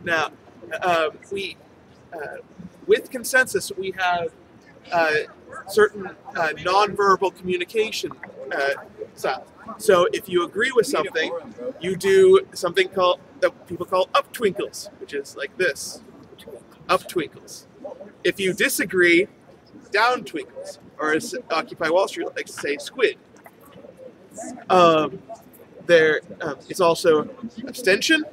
Now, we with consensus we have certain nonverbal communication styles. So if you agree with something, you do something called that people call up twinkles, which is like this, up twinkles. If you disagree, down twinkles, or as Occupy Wall Street likes to say, squid. There is also abstention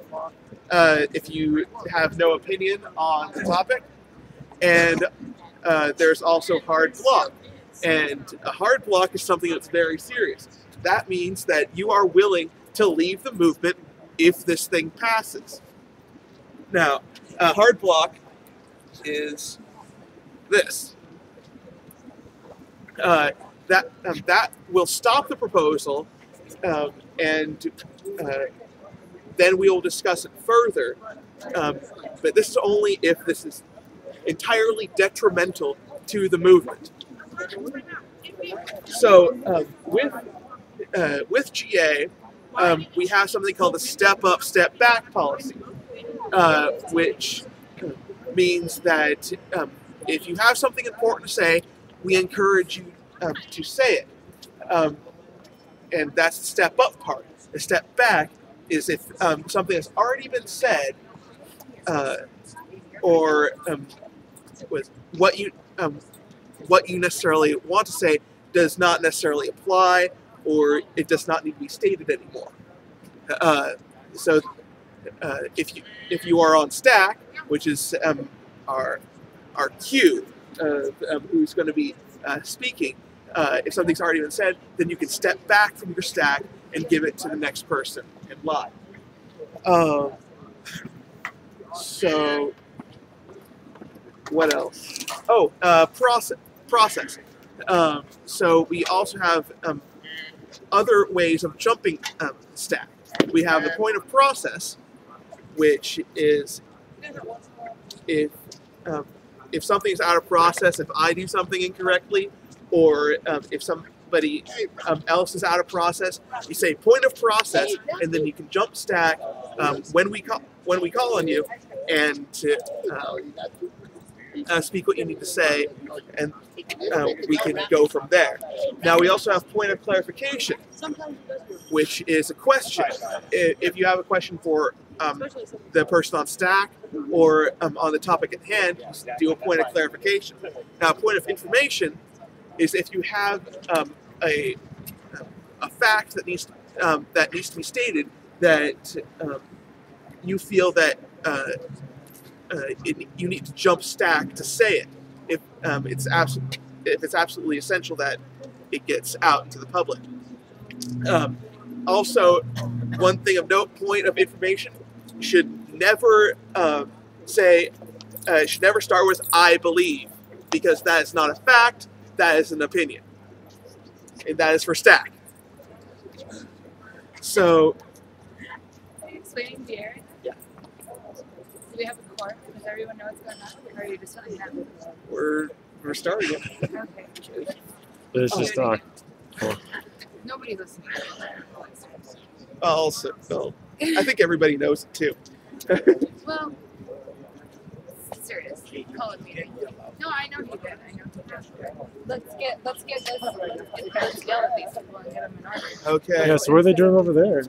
if you have no opinion on the topic, and there's also hard block. And a hard block is something that's very serious. That means that you are willing to leave the movement if this thing passes. Now, a hard block is this. That will stop the proposal, and then we will discuss it further. But this is only if this is entirely detrimental to the movement. So with GA, we have something called the step up, step back policy, which means that if you have something important to say, we encourage you to say it. And that's the step up part. The step back is if something has already been said, or what you necessarily want to say does not necessarily apply, or it does not need to be stated anymore. So if you are on stack, which is our queue of who's going to be speaking, if something's already been said, then you can step back from your stack and give it to the next person in line. So what else? Oh, process. So we also have other ways of jumping stack. We have the point of process, which is if something's out of process, if I do something incorrectly, or if somebody else is out of process, you say point of process, and then you can jump stack when we call on you, and speak what you need to say, and we can go from there. Now we also have point of clarification, which is a question. If you have a question for the person on stack or on the topic at hand, do a point of clarification. Now, a point of information is if you have a fact that needs to be stated that you feel that you need to jump stack to say it if it's absolutely essential that it gets out to the public. Also, one thing of note: point of information should never should never start with "I believe," because that is not a fact. That is an opinion, and that is for stack. So, are you explaining the area? Yeah. Do we have a core? Does everyone know what's going on, or are you just filling it out? We're starting it. Okay. It's just Nobody's listening. Also, well, I think everybody knows it too. Well, seriously, call it meeting. No, I know you did. I know you did. Let's get this. Let's yell at these people and get them in order. Okay. yeah, so what are they doing over there?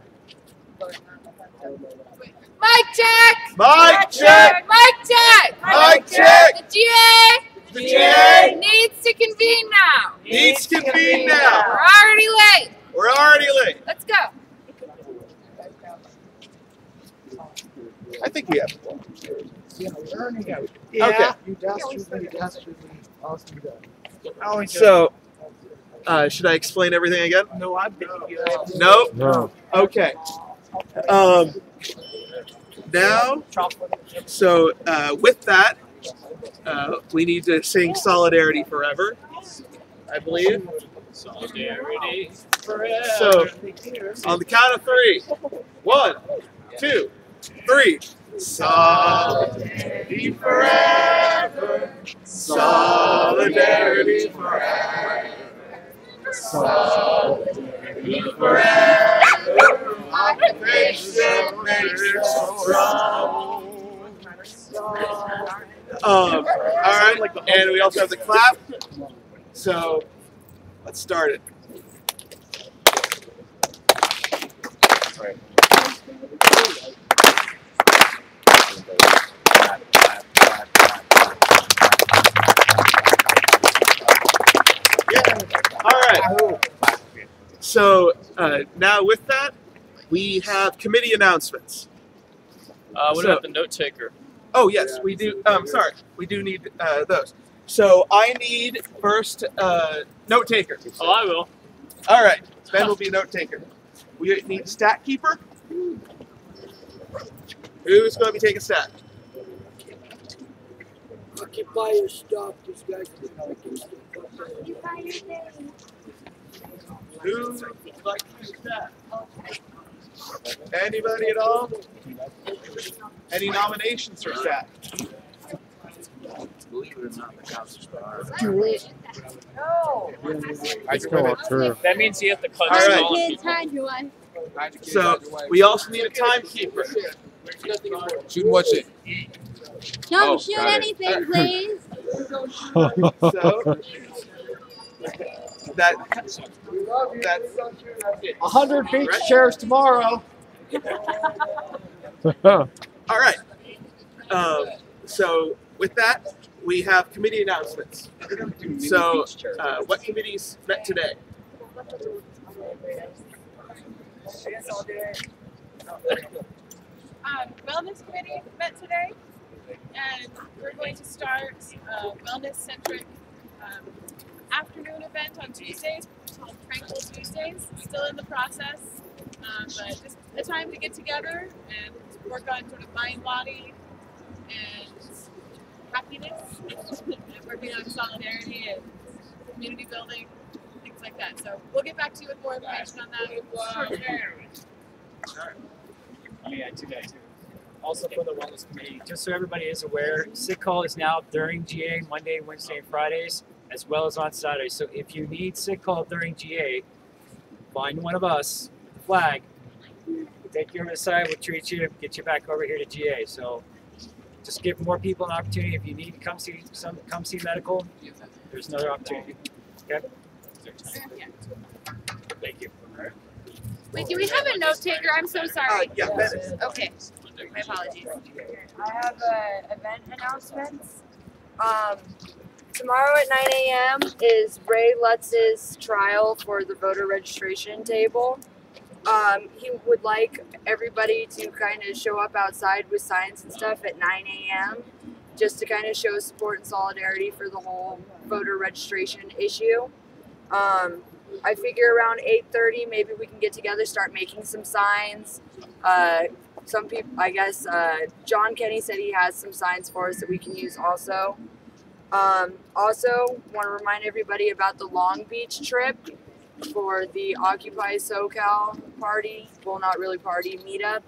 Mic check! Mic check! Mic check! Mic check! The GA! The GA Needs to convene now! needs to convene now. We're already late! We're already late. Let's go! I think we have. Yeah. Okay. You dastardly. Awesome. So, should I explain everything again? No, I've been here. No? No. Okay. Now, so with that, we need to sing Solidarity Forever, I believe. Solidarity forever. So, on the count of 3. 1, 2, 3. Solidarity forever. Solidarity forever. Solidarity forever. Occupation makes us strong. All right, and we also have the clap. So let's start it. All right. So now with that, we have committee announcements. What about the note taker? Oh yes, we do. Sorry, we do need those. So I need first note taker. Oh, I will. All right, Ben will be note taker. We need stat keeper. Who's going to be taking stat? Occupy your stuff. This guy can Who would like to do stat? Anybody at all? Any nominations for stat? Believe it or not, the cops are. No. Let's go walk through. That means you have to cut All right. all Kids, hide your wife. So we also need a timekeeper. Shoot and watch it. Don't Oh, shoot got it. anything, please. So that's 100 beach Right. chairs tomorrow. all right. So with that, we have committee announcements. So what committees met today? Wellness committee met today, and we're going to start a wellness-centric afternoon event on Tuesdays called Tranquil Tuesdays. Still in the process, but just a time to get together and work on sort of mind, body, and happiness, and working on solidarity and community building, things like that. So we'll get back to you with more information on that. Yeah, today too. Also for the wellness committee, just so everybody is aware, sick call is now during GA Monday, Wednesday, and Fridays, as well as on Saturdays. So if you need sick call during GA, find one of us, with the flag. We'll take you over to the side, we'll treat you, get you back over here to GA. So just give more people an opportunity. If you need to come see medical, there's another opportunity. Okay? Thank you. Wait, do we have a note taker? I'm so sorry. Yeah, Ben is. Okay. My apologies. I have event announcements. Tomorrow at 9 a.m. is Ray Lutz's trial for the voter registration table. He would like everybody to kind of show up outside with signs and stuff at 9 a.m. just to kind of show support and solidarity for the whole voter registration issue. I figure around 8:30 maybe we can get together, start making some signs. Some people, I guess, John Kenny said he has some signs for us that we can use also. Also, want to remind everybody about the Long Beach trip for the Occupy SoCal party. Well, not really party, meetup.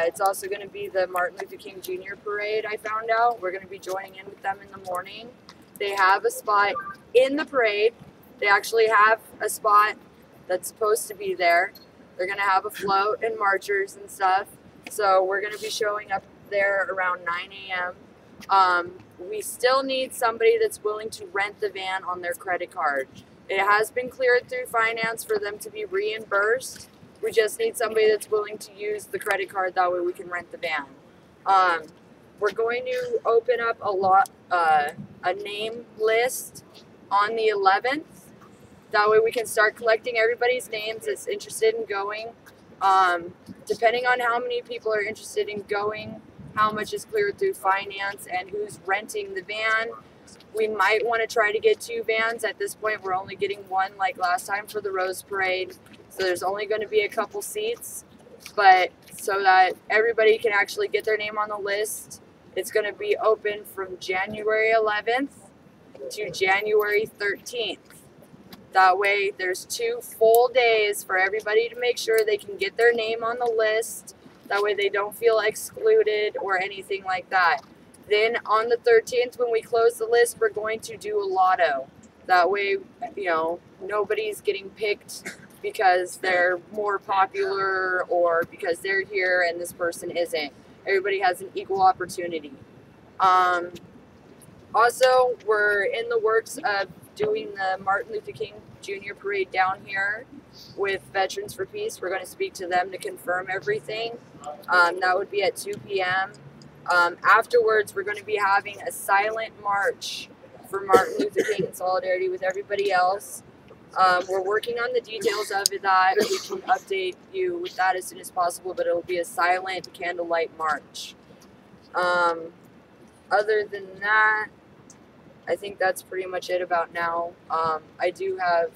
It's also going to be the Martin Luther King Jr. parade, I found out. We're going to be joining in with them in the morning. They have a spot in the parade. They actually have a spot that's supposed to be there. They're going to have a float and marchers and stuff. So we're going to be showing up there around 9 a.m. We still need somebody that's willing to rent the van on their credit card. It has been cleared through finance for them to be reimbursed. We just need somebody that's willing to use the credit card. That way we can rent the van. We're going to open up a name list on the 11th. That way we can start collecting everybody's names that's interested in going. Depending on how many people are interested in going, how much is cleared through finance, and who's renting the van, we might want to try to get 2 vans. At this point, we're only getting 1 like last time for the Rose Parade. So there's only going to be a couple seats, but so that everybody can actually get their name on the list, it's going to be open from January 11th to January 13th. That way there's 2 full days for everybody to make sure they can get their name on the list. That way they don't feel excluded or anything like that. Then on the 13th, when we close the list, we're going to do a lotto. That way, you know, nobody's getting picked because they're more popular or because they're here and this person isn't. Everybody has an equal opportunity. Also, we're in the works of doing the Martin Luther King Jr. Parade down here with Veterans for Peace. We're going to speak to them to confirm everything. That would be at 2 p.m. Afterwards, we're going to be having a silent march for Martin Luther King in solidarity with everybody else. We're working on the details of that. We can update you with that as soon as possible, but it'll be a silent candlelight march. Other than that, I think that's pretty much it about now. I do have,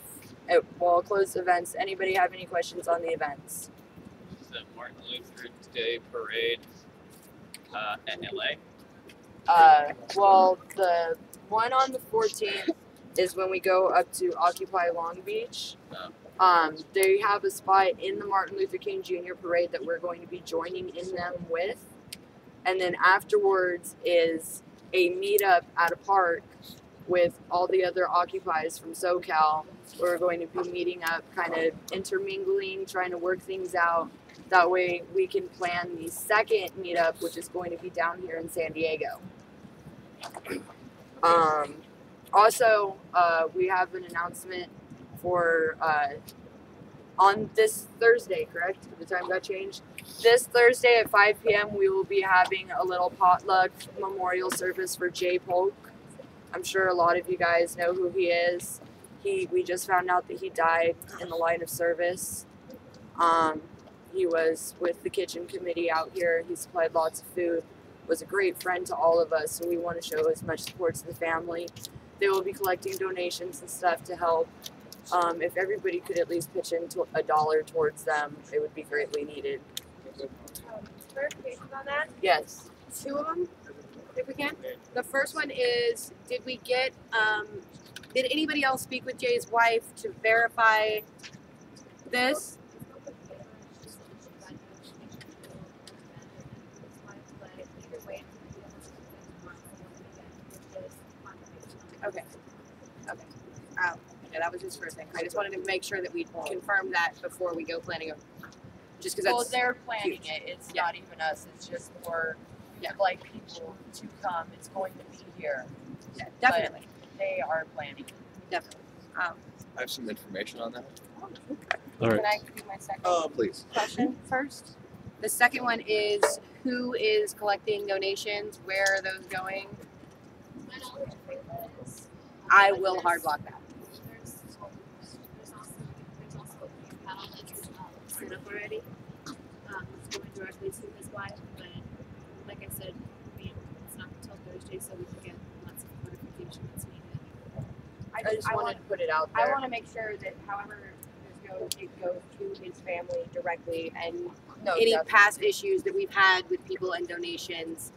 well, I'll close events. Anybody have any questions on the events? The Martin Luther Day Parade at LA. Well, the one on the 14th is when we go up to Occupy Long Beach. They have a spot in the Martin Luther King Jr. Parade that we're going to be joining in them with. And then afterwards is a meetup at a park with all the other Occupies from SoCal. We're going to be meeting up, kind of intermingling, trying to work things out. That way we can plan the second meetup, which is going to be down here in San Diego. Also, we have an announcement for on this Thursday, correct? The time got changed. This Thursday at 5 p.m. we will be having a little potluck memorial service for Jay Polk. I'm sure a lot of you guys know who he is. We just found out that he died in the line of service. He was with the kitchen committee out here. He supplied lots of food, was a great friend to all of us, so we want to show as much support to the family. They will be collecting donations and stuff to help. If everybody could at least pitch in $1 towards them, it would be greatly needed. Clarification on that? Yes. 2 of them, if we can. The first one is, did we get, did anybody else speak with Jay's wife to verify this? Okay. Okay. Yeah, that was his first thing. I just wanted to make sure that we confirmed that before we go planning a. Just because Well, that's they're planning huge. it. It's not even us. It's just for like people to come. It's going to be here. Yeah, definitely. But they are planning. Definitely. I have some information on that. All right. Can I do my second Please. question first? The second one is, who is collecting donations? Where are those going? I will hard block that. There's also PayPal that's set up already. It's going directly to his wife, but like I said, it's not until Thursday, so we can get lots of notification that's needed. I just wanted to put it out I there. want to make sure that however this goes, it goes to his family directly, and No, any definitely. past issues that we've had with people and donations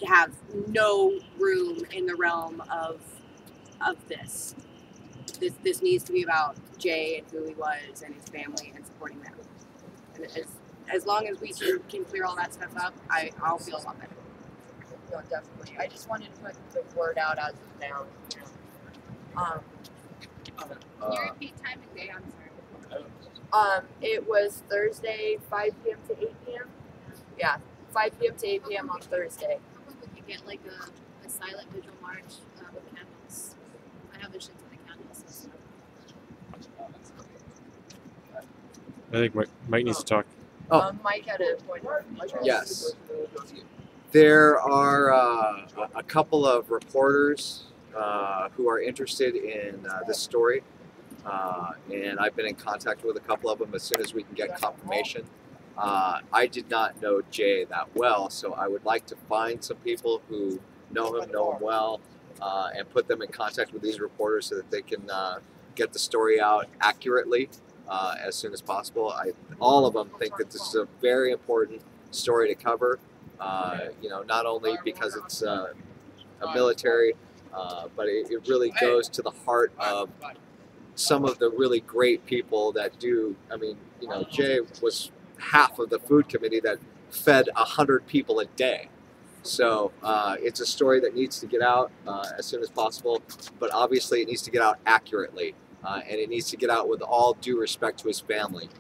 to have no room in the realm of this. This needs to be about Jay and who he was and his family and supporting them. And as long as we can clear all that stuff up, I'll feel a lot better. No, definitely. I just wanted to put the word out as of now. Can you repeat time and day? I'm sorry. It was Thursday, 5 p.m. to 8 p.m. Yeah, 5 p.m. to 8 p.m. on Thursday. We could get like a silent visual march with candles. I have visions of the candles and stuff. I think Mike needs to talk. Mike had a point. Yes. There are a couple of reporters who are interested in this story, and I've been in contact with a couple of them as soon as we can get confirmation. I did not know Jay that well, so I would like to find some people who know him well, and put them in contact with these reporters so that they can get the story out accurately as soon as possible. All of them think that this is a very important story to cover. Not only because it's a military, but it really goes to the heart of some of the really great people that do. I mean, Jay was half of the food committee that fed 100 people a day. So it's a story that needs to get out as soon as possible, but obviously it needs to get out accurately, and it needs to get out with all due respect to his family.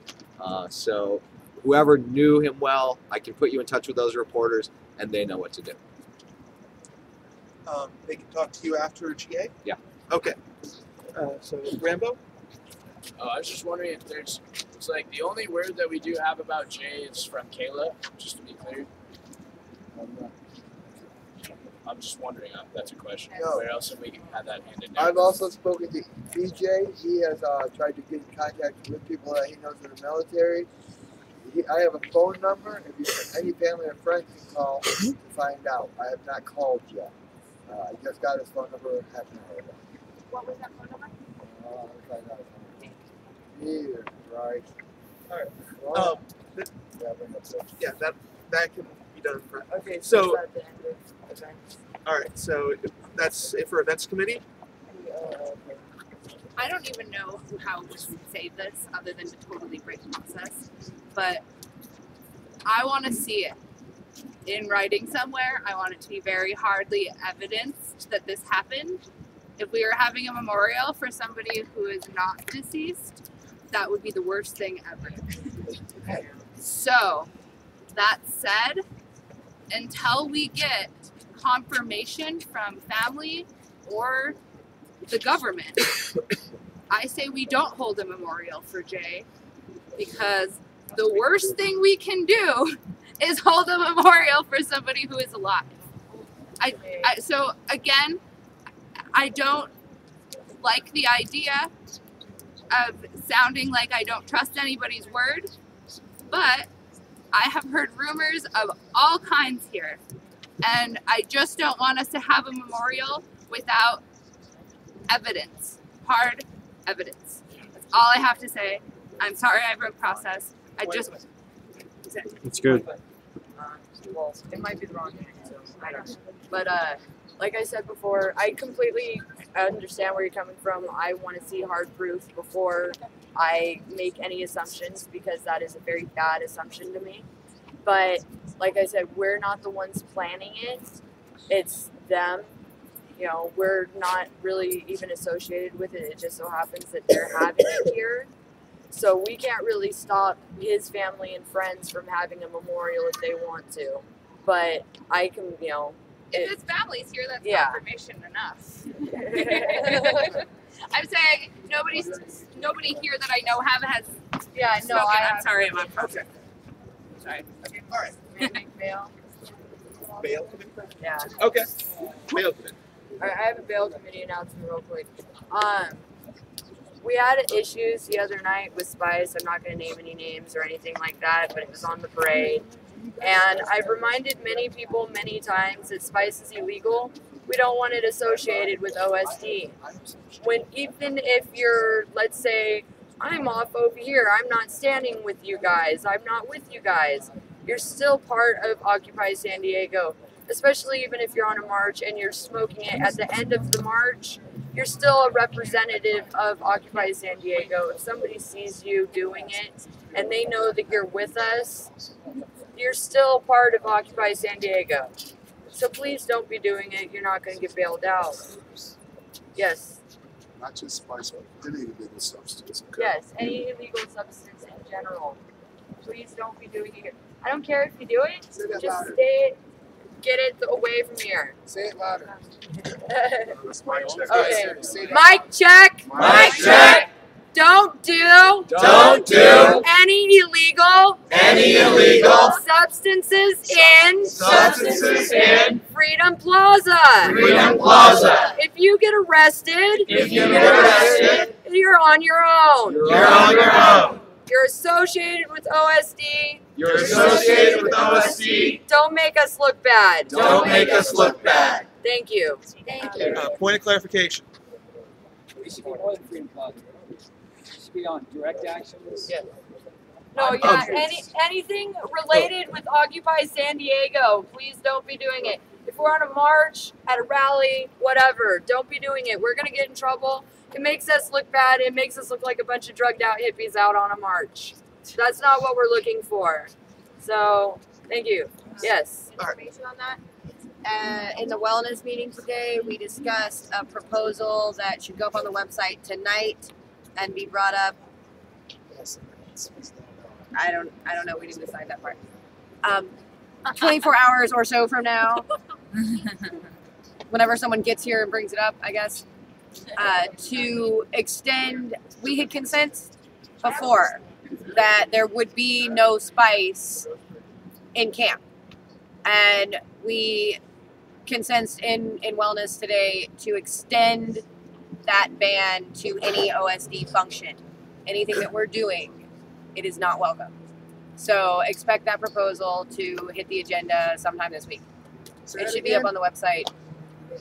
So whoever knew him well, I can put you in touch with those reporters, and they know what to do. they can talk to you after GA? Yeah. Okay. So, Rambo? I was just wondering if it's like the only word that we do have about Jay is from Kayla, just to be clear. I'm just wondering if that's a question. No. Where else have we had that handed down? I've also spoken to BJ. He has tried to get in contact with people that he knows in the military. I have a phone number. If any family or friends can call to find out. I have not called yet. I just got his phone number half an hour ago. What was that phone number? I'll find out. Either, right? All right. Well, yeah, bring up that. Yeah, that can be done for. Okay, So, at the end of events. all right. So that's it for events committee. I don't even know how to say this other than to totally break process, but I want to see it in writing somewhere. I want it to be very hardly evidenced that this happened. If we were having a memorial for somebody who is not deceased, that would be the worst thing ever. So, that said, until we get confirmation from family or the government, I say we don't hold a memorial for Jay, because the worst thing we can do is hold a memorial for somebody who is alive. So again, I don't like the idea of sounding like I don't trust anybody's word, but I have heard rumors of all kinds here, and I just don't want us to have a memorial without evidence, hard evidence. That's all I have to say. I'm sorry I broke process. It's good. Well, it might be the wrong thing, so I don't know. But like I said before, I completely understand where you're coming from. I want to see hard proof before I make any assumptions, because that is a very bad assumption to me. But like I said, we're not the ones planning it. It's them. You know, we're not really even associated with it. It just so happens that they're having it here. So we can't really stop his family and friends from having a memorial if they want to. But I can, you know. If his family's here, that's Yeah. confirmation enough. I'm saying nobody here that I know has. Yeah, no, spoken. I'm I'm sorry about process. Sorry. All right. bail. Bail committee. Yeah. Okay. Bail committee. I have a bail committee announcement real quick. We had issues the other night with Spice. I'm not going to name any names or anything like that, but it was on the parade. And I've reminded many people many times that Spice is illegal. We don't want it associated with OSD. Even if you're, let's say, I'm off over here, I'm not standing with you guys, I'm not with you guys, you're still part of Occupy San Diego. Especially even if you're on a march and you're smoking it at the end of the march, you're still a representative of Occupy San Diego. If somebody sees you doing it and they know that you're with us, you're still part of Occupy San Diego. So please don't be doing it. You're not going to get bailed out. Yes. Not just spice, but any illegal substance. Okay? Yes, any illegal substance in general. Please don't be doing it. I don't care if you do it. Just get it away from here. Say it louder. Okay. Mic check. Mic check. Don't do any illegal substances in Freedom Plaza. If you get arrested, you're on your own. You're associated with OSD. Don't make us look bad. Thank you. Point of clarification. We should be more than Freedom Plaza. We should be on direct actions. Yeah. No, yeah, anything related with Occupy San Diego, please don't be doing it. If we're on a march, at a rally, whatever, don't be doing it. We're going to get in trouble. It makes us look bad. It makes us look like a bunch of drugged out hippies out on a march. That's not what we're looking for. So, thank you. Yes. Information on that. In the wellness meeting today, we discussed a proposal that should go up on the website tonight and be brought up. I don't know. We didn't decide that part. 24 hours or so from now. whenever someone gets here and brings it up, I guess, to extend. We had consent before that there would be no spice in camp, and we consensed in wellness today to extend that ban to any OSD function. Anything that we're doing, it is not welcome. So expect that proposal to hit the agenda sometime this week. It should be up on the website.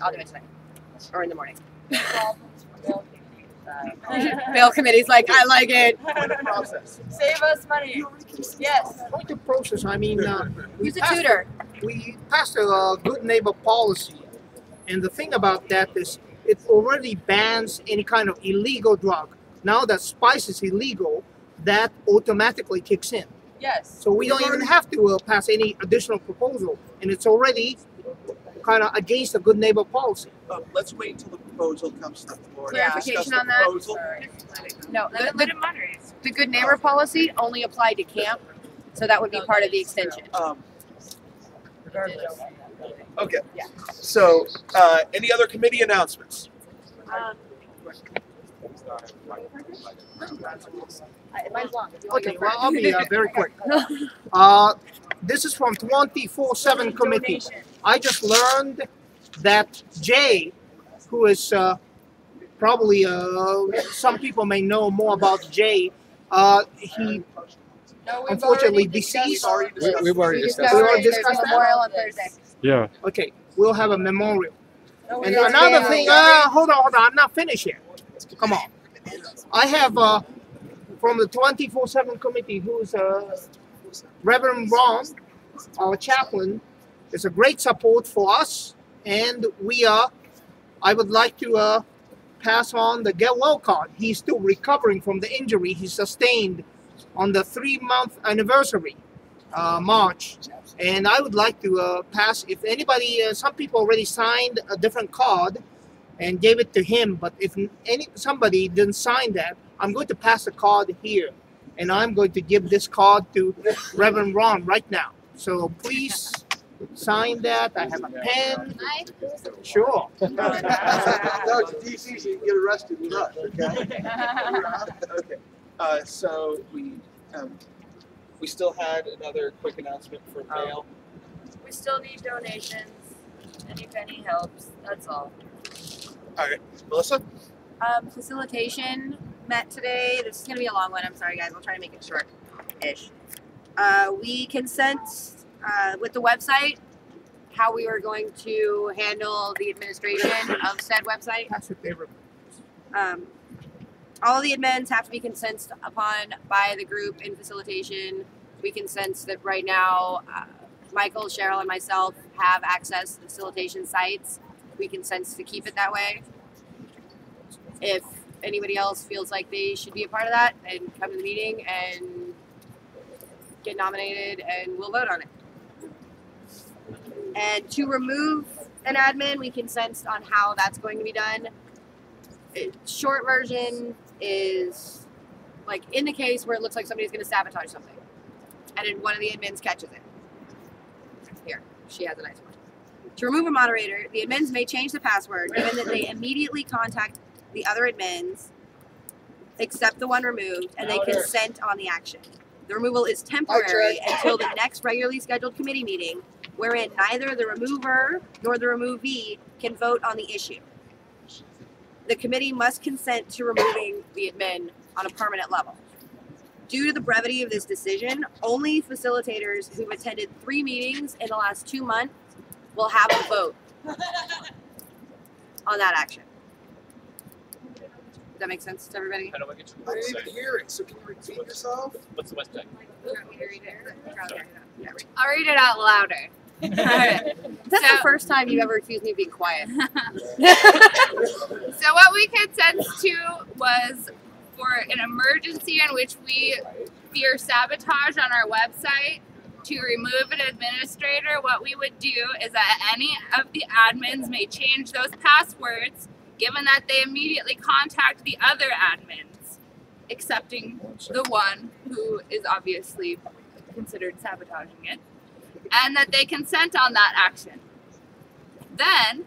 I'll do it tonight or in the morning. Bail committee's like, I like it. Save us money. Yes. Point of process. I mean, Who's a tutor? We passed a good neighbor policy, and the thing about that is it already bans any kind of illegal drug. Now that spice is illegal, that automatically kicks in. Yes. So we don't even have to pass any additional proposal, and it's already kind of against the good neighbor policy. Let's wait until the proposal comes to the board. Clarification on that? No, the good neighbor policy only applied to camp, so that would be part of the extension. Okay. Yeah. So, any other committee announcements? Okay, well, I'll be very quick. This is from 24/7 committee. I just learned that Jay, who is probably some people may know more about Jay, he unfortunately deceased. We've already discussed We that. already discussed that? Memorial on Thursday. Yeah. Okay, we'll have a memorial. And didn't another say thing, anything. hold on, I'm not finished yet. Come on. I have from the 24/7 committee, who's Reverend Ron, our chaplain, is a great support for us, and we are. I would like to pass on the get well card. He's still recovering from the injury he sustained on the 3-month anniversary, March. And I would like to pass, if anybody, some people already signed a different card and gave it to him, but if somebody didn't sign that, I'm going to pass the card here. And I'm going to give this card to Reverend Ron right now. So please sign that. I have a pen. Sure. No, it's a DC, so you can get arrested with us, okay? Okay. So we still had another quick announcement for mail. We still need donations. Any penny helps. That's all. All right, Melissa. Facilitation met today. This is going to be a long one. I'm sorry, guys. We'll try to make it short-ish. We consent with the website how we were going to handle the administration of said website. That's your favorite. All the admins have to be consented upon by the group in facilitation. We consent that right now, Michael, Cheryl, and myself have access to the facilitation sites. We consent to keep it that way. If anybody else feels like they should be a part of that, and come to the meeting and get nominated, and we'll vote on it. And to remove an admin, we consent on how that's going to be done. Short version is like in the case where it looks like somebody's going to sabotage something, and then one of the admins catches it. Here, she has a nice one. To remove a moderator, the admins may change the password, given that they immediately contact the other admins, except the one removed, and they consent on the action. The removal is temporary until the next regularly scheduled committee meeting, wherein neither the remover nor the removee can vote on the issue. The committee must consent to removing the admin on a permanent level. Due to the brevity of this decision, only facilitators who've attended 3 meetings in the last 2 months will have a vote on that action. Does that make sense to everybody? How do I get to the I didn't even website? hear it, so can you repeat yourself? What's the website? I'll read it out louder. That's the first time you've ever accused me of being quiet. So what we consent to was for an emergency in which we fear sabotage on our website, to remove an administrator. What we would do is that any of the admins may change those passwords, given that they immediately contact the other admins, excepting the one who is obviously considered sabotaging it, and that they consent on that action. Then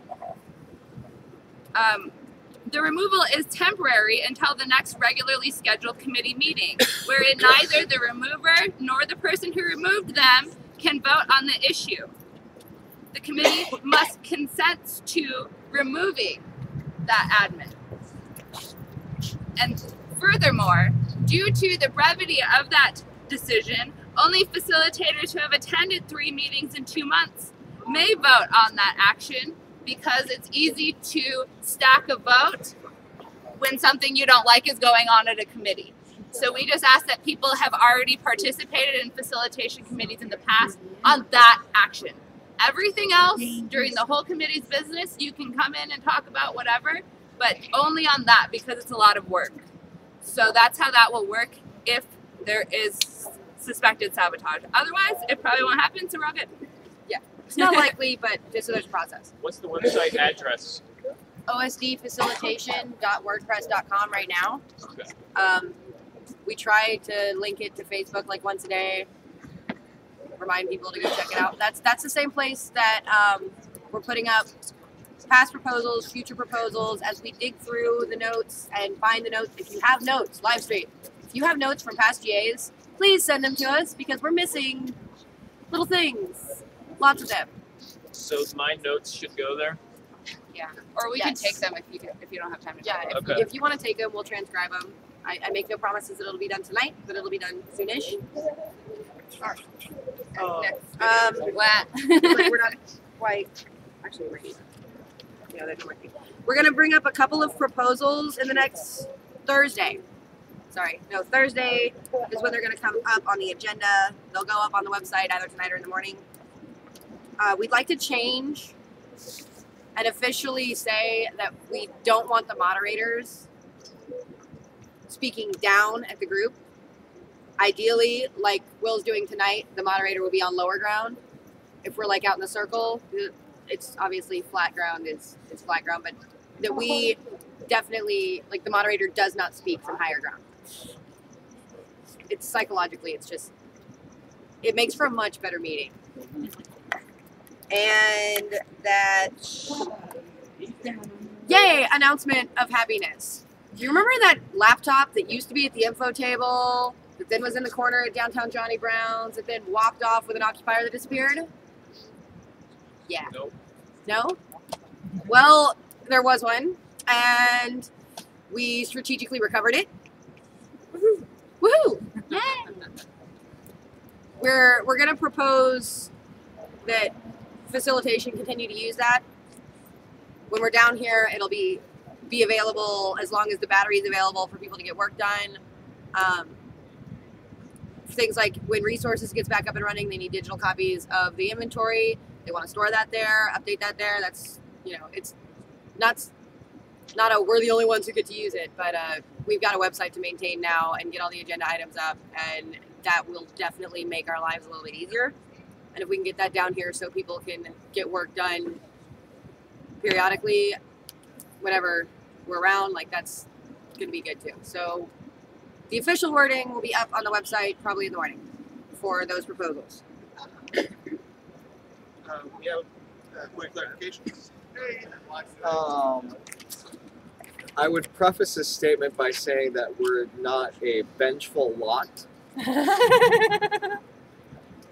The removal is temporary until the next regularly scheduled committee meeting, wherein neither the remover nor the person who removed them can vote on the issue. The committee must consent to removing that admin. And furthermore, due to the brevity of that decision, only facilitators who have attended 3 meetings in 2 months may vote on that action, because it's easy to stack a vote when something you don't like is going on at a committee. So we just ask that people have already participated in facilitation committees in the past on that action. Everything else during the whole committee's business, you can come in and talk about whatever, but only on that, because it's a lot of work. So that's how that will work if there is suspected sabotage. Otherwise, it probably won't happen, so we're all good. Yeah, it's not likely, but just so there's a process. What's the website address? osdfacilitation.wordpress.com right now. Okay. We try to link it to Facebook like once a day. Remind people to go check it out. That's the same place that we're putting up past proposals, future proposals, as we dig through the notes and find the notes. If you have notes, live stream. If you have notes from past GAs, please send them to us, because we're missing little things. Lots of them. So my notes should go there? Yeah, or we can take them if you don't have time to. Yeah, if you want to take them, we'll transcribe them. I make no promises that it'll be done tonight, but it'll be done soonish. We're not quite. Actually, we're here. Yeah, they're working. We're gonna bring up a couple of proposals in the next Thursday. Sorry, no, Thursday is when they're gonna come up on the agenda. They'll go up on the website either tonight or in the morning. We'd like to change and officially say that we don't want the moderators speaking down at the group. Ideally, like Will's doing tonight, the moderator will be on lower ground. If we're like out in the circle, it's obviously flat ground is flat ground, but that we definitely, like, the moderator does not speak from higher ground. It's psychologically, it's just, it makes for a much better meeting. And that, yay, announcement of happiness. Do you remember that laptop that used to be at the info table, that then was in the corner at downtown Johnny Brown's, that then walked off with an occupier that disappeared? Yeah. Nope. No? Well, there was one, and we strategically recovered it. Woohoo! Woohoo! Yay! We're gonna propose that facilitation continue to use that. When we're down here, it'll be available as long as the battery is available for people to get work done. Things like when resources gets back up and running, they need digital copies of the inventory. They want to store that there, update that there. That's, you know, it's not a we're the only ones who get to use it, but we've got a website to maintain now and get all the agenda items up, and that will definitely make our lives a little bit easier. And if we can get that down here so people can get work done periodically, whenever we're around, like, that's going to be good too. So the official wording will be up on the website probably in the morning for those proposals. We have quick clarification. I would preface this statement by saying that we're not a vengeful lot.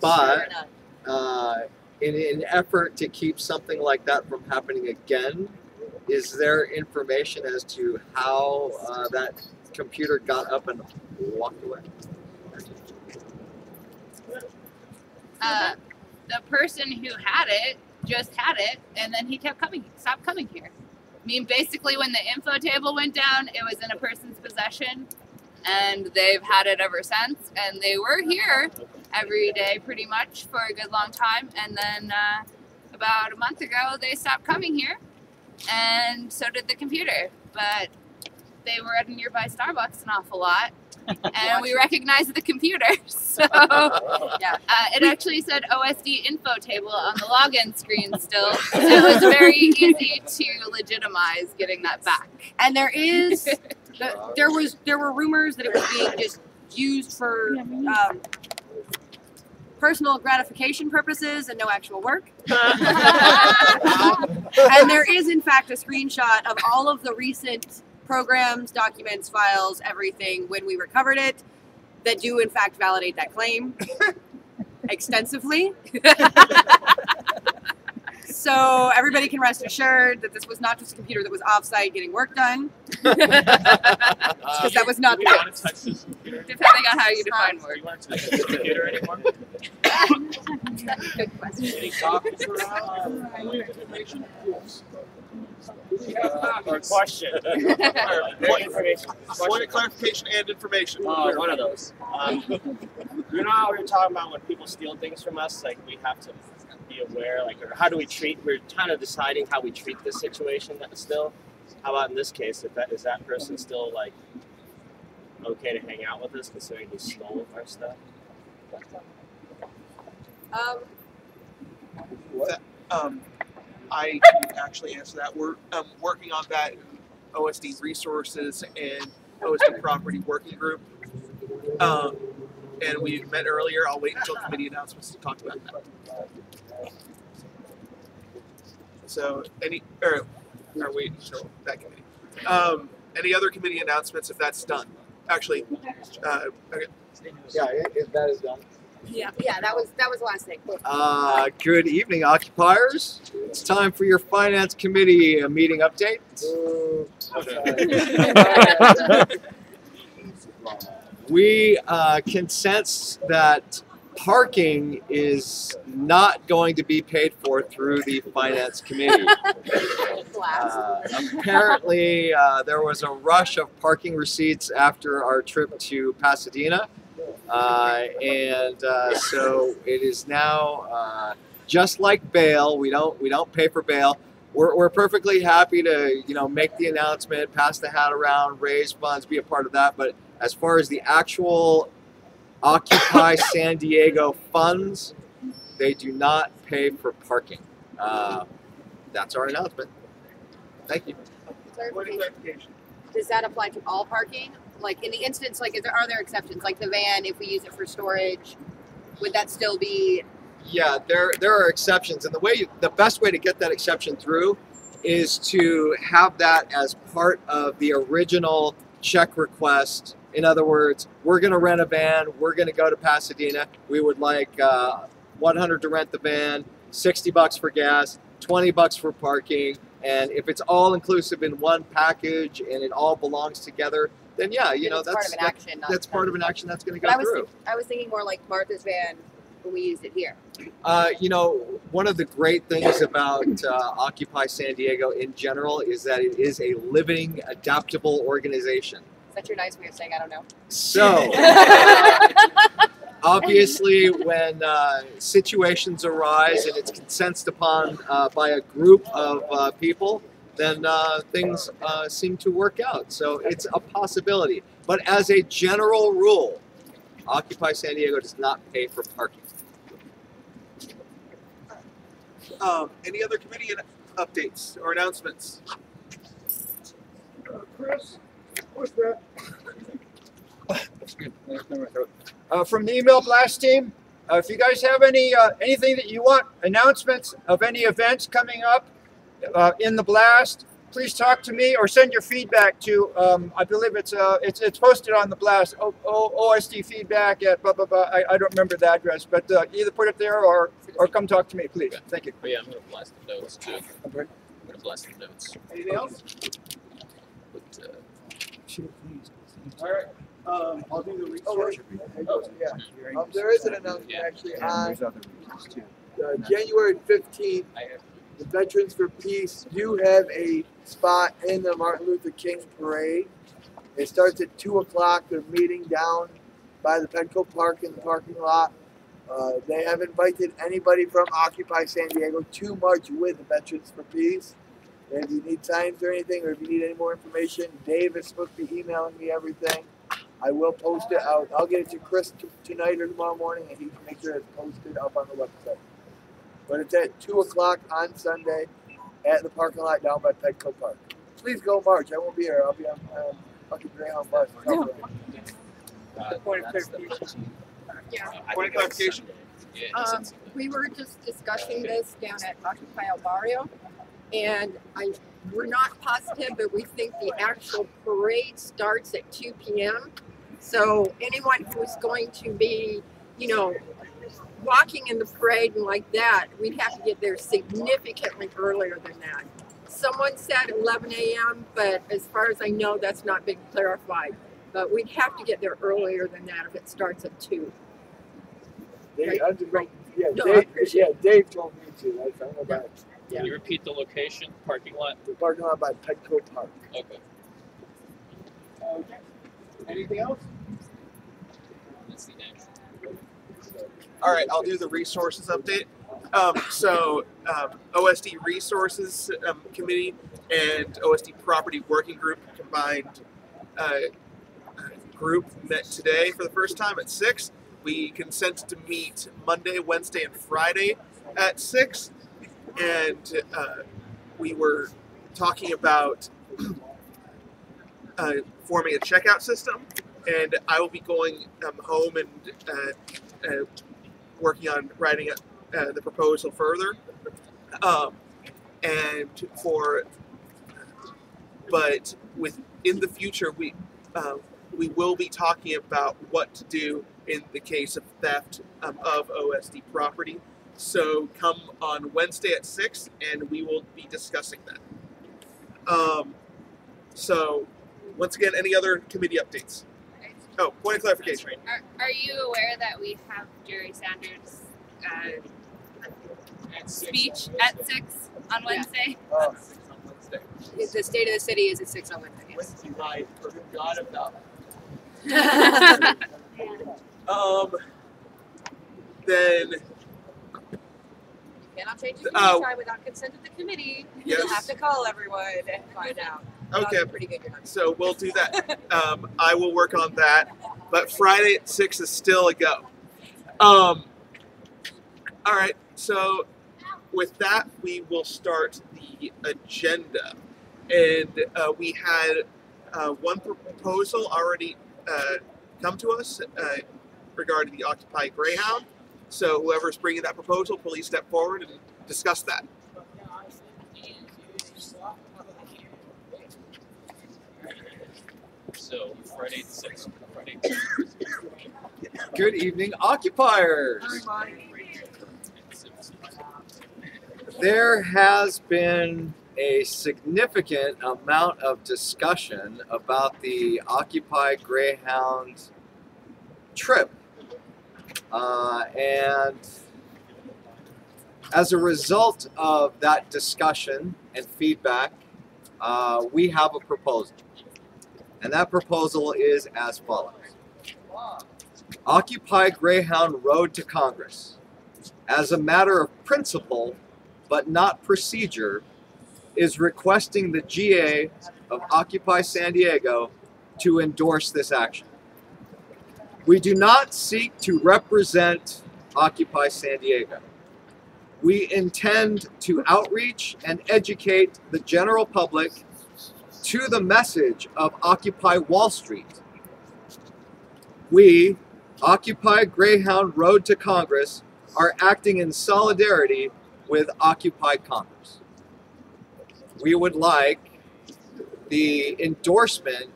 But in an effort to keep something like that from happening again, is there information as to how that computer got up and walked away? The person who had it just had it, and then he stopped coming here. I mean, basically, when the info table went down, it was in a person's possession, and they've had it ever since. And they were here every day pretty much for a good long time, and then about a month ago, they stopped coming here, and so did the computer. But they were at a nearby Starbucks an awful lot, and we recognized the computer. So yeah, it actually said OSD info table on the login screen still. So it was very easy to legitimize getting that back. And there were rumors that it was being just used for personal gratification purposes and no actual work. And there is, in fact, a screenshot of all of the recent programs, documents, files, everything when we recovered it that do, in fact, validate that claim extensively. So everybody can rest assured that this was not just a computer that was offsite getting work done. Because that was not the case. Depending on how you define work. You want to touch the computer anymore? Good question. Any copies around? Question. Point information. Point of clarification and information. One of those. You know how we were talking about when people steal things from us, like we have to be aware, like, or how do we treat? We're kind of deciding how we treat this situation. That still, how about in this case? If that is that person still like okay to hang out with us, considering he stole our stuff? I can actually answer that. We're working on that OSD resources and OSD property working group. And we met earlier. I'll wait until committee announcements to talk about that. So wait until that committee. Any other committee announcements if that's done? Actually, okay. Yeah, if that is done. Yeah, that was the last thing. Good evening, occupiers. It's time for your finance committee meeting update. We can sense that parking is not going to be paid for through the finance committee. Apparently, there was a rush of parking receipts after our trip to Pasadena. So it is now just like bail. We don't pay for bail. We're perfectly happy to make the announcement, pass the hat around, raise funds, be a part of that. But as far as the actual Occupy San Diego funds, they do not pay for parking. That's our announcement. Thank you. Does that apply to all parking? Like in the instance, like are there exceptions? Like the van, if we use it for storage, would that still be? Yeah, there are exceptions, and the best way to get that exception through is to have that as part of the original check request. In other words, we're going to rent a van. We're going to go to Pasadena. We would like $100 to rent the van, $60 for gas, $20 for parking, and if it's all inclusive in one package and it all belongs together, then yeah, that's part of an action. That's part of an action that's going to go through. I was thinking more like Martha's van when we used it here. One of the great things about Occupy San Diego in general is that it is a living, adaptable organization. Is that your nice way of saying I don't know? So, obviously, when situations arise and it's consented upon by a group of people, then things seem to work out. So it's a possibility. But as a general rule, Occupy San Diego does not pay for parking. Any other committee updates or announcements? Chris, what's that? That's good. From the email blast team, if you guys have anything that you want, announcements of any events coming up in the blast, please talk to me or send your feedback to I believe it's posted on the blast. OSD feedback at blah blah blah. I don't remember the address, but either put it there or come talk to me, please. Okay. Thank you. Oh yeah, I'm gonna blast the notes too. I'm gonna blast the notes. Anything else? But, All right. I'll do the research. There is an announcement actually on January 15th. The Veterans for Peace do have a spot in the Martin Luther King Parade. It starts at 2 o'clock. They're meeting down by the Petco Park in the parking lot. They have invited anybody from Occupy San Diego to march with the Veterans for Peace. And if you need signs or anything, or if you need any more information, Dave is supposed to be emailing me everything. I will post it out. I'll get it to Chris tonight or tomorrow morning, and he can make sure it's posted up on the website. But it's at 2 o'clock on Sunday at the parking lot down by Petco Park. Please go march. I won't be here. I'll be on fucking Greyhound bus. Point of clarification. Yeah. Point of clarification. We were just discussing this down at Occupy El Barrio. and we're not positive, but we think the actual parade starts at 2 p.m. So anyone who's going to be, you know, walking in the parade and like that, we'd have to get there significantly earlier than that. Someone said 11 a.m., but as far as I know, that's not been clarified. But we'd have to get there earlier than that if it starts at 2. Dave, Right. Yeah, No, I Dave, appreciate it. Dave told me to. I found out about Can you repeat the location, parking lot? the parking lot by Petco Park. Okay. Okay. Anything else? That's the end. All right, I'll do the resources update. OSD Resources Committee and OSD Property Working Group combined group met today for the first time at 6. We consented to meet Monday, Wednesday, and Friday at 6. And we were talking about forming a checkout system. And I will be going home and working on writing the proposal further. But in the future, we will be talking about what to do in the case of theft of OSD property. So come on Wednesday at 6, and we will be discussing that. So once again, any other committee updates? Oh, point of clarification. Are you aware that we have Jerry Sanders' speech at 6 on Wednesday? The state of the city is at 6 on Wednesday. Yes. I forgot about Then Cannot change the committee time without consent of the committee. Yes. You'll have to call everyone and find out. Okay, Pretty good. You're not. so we'll do that. I will work on that. But Friday at 6 is still a go. All right, so with that, we will start the agenda. And we had one proposal already come to us regarding the Occupy Greyhound. So whoever's bringing that proposal, please step forward and discuss that. So Friday at 6. Friday. Good evening, occupiers. There has been a significant amount of discussion about the Occupy Greyhound trip. And as a result of that discussion and feedback, we have a proposal. And that proposal is as follows. Occupy Greyhound Road to Congress, as a matter of principle, but not procedure, is requesting the GA of Occupy San Diego to endorse this action. We do not seek to represent Occupy San Diego. We intend to outreach and educate the general public to the message of Occupy Wall Street. We, Occupy Greyhound Road to Congress, are acting in solidarity with Occupy Congress. We would like the endorsement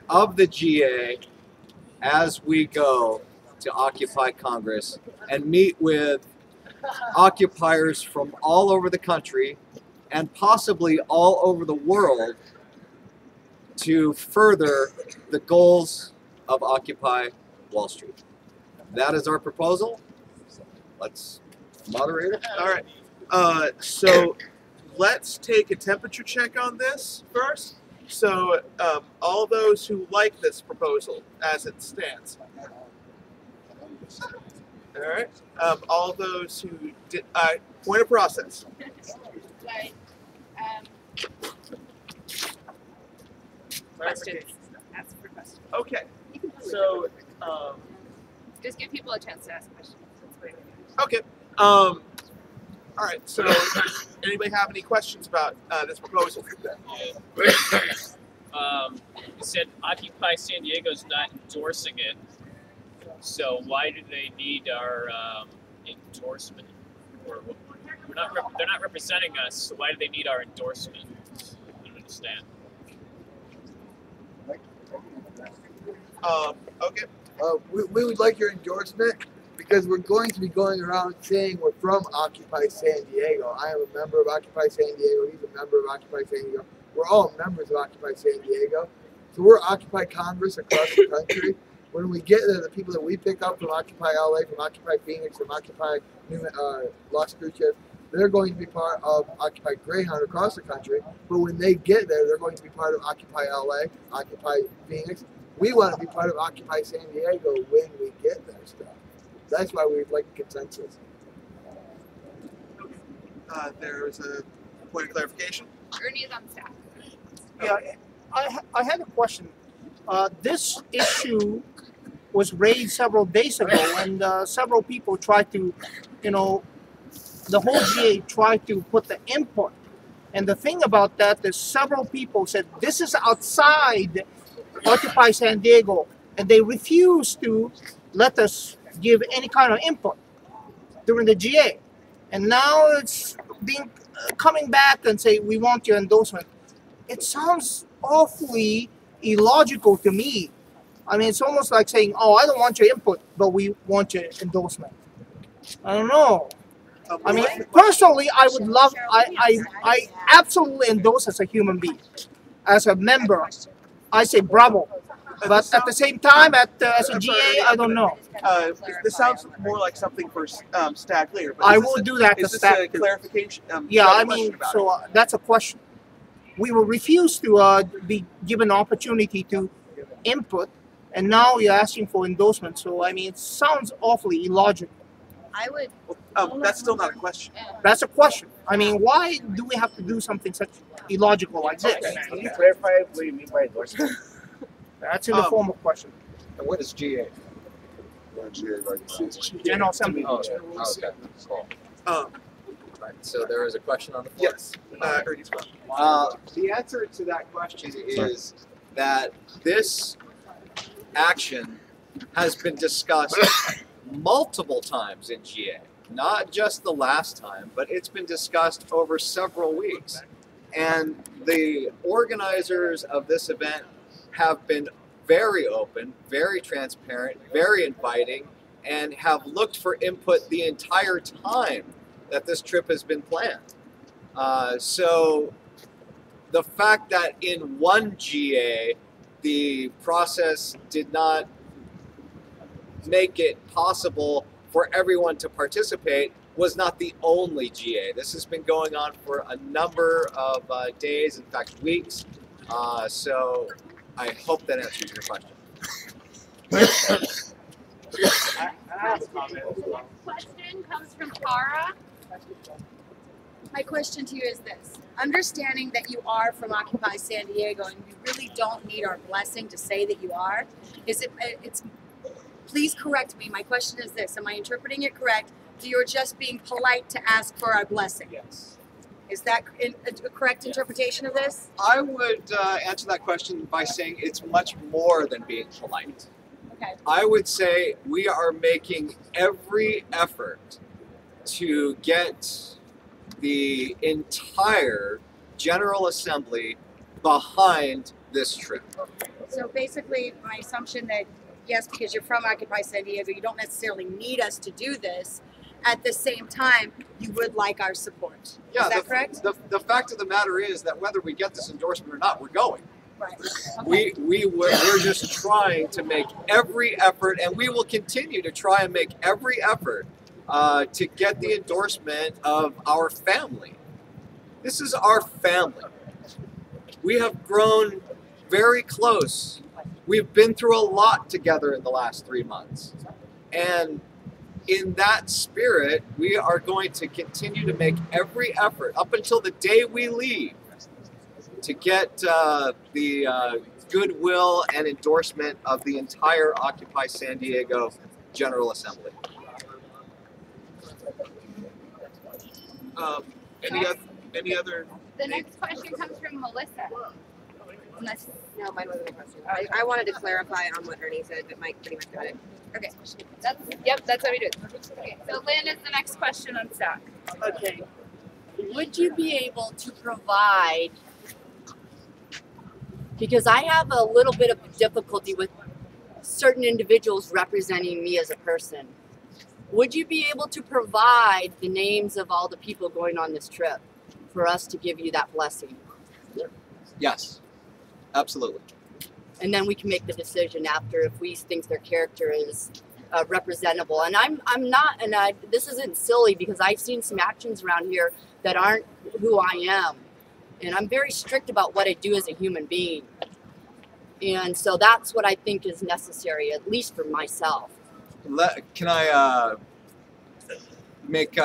of the GA as we go to Occupy Congress and meet with occupiers from all over the country and possibly all over the world to further the goals of Occupy Wall Street. That is our proposal. Let's moderate it. All right. So let's take a temperature check on this first. So all those who like this proposal as it stands. All right. All those who did. Point of process. Right. Clarification. Ask for questions. Okay. So. Just give people a chance to ask questions. That's great. Okay. All right. So, anybody have any questions about this proposal? You said Occupy San Diego's not endorsing it. So why do they need our endorsement? Or what they're not representing us. So why do they need our endorsement? I don't understand. Okay. We would like your endorsement because we're going to be going around saying we're from Occupy San Diego. I am a member of Occupy San Diego. He's a member of Occupy San Diego. We're all members of Occupy San Diego. So we're Occupy Congress across the country. When we get there, the people that we pick up from Occupy LA, from Occupy Phoenix, from Occupy Las Cruces, they're going to be part of Occupy Greyhound across the country. But when they get there, they're going to be part of Occupy LA, Occupy Phoenix. We want to be part of Occupy San Diego when we get there stuff. That's why we'd like a consensus. There's a point of clarification. Ernie is on staff. Yeah, I had a question. This issue was raised several days ago, and several people tried to, the whole GA tried to put the input. And the thing about that is several people said, this is outside Occupy San Diego, and they refused to let us give any kind of input during the GA. And now it's being coming back and say, we want your endorsement. It sounds awfully illogical to me. I mean, it's almost like saying, oh, I don't want your input, but we want your endorsement. I don't know. I mean, personally, I would love, I absolutely endorse as a human being. As a member, I say bravo. But at the same time, as a GA, I don't know. This sounds more like something for Stag later. But I will do that to Is this Stag. a clarification? Yeah, I mean, so that's a question. We were refused to be given opportunity to input, and now you're asking for endorsement. So, I mean, it sounds awfully illogical. I would. That's still not a question. That's a question. I mean, why do we have to do something such illogical like this? Can you clarify what you mean by endorsement? That's in the form of question. And what is GA? General Assembly. Oh, okay. Cool. Right, so there is a question on the floor? Yes. The answer to that question is that this action has been discussed multiple times in GA. Not just the last time, but it's been discussed over several weeks. And the organizers of this event have been very open, very transparent, very inviting, and have looked for input the entire time that this trip has been planned. So the fact that in one GA, the process did not make it possible for everyone to participate was not the only GA. This has been going on for a number of days, in fact, weeks. So I hope that answers your question. I have a comment as well. Question comes from Cara. My question to you is this. Understanding that you are from Occupy San Diego and you really don't need our blessing to say that you are, please correct me. My question is this. Am I interpreting it correct? You're just being polite to ask for our blessing? Yes. Is that a correct interpretation of this? I would answer that question by saying it's much more than being polite. Okay. I would say we are making every effort to get the entire General Assembly behind this trip. So basically, my assumption that, yes, because you're from Occupy San Diego, you don't necessarily need us to do this. At the same time, you would like our support. Yeah, is that correct? The fact of the matter is that whether we get this endorsement or not, we're going. Right. Okay. We're just trying to make every effort, and we will continue to try and make every effort to get the endorsement of our family. This is our family. We have grown very close. We've been through a lot together in the last 3 months. And in that spirit, we are going to continue to make every effort up until the day we leave to get the goodwill and endorsement of the entire Occupy San Diego General Assembly. Any other? The next question comes from Melissa. Unless, no, mine wasn't a question. I wanted to clarify on what Ernie said, but Mike pretty much got it. Okay. That's how we do it. Okay. So Lynn is the next question on stack. Okay. would you be able to provide, because I have a little bit of difficulty with certain individuals representing me as a person, would you be able to provide the names of all the people going on this trip for us to give you that blessing? Yes, absolutely. And then we can make the decision after if we think their character is representable. And I'm not, and this isn't silly because I've seen some actions around here that aren't who I am. And I'm very strict about what I do as a human being. And so that's what I think is necessary, at least for myself. Can I make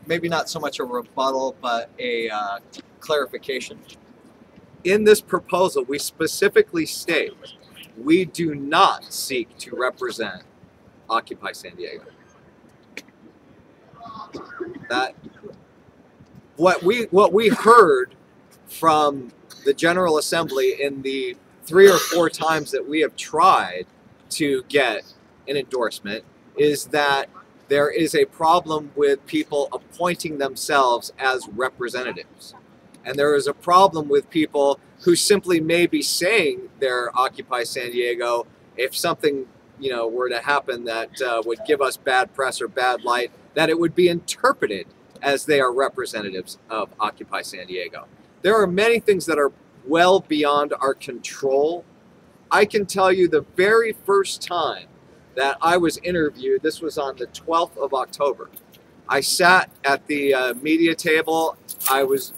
maybe not so much a rebuttal, but a clarification? In this proposal, we specifically state we do not seek to represent Occupy San Diego. That what we heard from the General Assembly in the 3 or 4 times that we have tried to get an endorsement is that there is a problem with people appointing themselves as representatives. And there is a problem with people who simply may be saying they're Occupy San Diego. If something, you know, were to happen that would give us bad press or bad light, that it would be interpreted as they are representatives of Occupy San Diego. There are many things that are well beyond our control. I can tell you the very first time that I was interviewed, this was on the 12th of October. I sat at the media table. I was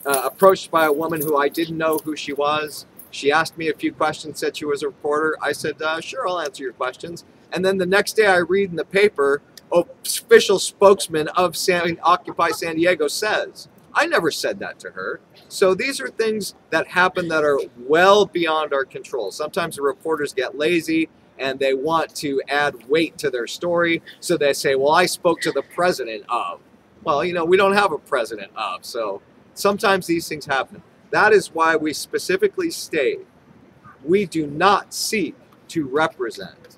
approached by a woman who I didn't know who she was. She asked me a few questions, said she was a reporter. I said, sure, I'll answer your questions. And then the next day I read in the paper, official spokesman of Occupy San Diego says. I never said that to her. So these are things that happen that are well beyond our control. Sometimes the reporters get lazy and they want to add weight to their story. So they say, well, I spoke to the president of. Well, you know, we don't have a president of. So sometimes these things happen. That is why we specifically state we do not seek to represent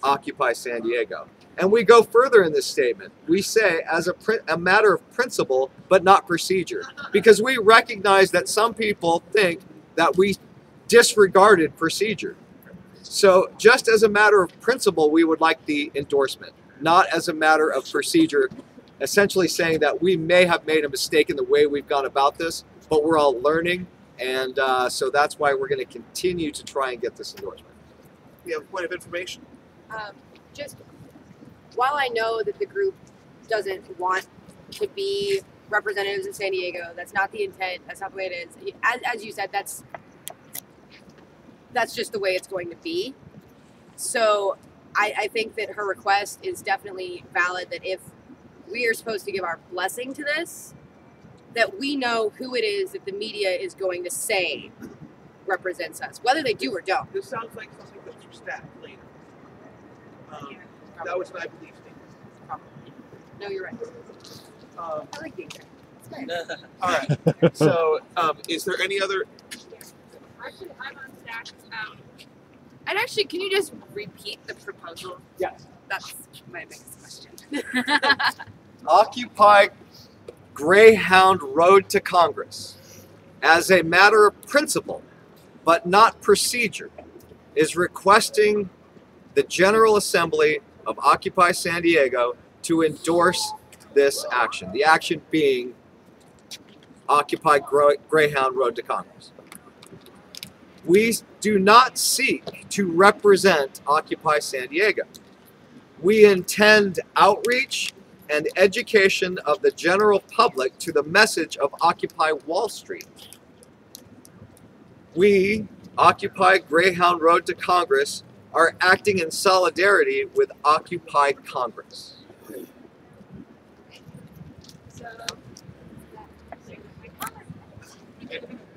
Occupy San Diego. And we go further in this statement. We say as a matter of principle, but not procedure. Because we recognize that some people think that we disregarded procedure. So just as a matter of principle, we would like the endorsement, not as a matter of procedure, essentially saying that we may have made a mistake in the way we've gone about this, but we're all learning. And so that's why we're going to continue to try and get this endorsement. We have a point of information. Just while I know that the group doesn't want to be representatives of San Diego, that's not the intent, that's not the way it is. As you said, that's just the way it's going to be. So I think that her request is definitely valid, that if we are supposed to give our blessing to this, that we know who it is that the media is going to say represents us, whether they do or don't. This sounds like something that's for staff later. That was what I believe. No, you're right. I like being there. All right. So, is there any other? Actually, I'm on stack. And actually, can you just repeat the proposal? Yes. That's my biggest question. Occupy Greyhound Road to Congress, as a matter of principle, but not procedure, is requesting the General Assembly of Occupy San Diego to endorse this action. The action being Occupy Greyhound Road to Congress. We do not seek to represent Occupy San Diego. We intend outreach and education of the general public to the message of Occupy Wall Street. We, Occupy Greyhound Road to Congress, are acting in solidarity with Occupy Congress.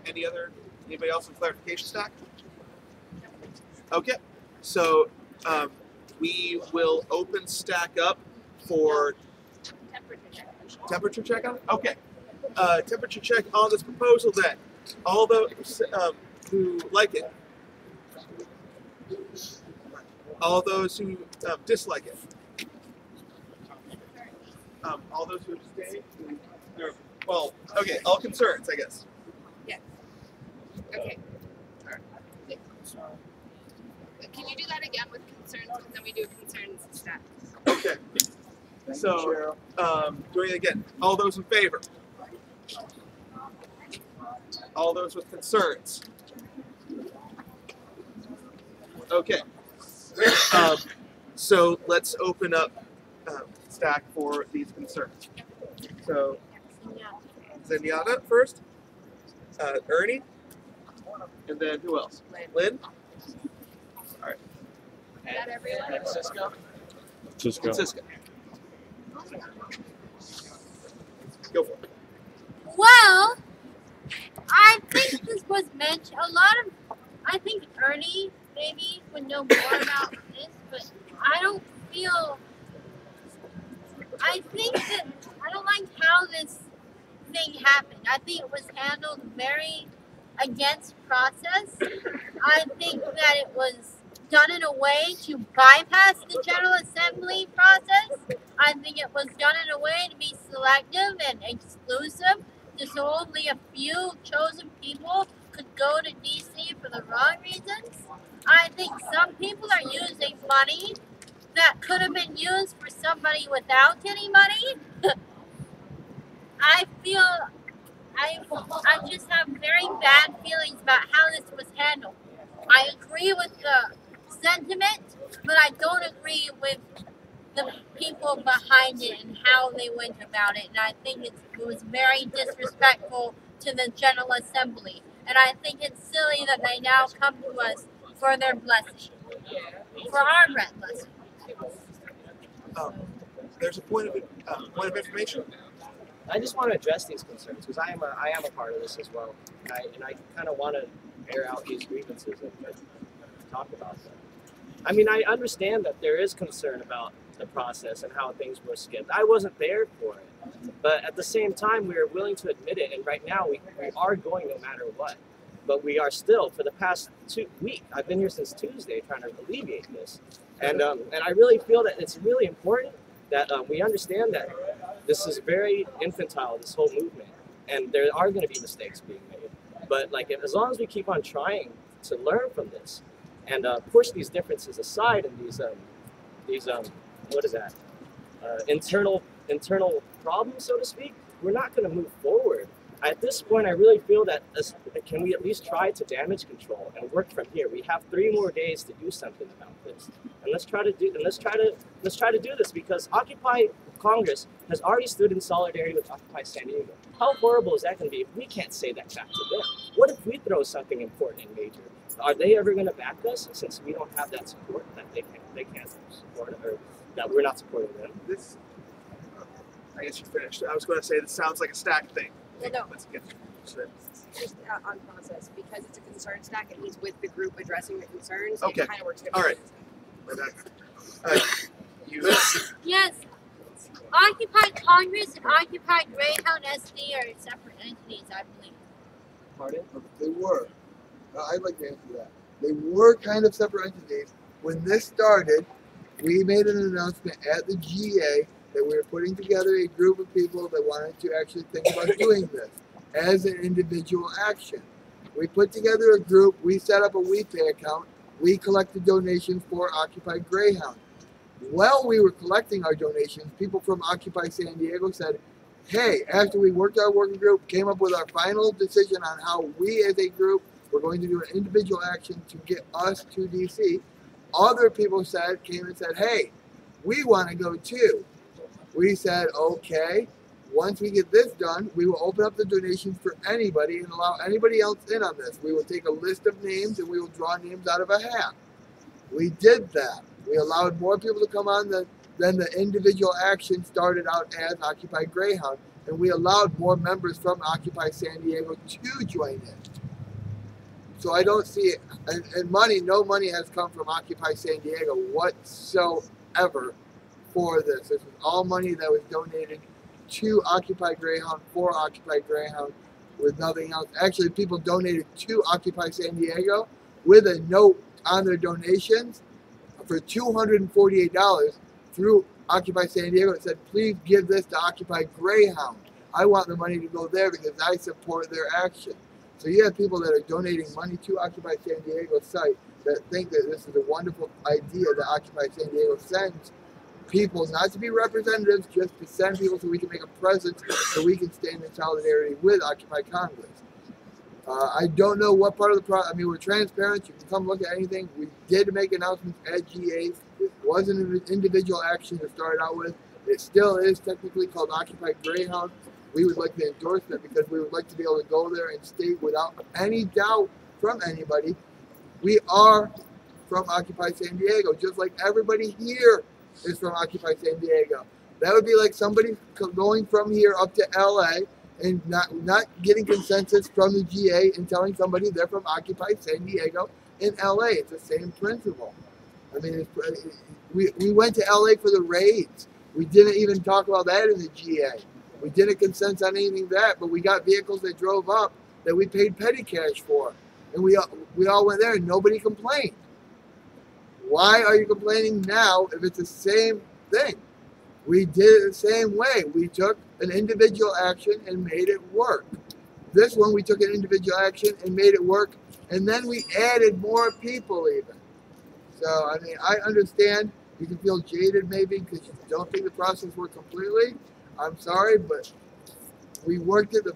Anybody else in clarification stack? Okay, so we will open stack up for temperature check on it? Okay. Temperature check on this proposal then. All those who like it. All those who dislike it. All those who abstain. Well, okay, all concerns, I guess. Yes. Okay. Can you do that again with concerns, and then we do concerns instead? Okay. So, doing it again. All those in favor? All those with concerns? Okay. So let's open up Stack for these concerns. So, Zenyatta first, Ernie, and then who else? Lynn? All right. And Cisco? Cisco. Go for it. Well, I think this was mentioned. I think Ernie maybe would know more about this, but I don't feel. I think that I don't like how this thing happened. I think it was handled very against process. I think that it was done in a way to bypass the General Assembly process. I think it was done in a way to be selective and exclusive, so only a few chosen people could go to DC for the wrong reasons. I think some people are using money that could have been used for somebody without any money. I feel I just have very bad feelings about how this was handled. I agree with the sentiment, but I don't agree with the people behind it and how they went about it. And I think it was very disrespectful to the General Assembly. And I think it's silly that they now come to us for their blessing, for our blessing. There's a point of information. I just want to address these concerns because I am a part of this as well, and I kind of want to air out these grievances and talk about them. I mean, I understand that there is concern about the process and how things were skipped. I wasn't there for it, but at the same time, we are willing to admit it, and right now we are going no matter what. But we are still, for the past 2 weeks, I've been here since Tuesday trying to alleviate this, and I really feel that it's really important that we understand that this is very infantile, this whole movement, and there are going to be mistakes being made. But like, as long as we keep on trying to learn from this and push these differences aside and these what is that? Internal problems, so to speak, we're not going to move forward. At this point, I really feel that can we at least try to damage control and work from here? We have 3 more days to do something about this, and let's try to do this because Occupy Congress has already stood in solidarity with Occupy San Diego. How horrible is that going to be if we can't say that back to them? What if we throw something important and major? Are they ever going to back us since we don't have that support that they can't support, or that we're not supporting them? This, I guess you finished. I was going to say this sounds like a Stack thing. Well, no. Let's get Just on process, because it's a concern stack and he's with the group addressing the concerns, Okay. it kind of works All differently. right. You. Yes. Occupy Congress and Occupy Greyhound SD are separate entities, I believe. Pardon? They were. I'd like to answer that. They were kind of separate entities. When this started, we made an announcement at the GA that we were putting together a group of people that wanted to actually think about doing this as an individual action. We put together a group, we set up a WePay account, we collected donations for Occupy Greyhound. While we were collecting our donations, people from Occupy San Diego said, hey, after we worked our working group, came up with our final decision on how we as a group were going to do an individual action to get us to DC, other people came and said, hey, we want to go too. We said, okay, once we get this done, we will open up the donations for anybody and allow anybody else in on this. We will take a list of names and we will draw names out of a hat. We did that. We allowed more people to come on than the individual action started out as Occupy Greyhound, and we allowed more members from Occupy San Diego to join in. So I don't see it, and no money has come from Occupy San Diego whatsoever for this. This was all money that was donated to Occupy Greyhound for Occupy Greyhound with nothing else. Actually, people donated to Occupy San Diego with a note on their donations for $248 through Occupy San Diego. It said, please give this to Occupy Greyhound. I want the money to go there because I support their action. So you have people that are donating money to Occupy San Diego site that think that this is a wonderful idea that Occupy San Diego sends people, not to be representatives, just to send people so we can make a presence, so we can stand in solidarity with Occupy Congress. I don't know what part of the process. I mean, we're transparent. You can come look at anything. We did make announcements at GA. It wasn't an individual action to start out with. It still is technically called Occupy Greyhound. We would like to endorse that because we would like to be able to go there and state without any doubt from anybody, we are from Occupy San Diego, just like everybody here is from Occupy San Diego. That would be like somebody going from here up to LA and not getting consensus from the GA and telling somebody they're from Occupy San Diego in LA. It's the same principle. I mean, we went to LA for the raids. We didn't even talk about that in the GA. We didn't consent on anything that, but we got vehicles that drove up that we paid petty cash for. And we all went there and nobody complained. Why are you complaining now if it's the same thing? We did it the same way. We took an individual action and made it work. This one, we took an individual action and made it work, and then we added more people even. So, I mean, I understand you can feel jaded maybe because you don't think the process worked completely. I'm sorry, but we worked it the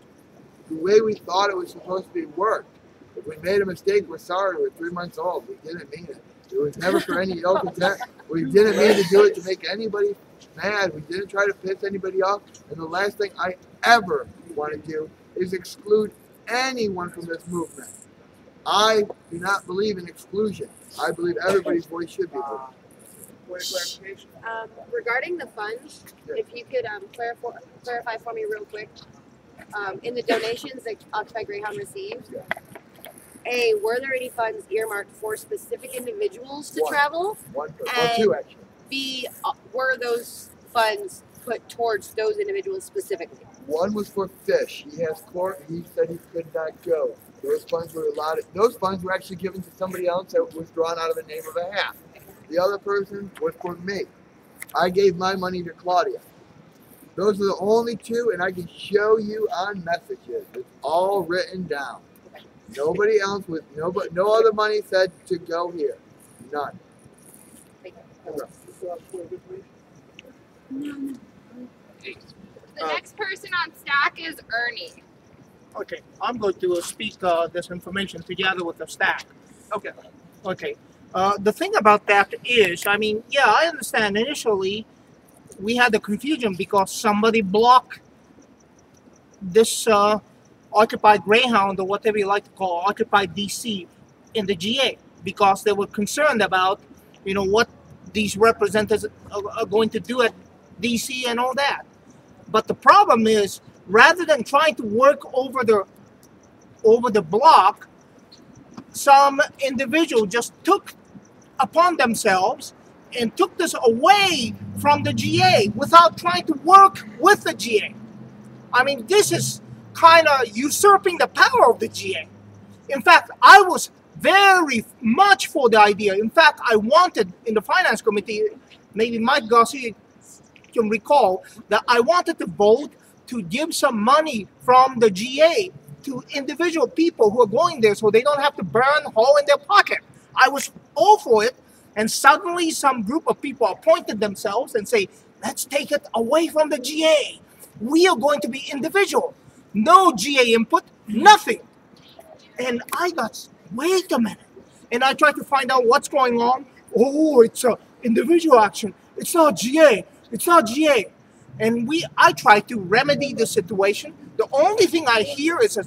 way we thought it was supposed to be worked. If we made a mistake, we're sorry. We're 3 months old. We didn't mean it. It was never for any ill intent. We didn't mean to do it to make anybody mad. We didn't try to piss anybody off. And the last thing I ever want to do is exclude anyone from this movement. I do not believe in exclusion. I believe everybody's voice should be heard. Regarding the funds, if you could clarify for me real quick, in the donations that Occupy Greyhound received, A, were there any funds earmarked for specific individuals to travel? One, and two actually. B, were those funds put towards those individuals specifically? One was for Fish. He has court. He said he could not go. Those funds were allotted. Those funds were actually given to somebody else that was drawn out of a name of a hat. The other person was for me. I gave my money to Claudia. Those are the only two, and I can show you on messages. It's all written down. Nobody else with no other money said to go here. None. The next person on stack is Ernie. Okay, I'm going to speak this information together with the stack. Okay. Okay. The thing about that is, I mean, yeah, I understand initially we had the confusion because somebody blocked this Occupy Greyhound, or whatever you like to call it, Occupy DC in the GA, because they were concerned about, you know, what these representatives are going to do at DC and all that. But the problem is, rather than trying to work over the block, some individual just took upon themselves and took this away from the GA without trying to work with the GA. I mean, this is kind of usurping the power of the GA. In fact, I was very much for the idea. In fact, I wanted in the finance committee, maybe Mike Garcia can recall, that I wanted to vote to give some money from the GA to individual people who are going there so they don't have to burn a hole in their pocket. I was all for it, and suddenly some group of people appointed themselves and say, let's take it away from the GA. We are going to be individual. No GA input, nothing. And I got, wait a minute. And I tried to find out what's going on. Oh, it's a individual action. It's not GA. It's not GA. And I tried to remedy the situation. The only thing I hear is a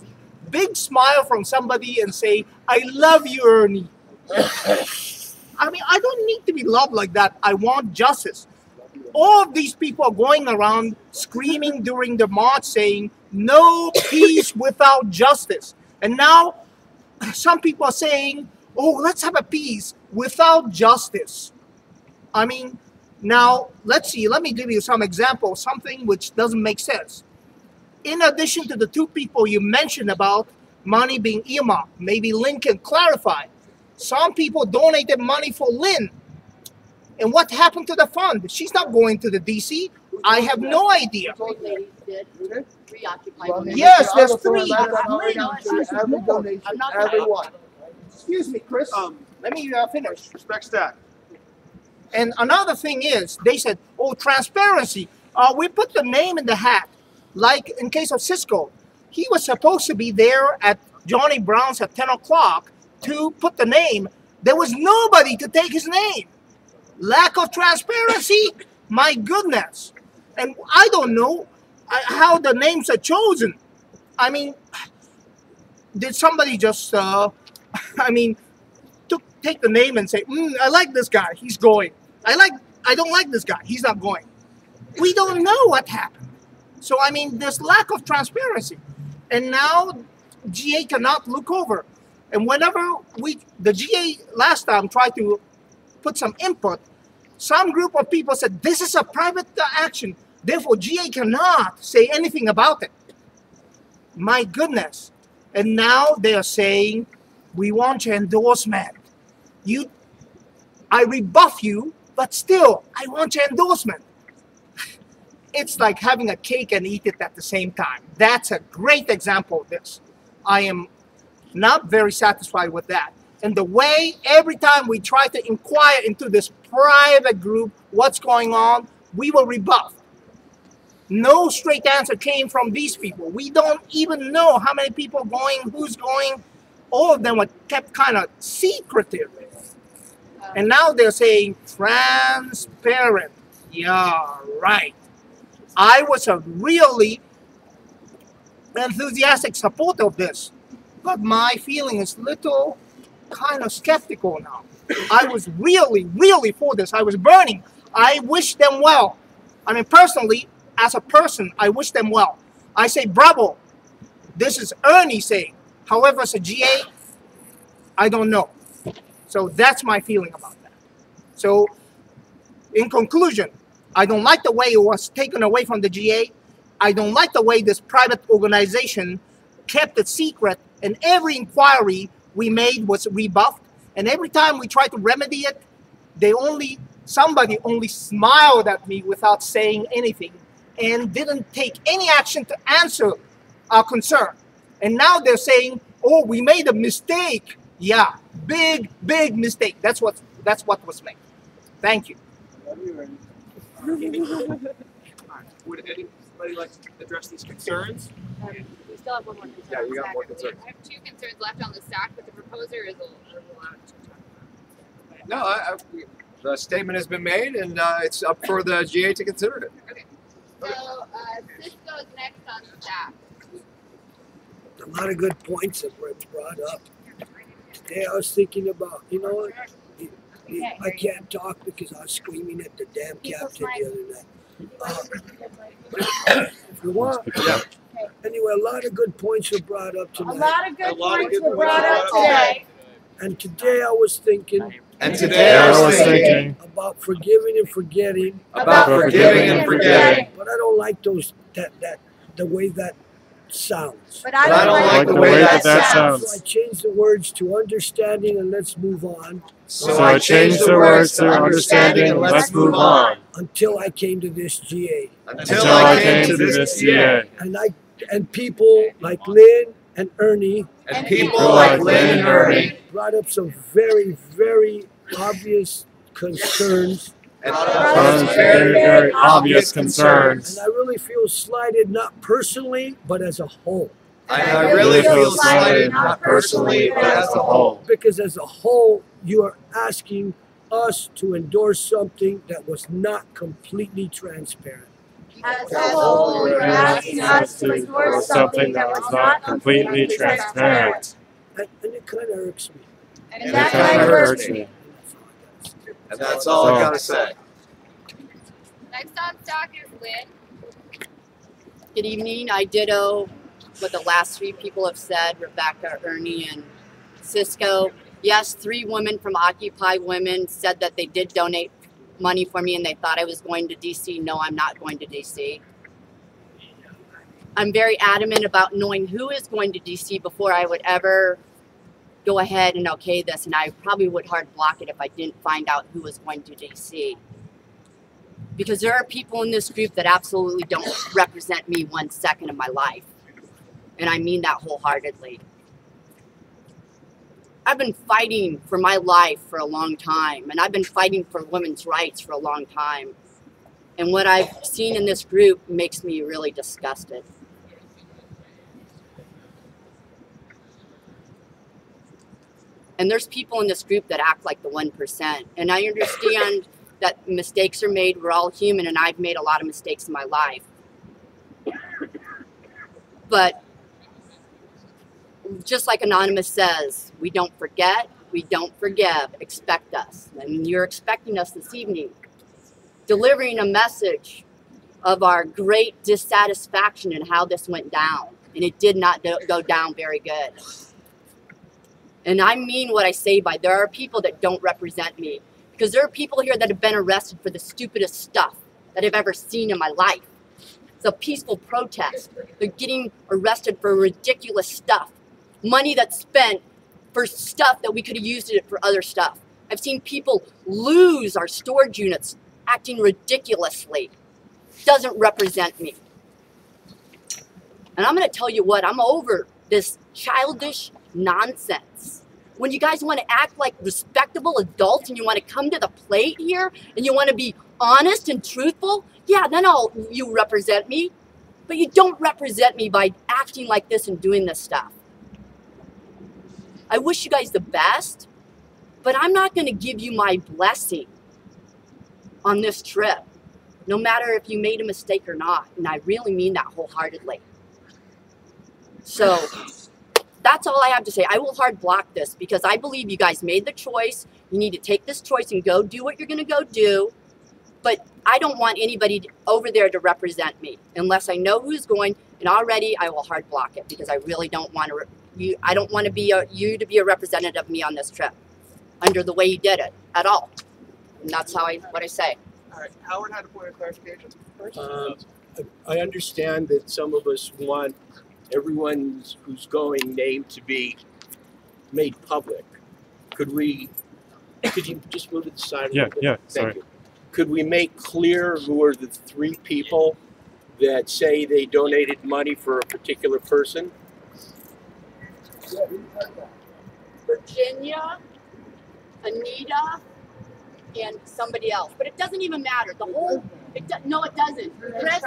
big smile from somebody and say, I love you, Ernie. I mean, I don't need to be loved like that. I want justice. All of these people are going around screaming during the march saying, no peace without justice. And now some people are saying, oh, let's have a peace without justice. I mean, now, let's see. Let me give you some examples, something which doesn't make sense. In addition to the two people you mentioned about money being earmarked, maybe Lynn can clarify. Some people donated money for Lynn. And what happened to the fund? She's not going to the DC. I have no idea. did. Reoccupy. Well, I mean, Yes, I'll there's go through three. and let them know every donation, everyone. Excuse me, Chris. Let me finish. Respect stack. And another thing is, they said, oh, transparency. We put the name in the hat. Like in case of Cisco, he was supposed to be there at Johnny Brown's at 10 o'clock to put the name. There was nobody to take his name. Lack of transparency? My goodness. And I don't know how the names are chosen. I mean, did somebody just, take the name and say, I like this guy, he's going. I don't like this guy, he's not going. We don't know what happened. So, I mean, there's lack of transparency. And now GA cannot look over. And whenever the GA last time tried to put some input, some group of people said, this is a private action. Therefore, GA cannot say anything about it. My goodness. And now they are saying, we want your endorsement. I rebuff you, but still, I want your endorsement. It's like having a cake and eat it at the same time. That's a great example of this. I am not very satisfied with that. And the way every time we try to inquire into this private group, what's going on, we were rebuffed. No straight answer came from these people. We don't even know how many people are going, who's going. All of them were kept kind of secretive. And now they're saying transparent. Yeah, right. I was a really enthusiastic supporter of this, but my feeling is little kind of skeptical now. I was really, really for this. I was burning. I wish them well. I mean, personally, as a person, I wish them well. I say, bravo. This is Ernie saying. However, as a GA, I don't know. So that's my feeling about that. So, in conclusion, I don't like the way it was taken away from the GA. I don't like the way this private organization kept it secret, and every inquiry we made was rebuffed. And every time we tried to remedy it, somebody only smiled at me without saying anything and didn't take any action to answer our concern. And now they're saying, oh, we made a mistake. Yeah, big, big mistake. That's what was made. Thank you. Would anybody like to address these concerns? We still have one more concern. Yeah, you got more concerns. I have two concerns left on the stack, but the proposer is allowed to talk about. No, the statement has been made, and it's up for the GA to consider it. Okay. So Cisco's next on the stack. A lot of good points that were brought up. Today I was thinking about, you know what? I can't talk because I was screaming at the damn captain the other night. If you want. Yeah. Anyway, a lot of good points were brought up tonight. A lot of good points were brought up today. And today I was thinking. And today I was thinking about forgiving and forgetting. About forgiving and forgetting. But I don't like the way that sounds. But I don't like the way that sounds. So I changed the words to understanding and let's move on. So I changed the words to understanding and let's move on. Until I came to this GA. Until I came to this GA. And people like Lynn and Ernie. And people like Lynn and Ernie brought up some very, very obvious concerns. Very, very obvious concerns. And I really feel slighted, not personally, but as a whole. I really feel slighted, not personally, but as a whole. Because as a whole, you are asking us to endorse something that was not completely transparent. As a whole, you're asking us to endorse something that was not completely transparent. And it kind of irks me. And that kind of hurts me. And that's all I gotta say. Next on stack is Lynn. Good evening. I ditto what the last three people have said, Rebecca, Ernie, and Cisco. Yes, 3 women from Occupy Women said that they did donate money for me and they thought I was going to DC. No, I'm not going to DC. I'm very adamant about knowing who is going to DC before I would ever go ahead and okay this, and I probably would hard block it if I didn't find out who was going to DC. because there are people in this group that absolutely don't represent me 1 second of my life. And I mean that wholeheartedly. I've been fighting for my life for a long time, and I've been fighting for women's rights for a long time. And what I've seen in this group makes me really disgusted. And there's people in this group that act like the 1%. And I understand that mistakes are made. We're all human, and I've made a lot of mistakes in my life. But just like Anonymous says, we don't forget, we don't forgive. Expect us. And you're expecting us this evening, delivering a message of our great dissatisfaction in how this went down. And it did not go down very good. And I mean what I say by there are people that don't represent me. Because there are people here that have been arrested for the stupidest stuff that I've ever seen in my life. It's a peaceful protest. They're getting arrested for ridiculous stuff. Money that's spent for stuff that we could have used it for other stuff. I've seen people lose our storage units acting ridiculously. Doesn't represent me. And I'm going to tell you what, I'm over this childish nonsense. When you guys want to act like respectable adults and you want to come to the plate here and you want to be honest and truthful, yeah, then you represent me. But you don't represent me by acting like this and doing this stuff. I wish you guys the best, but I'm not going to give you my blessing on this trip, no matter if you made a mistake or not. And I really mean that wholeheartedly. So that's all I have to say. I will hard block this because I believe you guys made the choice. You need to take this choice and go do what you're going to go do. But I don't want anybody over there to represent me unless I know who's going. And already I will hard block it because I really don't want to. I don't want to be you to be a representative of me on this trip under the way you did it at all. And that's what I say. All right, Howard had a point of clarification first. I understand that some of us want everyone who's going name to be made public. Could you just move to the side? Yeah, yeah, Thank sorry. you. Could we make clear who are the 3 people that say they donated money for a particular person? Virginia, Anita, and somebody else. But it doesn't even matter. The whole, no, it doesn't. Chris,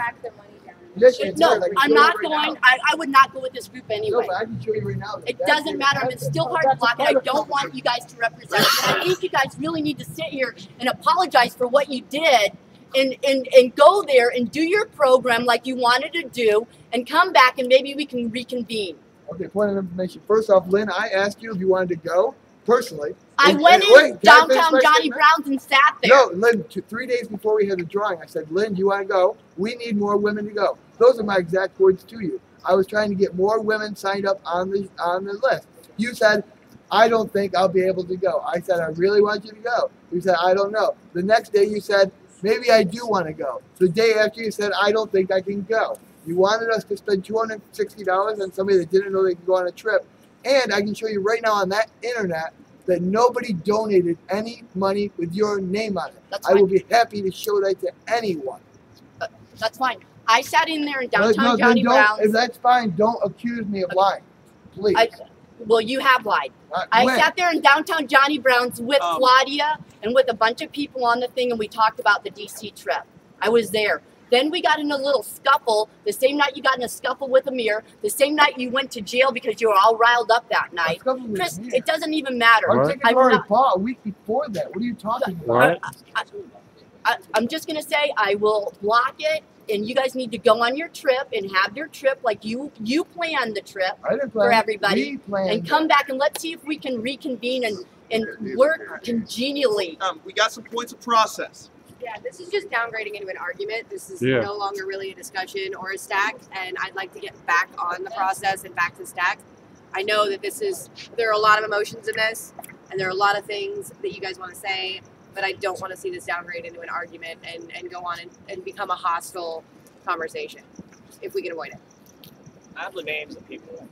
no, I'm not going. I would not go with this group anyway. No, I can show you right now. It doesn't matter. I'm still hard to block it. I don't want you guys to represent me. I think you guys really need to sit here and apologize for what you did and go there and do your program like you wanted to do and come back and maybe we can reconvene. Okay, point of information. First off, Lynn, I asked you if you wanted to go personally. I went in downtown Johnny Brown's and sat there. No, Lynn, 3 days before we had the drawing, I said, Lynn, do you want to go? We need more women to go. Those are my exact words to you. I was trying to get more women signed up on the list. You said, I don't think I'll be able to go. I said, I really want you to go. You said, I don't know. The next day you said, maybe I do want to go. The day after you said, I don't think I can go. You wanted us to spend $260 on somebody that didn't know they could go on a trip. And I can show you right now on that internet that nobody donated any money with your name on it. I will be happy to show that to anyone. That's fine. I sat in there in downtown Johnny Brown's. If that's fine, don't accuse me of lying. Please. Well, you have lied. I sat there in downtown Johnny Brown's with Claudia and with a bunch of people on the thing, and we talked about the D.C. trip. I was there. Then we got in a little scuffle. The same night you got in a scuffle with Amir. The same night you went to jail because you were all riled up that night. Chris, it doesn't even matter. Our tickets were already bought a week before that. What are you talking about? I'm just going to say I will block it, and you guys need to go on your trip and have your trip like you planned the trip for everybody. And come back and let's see if we can reconvene and work congenially. We got some points of process. Yeah, this is just downgrading into an argument. This is no longer really a discussion or a stack, and I'd like to get back on the process and back to stack. I know that there are a lot of emotions in this, and there are a lot of things that you guys want to say, but I don't want to see this downgrade into an argument and go on and become a hostile conversation, if we can avoid it. I have the names of people.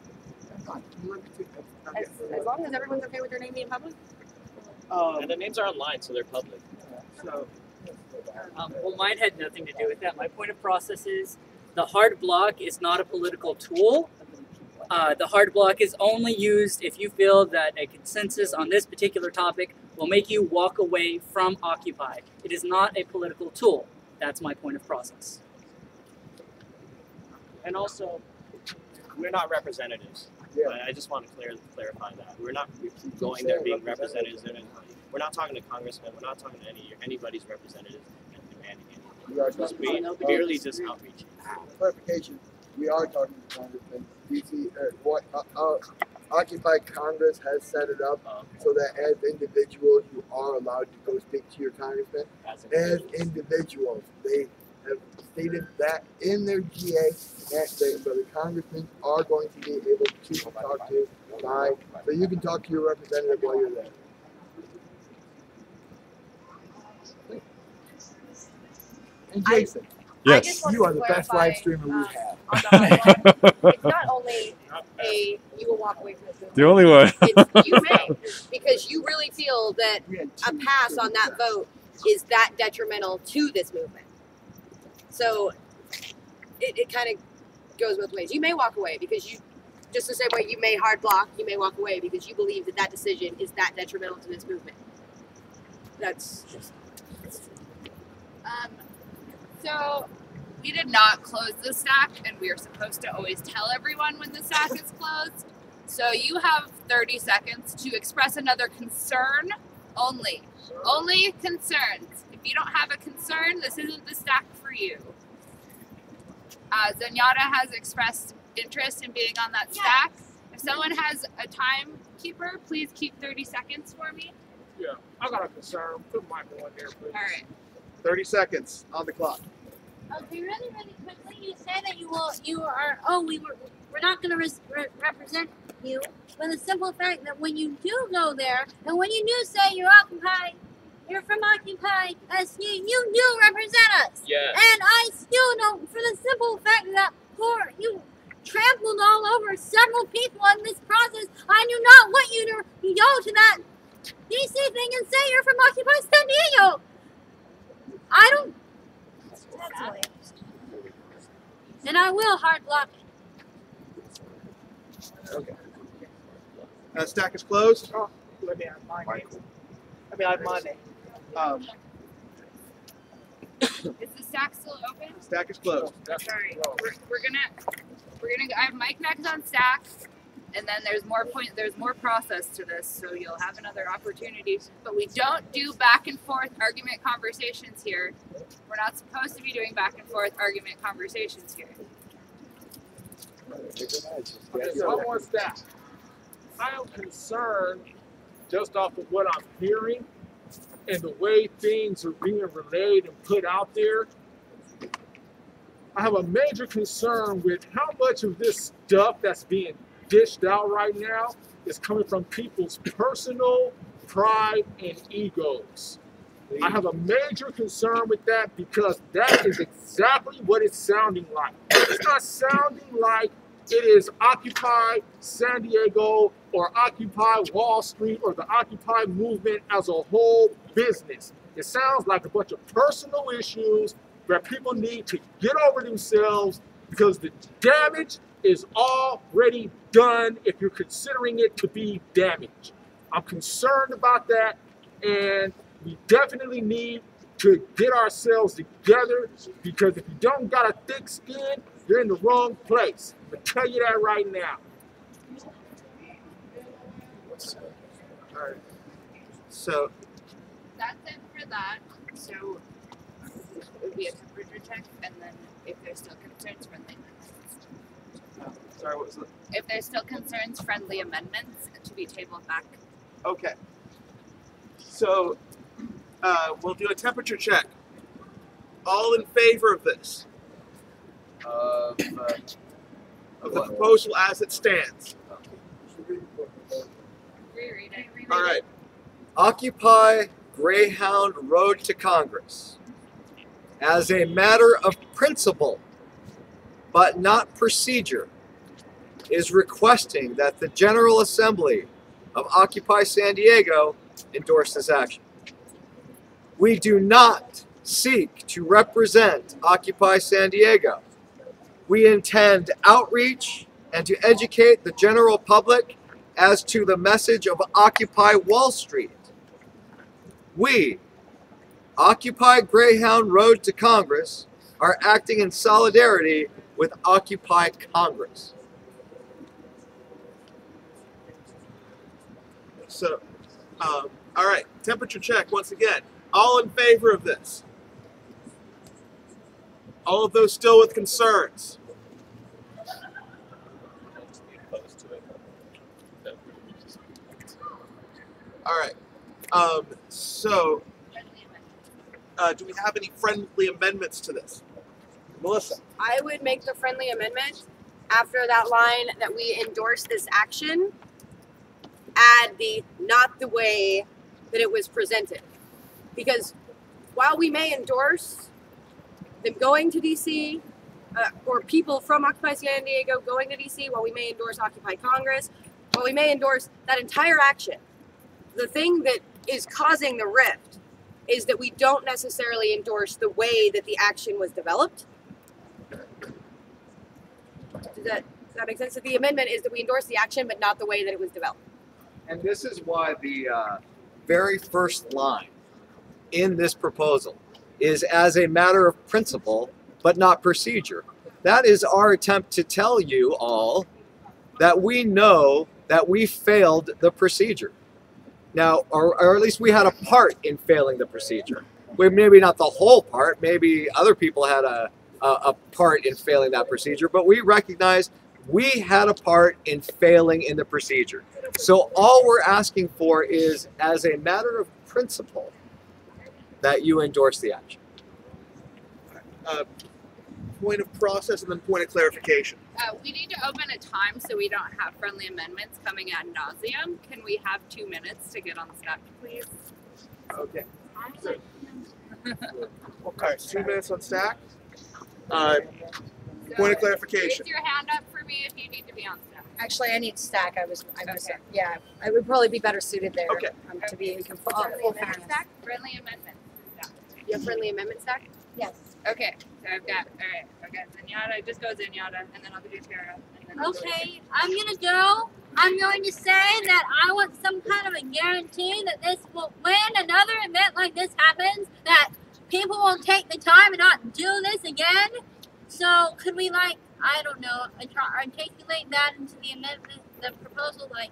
As long as everyone's okay with their name being public? And the names are online, so they're public. So, Well, mine had nothing to do with that. My point of process is the hard block is not a political tool. The hard block is only used if you feel that a consensus on this particular topic will make you walk away from Occupy. It is not a political tool. That's my point of process. And also, we're not representatives. Yeah. I just want to clarify that. We're not going there being representatives. We're not talking to congressmen. We're not talking to anybody's representatives and demanding anything. We merely just outreach. Clarification, we are talking to congressmen. DC, Occupy Congress has set it up so that as individuals you are allowed to go speak to your congressman. As individuals, they have stated that in their GA that the congressmen are going to be able to talk to so you can talk to your representative while you're there. And Jason, Yes. You are the best live streamer we have. It's not only you will walk away from this movement. The only one. It's you may, because you really feel that a pass on that vote is that detrimental to this movement. So it kind of goes both ways. You may walk away because you, just the same way you may hard block, you may walk away because you believe that that decision is that detrimental to this movement. That's just. So we did not close the stack, and we are supposed to always tell everyone when the stack is closed. So you have 30 seconds to express another concern only. Only concerns. If you don't have a concern, this isn't the stack for you. Zenyatta has expressed interest in being on that stack. If someone has a timekeeper, please keep 30 seconds for me. Yeah, I got a concern. Put Michael in there, please. All right. 30 seconds on the clock. Okay, really quickly, you say that we're not going to represent you, but the simple fact that when you do go there, and when you do say you're from Occupy SU, you do represent us. Yes. And I still don't, for the simple fact that you trampled all over several people in this process, I do not want you to go to that DC thing and say you're from Occupy San Diego. I don't. And I will hard block it. Okay. Stack is closed. Oh, let me have my name. I have my name. Is the stack still open? Stack is closed. Sorry. We're gonna. I have Mike next on stack, and then there's more process to this, so you'll have another opportunity. But we don't do back and forth argument conversations here. We're not supposed to be doing back and forth argument conversations here. Okay, so I want that. I am concerned just off of what I'm hearing and the way things are being relayed and put out there. I have a major concern with how much of this stuff that's being dished out right now is coming from people's personal pride and egos. I have a major concern with that because that is exactly what it's sounding like. It's not sounding like it is Occupy San Diego or Occupy Wall Street or the Occupy movement as a whole business. It sounds like a bunch of personal issues that people need to get over themselves because the damage is already done if you're considering it to be damage. I'm concerned about that, and we definitely need to get ourselves together because if you don't got a thick skin, you're in the wrong place. I'm gonna tell you that right now. All right. So That's it for that. So it would be a temperature check, and then if there's still concerns, friendly amendments. Sorry, what was it? If there's still concerns, friendly amendments to be tabled back. Okay. So we'll do a temperature check. All in favor of this? Of the proposal as it stands. Reread it. All right. Occupy Greyhound Road to Congress as a matter of principle, but not procedure, is requesting that the General Assembly of Occupy San Diego endorse this action. We do not seek to represent Occupy San Diego. We intend outreach and to educate the general public as to the message of Occupy Wall Street. We, Occupy Greyhound Road to Congress, are acting in solidarity with Occupy Congress. So, all right, temperature check once again. All in favor of this? All of those still with concerns? All right. So, do we have any friendly amendments to this? Melissa? I would make the friendly amendment after that line that we endorse this action, add the not the way that it was presented. Because while we may endorse them going to DC, or people from Occupy San Diego going to DC, while we may endorse Occupy Congress, while we may endorse that entire action, the thing that is causing the rift is that we don't necessarily endorse the way that the action was developed. Does that make sense? So the amendment is that we endorse the action, but not the way that it was developed. And this is why the very first line in this proposal is as a matter of principle, but not procedure. That is our attempt to tell you all that we know that we failed the procedure. Now, or at least we had a part in failing the procedure. Maybe not the whole part, maybe other people had a part in failing that procedure, but we recognize we had a part in failing in the procedure. So all we're asking for is, as a matter of principle, that you endorse the action. Point of process and then point of clarification. We need to open a time so we don't have friendly amendments coming ad nauseum. Can we have 2 minutes to get on stack, please? Okay. Okay, 2 minutes on stack. Point of clarification. Raise your hand up for me if you need to be on stack. Actually, I need stack. I was yeah, I would probably be better suited there. Okay. To be in Friendly amendment stack? Friendly amendment stack. You have friendly amendment stack? Yes. Okay, so I've got Zenyatta, just go Zenyatta, and then I'll do Tara. Okay, I'm going to say that I want some kind of a guarantee that this will, when another event like this happens, that people will take the time and not do this again. So could we, like, I don't know, articulate that into the amendment, the proposal, like,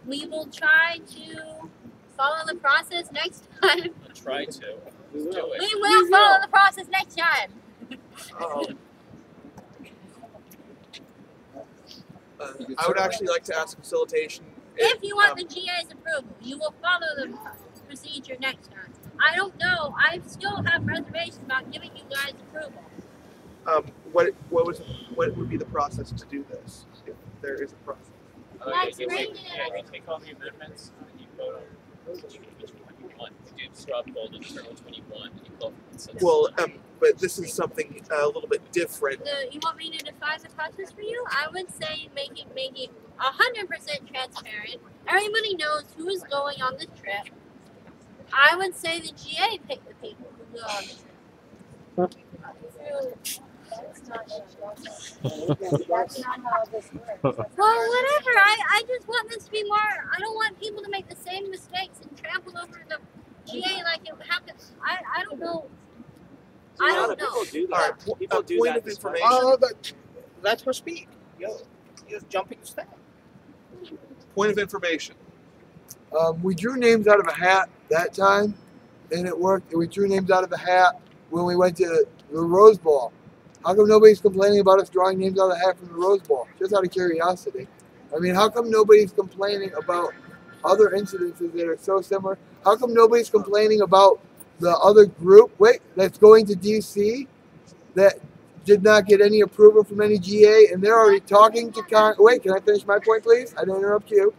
we will try to follow the process next time. Try to. Do it. We will follow the process next time. I would actually like to ask facilitation. If you want the GA's approval, you will follow the procedure next time. I don't know. I still have reservations about giving you guys approval. What would be the process to do this? If there is a process. You take all the amendments, and you vote on which one you want. You do straw poll to determine which one you want, and you vote for consensus. Well, but this is something a little bit different. You want me to define the process for you? I would say make it 100% transparent. Everybody knows who is going on the trip. I would say the GA picked the people who go on the trip. That's not how this works. Well, whatever. I just want this to be more. I don't want people to make the same mistakes and trample over the GA like it happened. I don't know. I don't know. People do that. People do point that. of information. Let her speak. You're jumping the stack. Point of information. We drew names out of a hat that time, and it worked. We drew names out of a hat when we went to the Rose Bowl. How come nobody's complaining about us drawing names out of the hat from the Rose Bowl? Just out of curiosity. I mean, how come nobody's complaining about other incidences that are so similar? How come nobody's complaining about the other group, that's going to DC that did not get any approval from any GA, and they're already talking to Wait, can I finish my point, please? I don't interrupt you.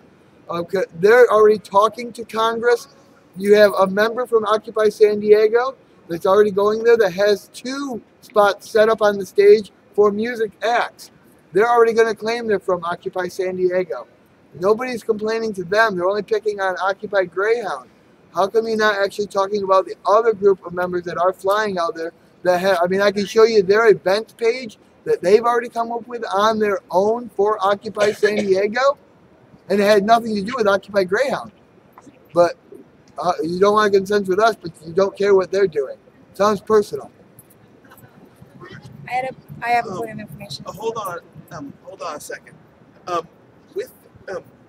They're already talking to Congress. You have a member from Occupy San Diego that's already going there that has 2 spots set up on the stage for music acts. They're already going to claim they're from Occupy San Diego. Nobody's complaining to them. They're only picking on Occupy Greyhound. How come you're not actually talking about the other group of members that are flying out there that have, I mean, I can show you their events page that they've already come up with on their own for Occupy San Diego, and it had nothing to do with Occupy Greyhound. But you don't want to consent with us, but you don't care what they're doing. Sounds personal. I have a point of information. Hold on a second.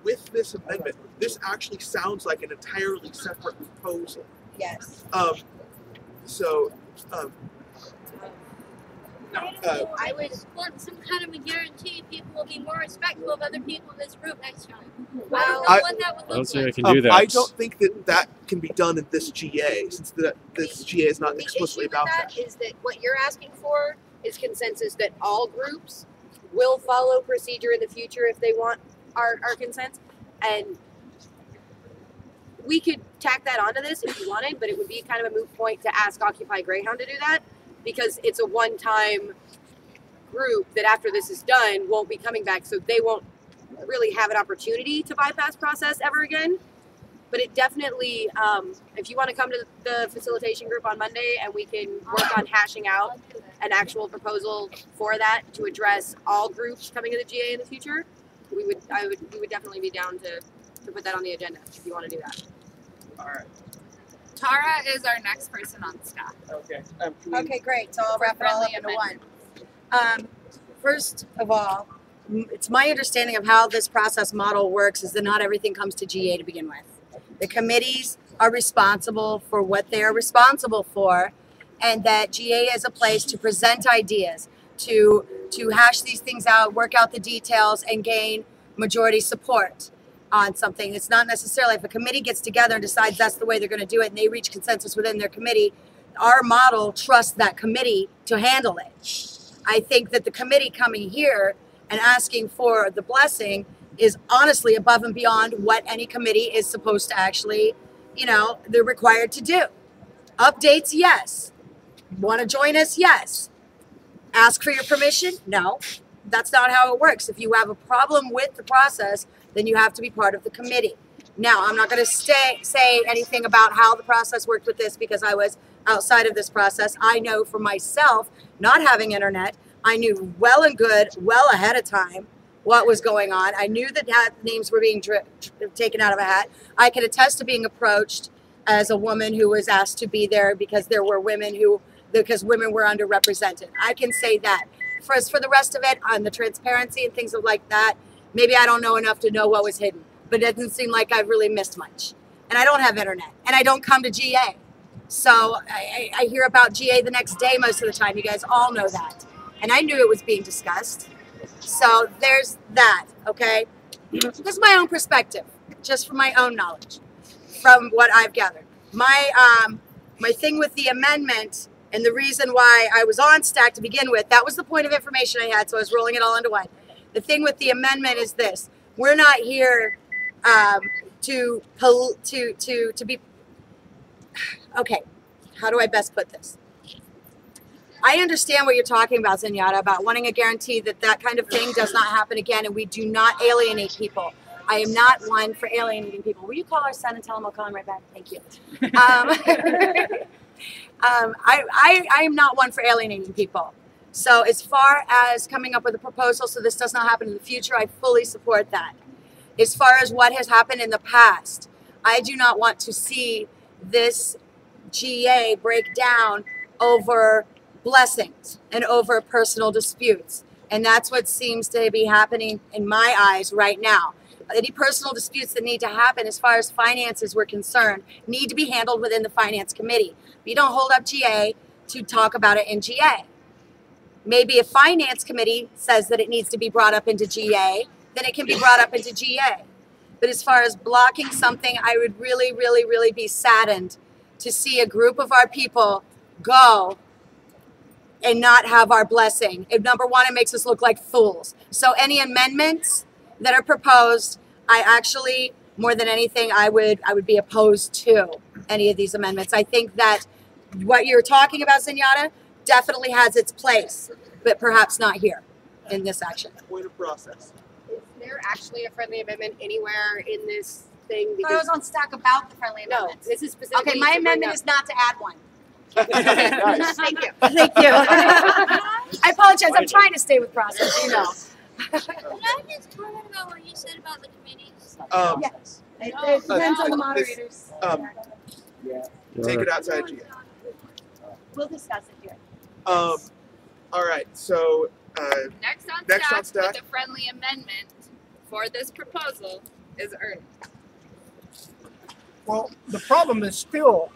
With this amendment, this actually sounds like an entirely separate proposal. Yes. I would want some kind of a guarantee people will be more respectful of other people in this group next time. I don't know what that would look like. I don't think that can be done in this GA, since this GA is not explicitly about that. Is that what you're asking for is consensus that all groups will follow procedure in the future if they want our consent, and we could tack that onto this if you wanted, but it would be kind of a moot point to ask Occupy Greyhound to do that, because it's a one-time group that after this is done won't be coming back, so they won't really have an opportunity to bypass process ever again. But it definitely, if you want to come to the facilitation group on Monday and we can work on hashing out an actual proposal for that to address all groups coming to the GA in the future, we would definitely be down to put that on the agenda if you want to do that. All right. Tara is our next person on staff. Okay. Okay, great. So I'll wrap it all up into one. First of all, it's my understanding of how this process model works is that not everything comes to GA to begin with. The committees are responsible for what they are responsible for, and that GA is a place to present ideas, to hash these things out, work out the details, and gain majority support on something. It's not necessarily if a committee gets together and decides that's the way they're going to do it and they reach consensus within their committee, our model trusts that committee to handle it. I think that the committee coming here and asking for the blessing is honestly above and beyond what any committee is supposed to actually, they're required to do. Updates, yes. Want to join us? Yes. Ask for your permission? No. That's not how it works. If you have a problem with the process, then you have to be part of the committee. Now, I'm not going to say anything about how the process worked with this because I was outside of this process. I know for myself, not having internet, I knew well and good, well ahead of time, what was going on. I knew that names were being taken out of a hat. I could attest to being approached as a woman who was asked to be there because there were women because women were underrepresented. I can say that. For the rest of it, on the transparency and things like that, maybe I don't know enough to know what was hidden, but it doesn't seem like I've really missed much. And I don't have internet, and I don't come to GA. So I hear about GA the next day most of the time. You guys all know that. And I knew it was being discussed. So there's that, okay? This is my own perspective, just from my own knowledge, from what I've gathered. My thing with the amendment and the reason why I was on STAC to begin with, that was the point of information I had, so I was rolling it all into one. The thing with the amendment is this. We're not here to be, okay, how do I best put this? I understand what you're talking about, Zenyatta, about wanting a guarantee that that kind of thing does not happen again and we do not alienate people. I am not one for alienating people. Will you call our son and tell him I'll call him right back? Thank you. I am not one for alienating people. So as far as coming up with a proposal so this does not happen in the future, I fully support that. As far as what has happened in the past, I do not want to see this GA break down over blessings and over personal disputes. And that's what seems to be happening in my eyes right now. Any personal disputes that need to happen as far as finances were concerned need to be handled within the finance committee. You don't hold up GA to talk about it in GA. Maybe a finance committee says that it needs to be brought up into GA, then it can be brought up into GA. But as far as blocking something, I would really, really, really be saddened to see a group of our people go and not have our blessing. If number one, it makes us look like fools. So any amendments that are proposed, I actually, more than anything, I would be opposed to any of these amendments. I think that what you're talking about, Zenyatta, definitely has its place, but perhaps not here in this action. Point of process. Is there actually a friendly amendment anywhere in this thing. But I was on stack about the friendly No, amendments. this is specifically. Okay, my to bring amendment up- is not to add one. Nice. Thank you. Thank you. I apologize. I'm trying to stay with process, you know. Can I just comment about what you said about the committees? Yes. It depends on the moderators. Take it outside GA. We'll discuss it here. All right. So Next on Next stack on stack. with a friendly amendment for this proposal is Ernie. Well, the problem is still,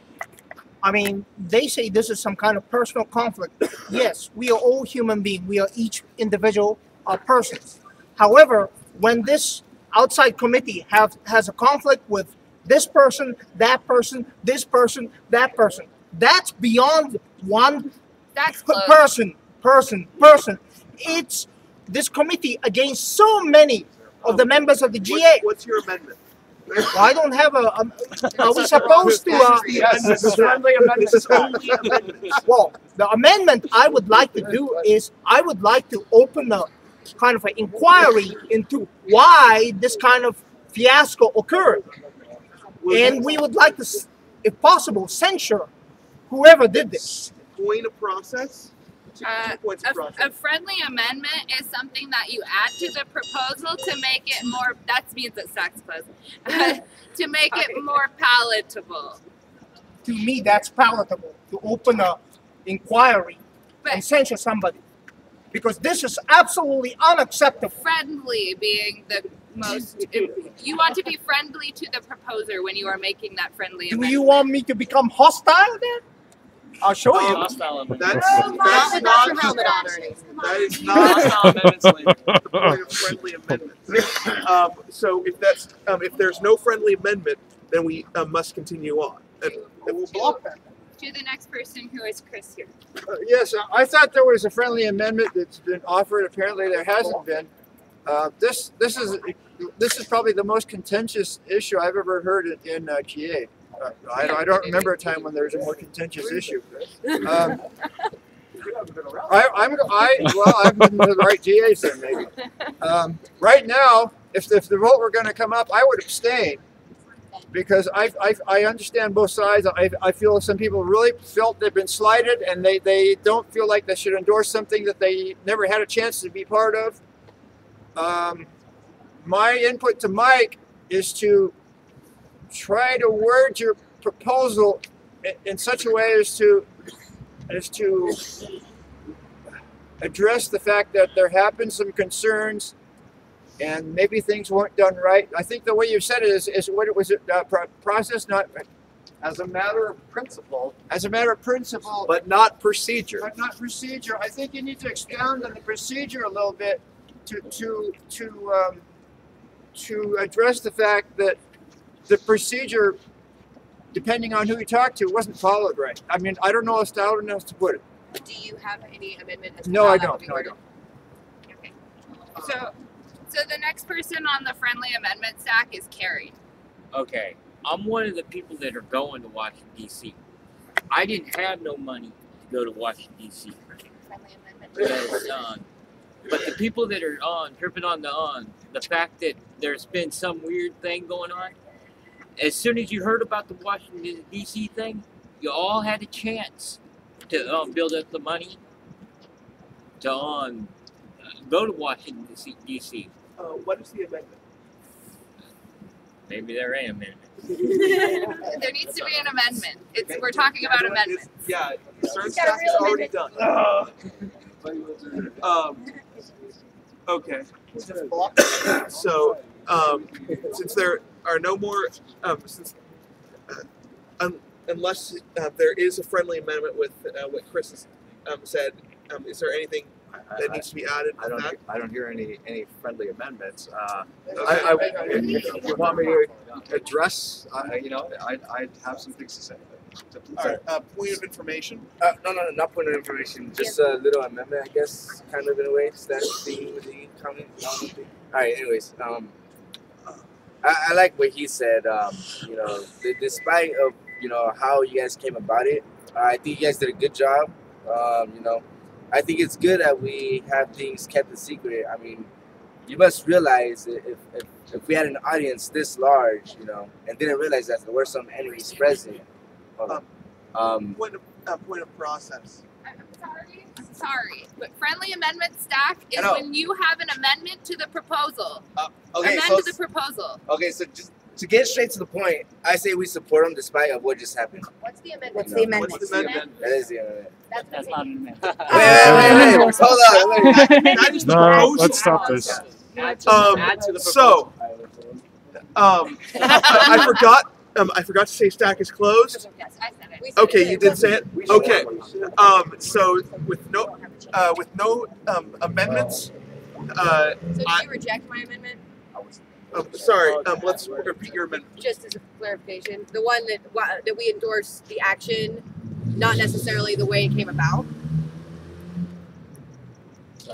I mean, they say this is some kind of personal conflict. Yes, we are all human beings. We are each individual persons. However, when this outside committee has a conflict with this person, that person, this person, that person, that's beyond one person. It's this committee against so many of the members of the GA. What's your amendment? Well, I don't have are we supposed to? Yes, this is friendly amendment. Well, the amendment I would like to do is I would like to open a kind of an inquiry into why this kind of fiasco occurred, and we would like to, if possible, censure whoever did this. Point of process. A friendly amendment is something that you add to the proposal to make it more. That means that stack's closed. To make it more palatable. To me, that's palatable to open a inquiry and censure somebody, because this is absolutely unacceptable. Friendly being the most. You want to be friendly to the proposer when you are making that friendly Do amendment. you want me to become hostile then? I'll show you. That's Put not your helmet on, Ernie. That is not the point of friendly amendments. So if there's no friendly amendment, then we must continue on, and we'll block that. To the next person who is Chris here. Yes, I thought there was a friendly amendment that's been offered. Apparently, there hasn't been. This is probably the most contentious issue I've ever heard in GA. I don't remember a time when there was a more contentious issue. I've been to the right GAs then maybe. Right now, if the vote were going to come up, I would abstain, because I understand both sides. I feel some people really felt they've been slighted, and they don't feel like they should endorse something that they never had a chance to be part of. My input to Mike is to try to word your proposal in such a way as to address the fact that there have been some concerns and maybe things weren't done right. I think the way you said it is what was it, process, not As a matter of principle. As a matter of principle. But not procedure. But not procedure. I think you need to expound on the procedure a little bit to address the fact that the procedure, depending on who you talk to, wasn't followed right. I mean, I don't know how style enough to put it. Do you have any amendment? As to No, how I that would don't. be No, I worded? don't. So the next person on the friendly amendment stack is Carrie. Okay, I'm one of the people that are going to Washington, D.C. I didn't have no money to go to Washington, D.C. Because, but the people that are tripping on the fact that there's been some weird thing going on, as soon as you heard about the Washington, D.C. thing, you all had a chance to build up the money to go to Washington, D.C. What is the amendment? Maybe there ain't an amendment. There needs to be an amendment. We're talking about amendments. Yeah, certain stuff is already done. Okay. So, since there are no more, unless there is a friendly amendment with what Chris has said, is there anything that needs to be added? I don't hear any friendly amendments. Okay. If you want me to address, I'd have some things to say. So please All right. Point of information. No, not point of information. Just a little amendment, I guess, kind of in a way. That's the comment. All right. Anyways, I like what he said. Despite of how you guys came about it, I think you guys did a good job. I think it's good that we have things kept a secret. I mean, you must realize if we had an audience this large, you know, and didn't realize that there were some enemies present. Point of process. Sorry, but friendly amendment stack is I know. when you have an amendment to the proposal. Okay, Amend so the proposal. Okay, so just to get straight to the point, I say we support them despite of what just happened. What's the amendment? What's the amendment? That is the amendment. That's not an amendment. Wait, hold on. That is the No, proposal. let's stop this. I forgot. I forgot to say stack is closed. Okay, you did say it. Okay. So with no amendments. So did you reject my amendment? Sorry. We're gonna repeat your amendment. Just as a clarification, the one that we endorse the action, not necessarily the way it came about.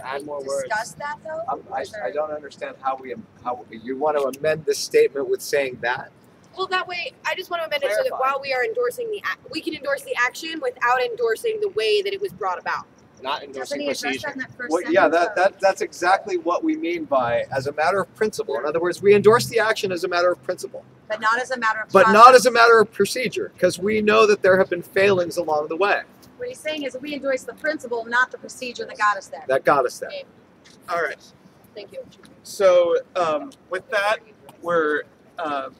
Add more words. Discuss that though. I don't understand how you want to amend this statement with saying that. Well, that way, I just want to amend it so that while we are endorsing we can endorse the action without endorsing the way that it was brought about. Not endorsing procedure. Well, yeah, that's exactly what we mean by as a matter of principle. In other words, we endorse the action as a matter of principle, But not as a matter of but process. not as a matter of procedure, because we know that there have been failings along the way What he's saying is that we endorse the principle, not the procedure that got us there. that got us there. All right. Thank you. So with that, we're. There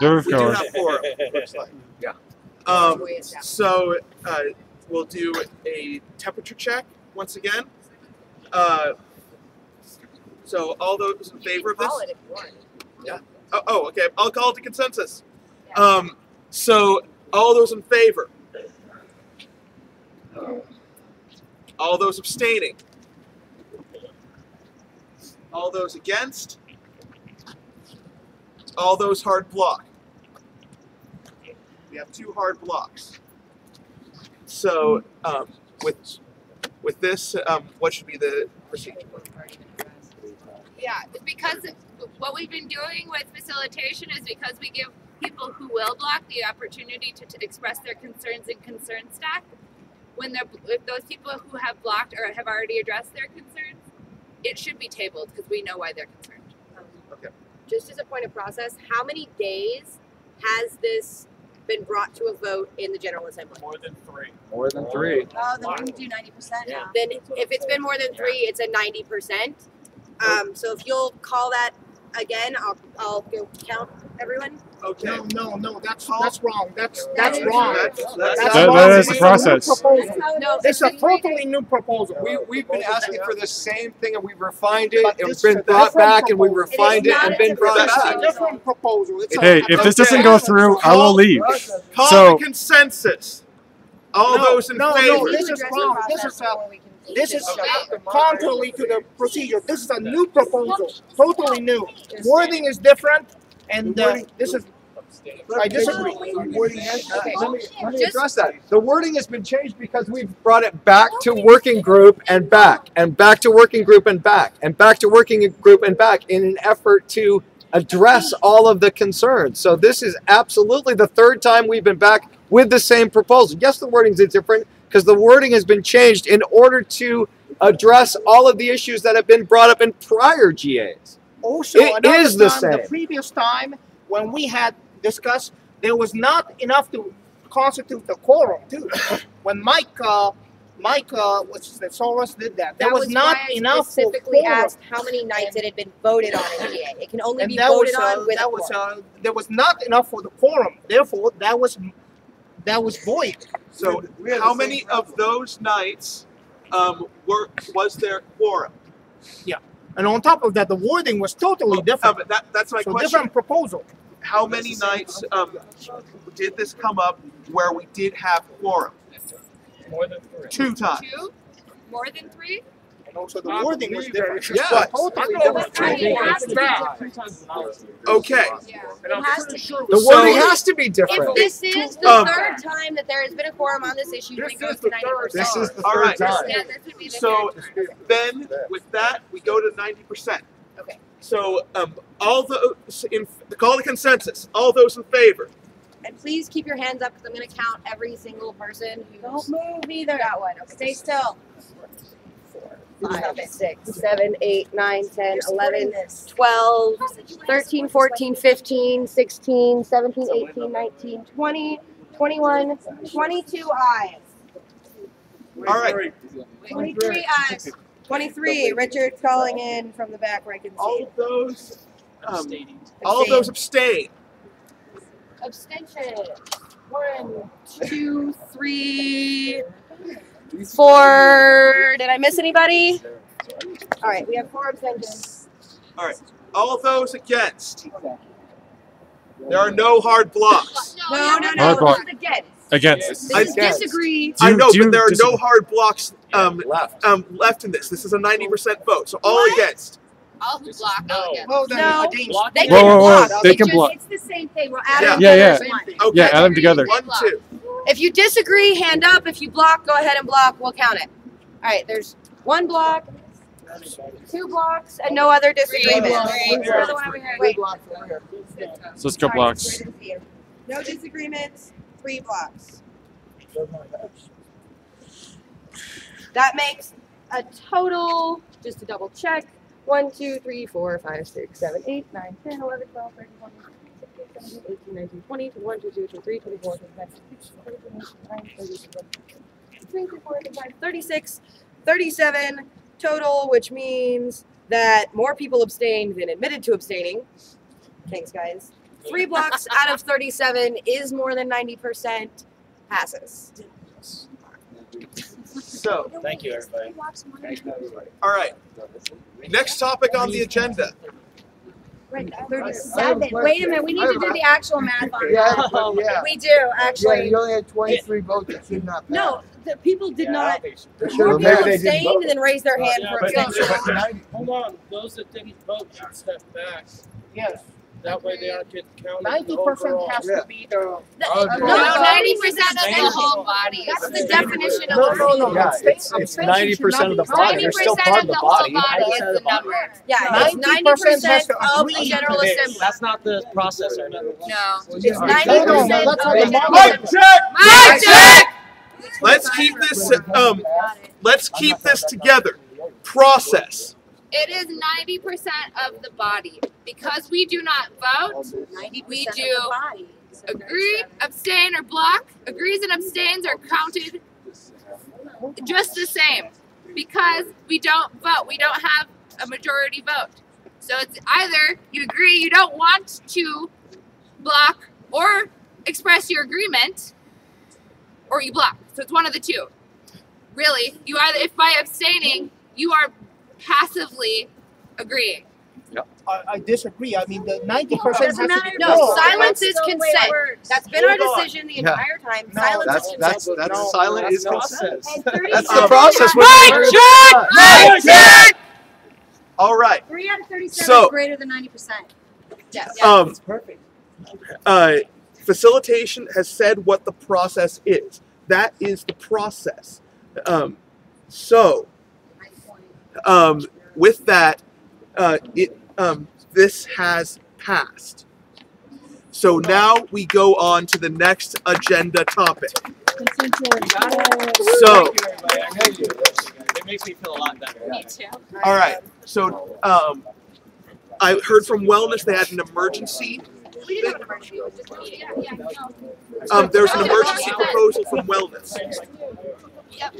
we We do go. have four. Yeah. So we'll do a temperature check once again. So all those in favor of this? Yeah. Oh, okay. I'll call it the consensus. So all those in favor? All those abstaining? All those against? All those hard block. We have 2 hard blocks. So with this, what should be the procedure? Yeah, because what we've been doing with facilitation is because we give people who will block the opportunity to express their concerns in concern stack. If those people who have blocked or have already addressed their concerns, it should be tabled because we know why they're concerned. Okay. Just as a point of process, how many days has this been brought to a vote in the General Assembly? More than 3. More than 3. Oh, then we can do 90% now. Then if it's been more than 3, it's a 90%. So if you'll call that again, I'll go count everyone. Okay. No, that's wrong. That's That's wrong. That is the process. No, It's a totally new proposal. We've been asking for the same thing, and we've refined it. But It's this been is a brought different back, and we proposal. refined it and been brought It's a back. different proposal. It's Hey, if this doesn't go through, I will leave. Call So the consensus. All those in no, favor? No, this is wrong. This is contrary to the procedure. This is a new proposal, totally new. Wording is different, and this is. I disagree. Let me address that. The wording has been changed because we've brought it back to working group and back, and back to working group and back, and back to working group and back in an effort to address all of the concerns. So this is absolutely the 3rd time we've been back with the same proposal. Yes, the wording is different because the wording has been changed in order to address all of the issues that have been brought up in prior GAs. Also, It another is the time, same. The previous time when we had discussed, there was not enough to constitute the quorum too. When Mike, what's his name, Soros did that. There was not why I enough for specifically quorum. asked how many nights it had been voted on in GA. It can only And be that voted was, on with that a was, quorum. there was not enough for the quorum. Therefore, that was void. So how many of those nights was there quorum? Yeah. And on top of that, the wording was totally different. But that's my so question. different proposal. How many nights did this come up where we did have quorum? More than 3. 2 times. 2? More than 3? And also the wording was different. Yeah. Totally Okay. The wording has to be different. If this is the 3rd time that there has been a quorum on this issue, then it goes to 90%. This is the All 3rd right. time. Yeah, this would be the So third. then, with that, we go to 90%. Okay. So all call the consensus. All those in favor? And please keep your hands up because I'm going to count every single person who's Don't move either. got one. Okay. Stay still. 5, 6, 7, 8, 9, 10, 11, 12, 13, 14, 15, 16, 17, 18, 19, 20, 21, 22 ayes. All right. 23 ayes. 23. Richard's calling in from the back where I can see. All of those abstain. Abstention. 1, 2, 3, 4. Did I miss anybody? All right, we have 4 abstentions. All right. All of those against. There are no hard blocks. No. Hard block. This is against. Against. This is disagree. I know, Do you but there are disagree? no hard blocks left in this. This is a 90% vote, so all against. All who block, all against. Well, No, they they Whoa, can whoa, whoa. block. They It can just- block. It's the same thing. We're adding Yeah, together yeah. as one. Okay. Yeah, add them together. 1, 2. If you disagree, hand up. If you block, go ahead and block. We'll count it. All right, there's 1 block, 2 blocks, and no other disagreement. Where's the other one over here? Wait. So let's go blocks. No disagreements, 3 blocks. That makes a total, just to double check, 1, 2, 3, 4, 5, 6, 7, 8, 9, 10, 11, 12, 13, 14, 15, 16, 17, 18, 19, 20, 21, 22, 23, 24, 25, 26, 27, 28, 29, 36, 37 total, which means that more people abstained than admitted to abstaining. Thanks, guys. 3 blocks out of 37 is more than 90%. Passes. So, Thank you, everybody. all right. Next topic on the agenda. 37. Wait a minute, we need to do the actual math on Yeah, that. but yeah. We do, Yeah, actually. you only had 23 votes that should not pass. No, the people did not. They More should've- people maybe they didn't abstained vote. than raised their hand for abstention. Hold on, those that didn't vote should step back. Yes. That way they aren't getting counted. 90% has to be the. No, 90% of the whole body. That's the definition of No. Yeah, it's 90% of the body. They're still part of the body. Is the number. Yeah, it's 90% of the General Assembly. That's not the processor. No. It's No, 90% that's of how the the General Mic Assembly. check! Let's keep this together. Process. It is 90% of the body. Because we do not vote, we do agree, abstain, or block. Agrees and abstains are counted just the same. Because we don't vote. We don't have a majority vote. So it's either you agree you don't want to block or express your agreement, or you block. So it's one of the two. Really, you either, if by abstaining, you are passively agreeing. I disagree. I mean, the 90% has to be. No, silence is consent. That's been our decision the Yeah. entire time. Silence is consent. That's silent is consent. And That's 37 the process. Mic check! All right. 3 out of 37 So- is greater than 90%. Yes. Perfect. Facilitation has said what the process is. That is the process. With that, this has passed. So now we go on to the next agenda topic. So, It makes me feel a lot better. Me too. all right. So, I heard from Wellness they had an emergency. We didn't have an emergency. It was just a meeting. There's an emergency proposal from Wellness. Yep.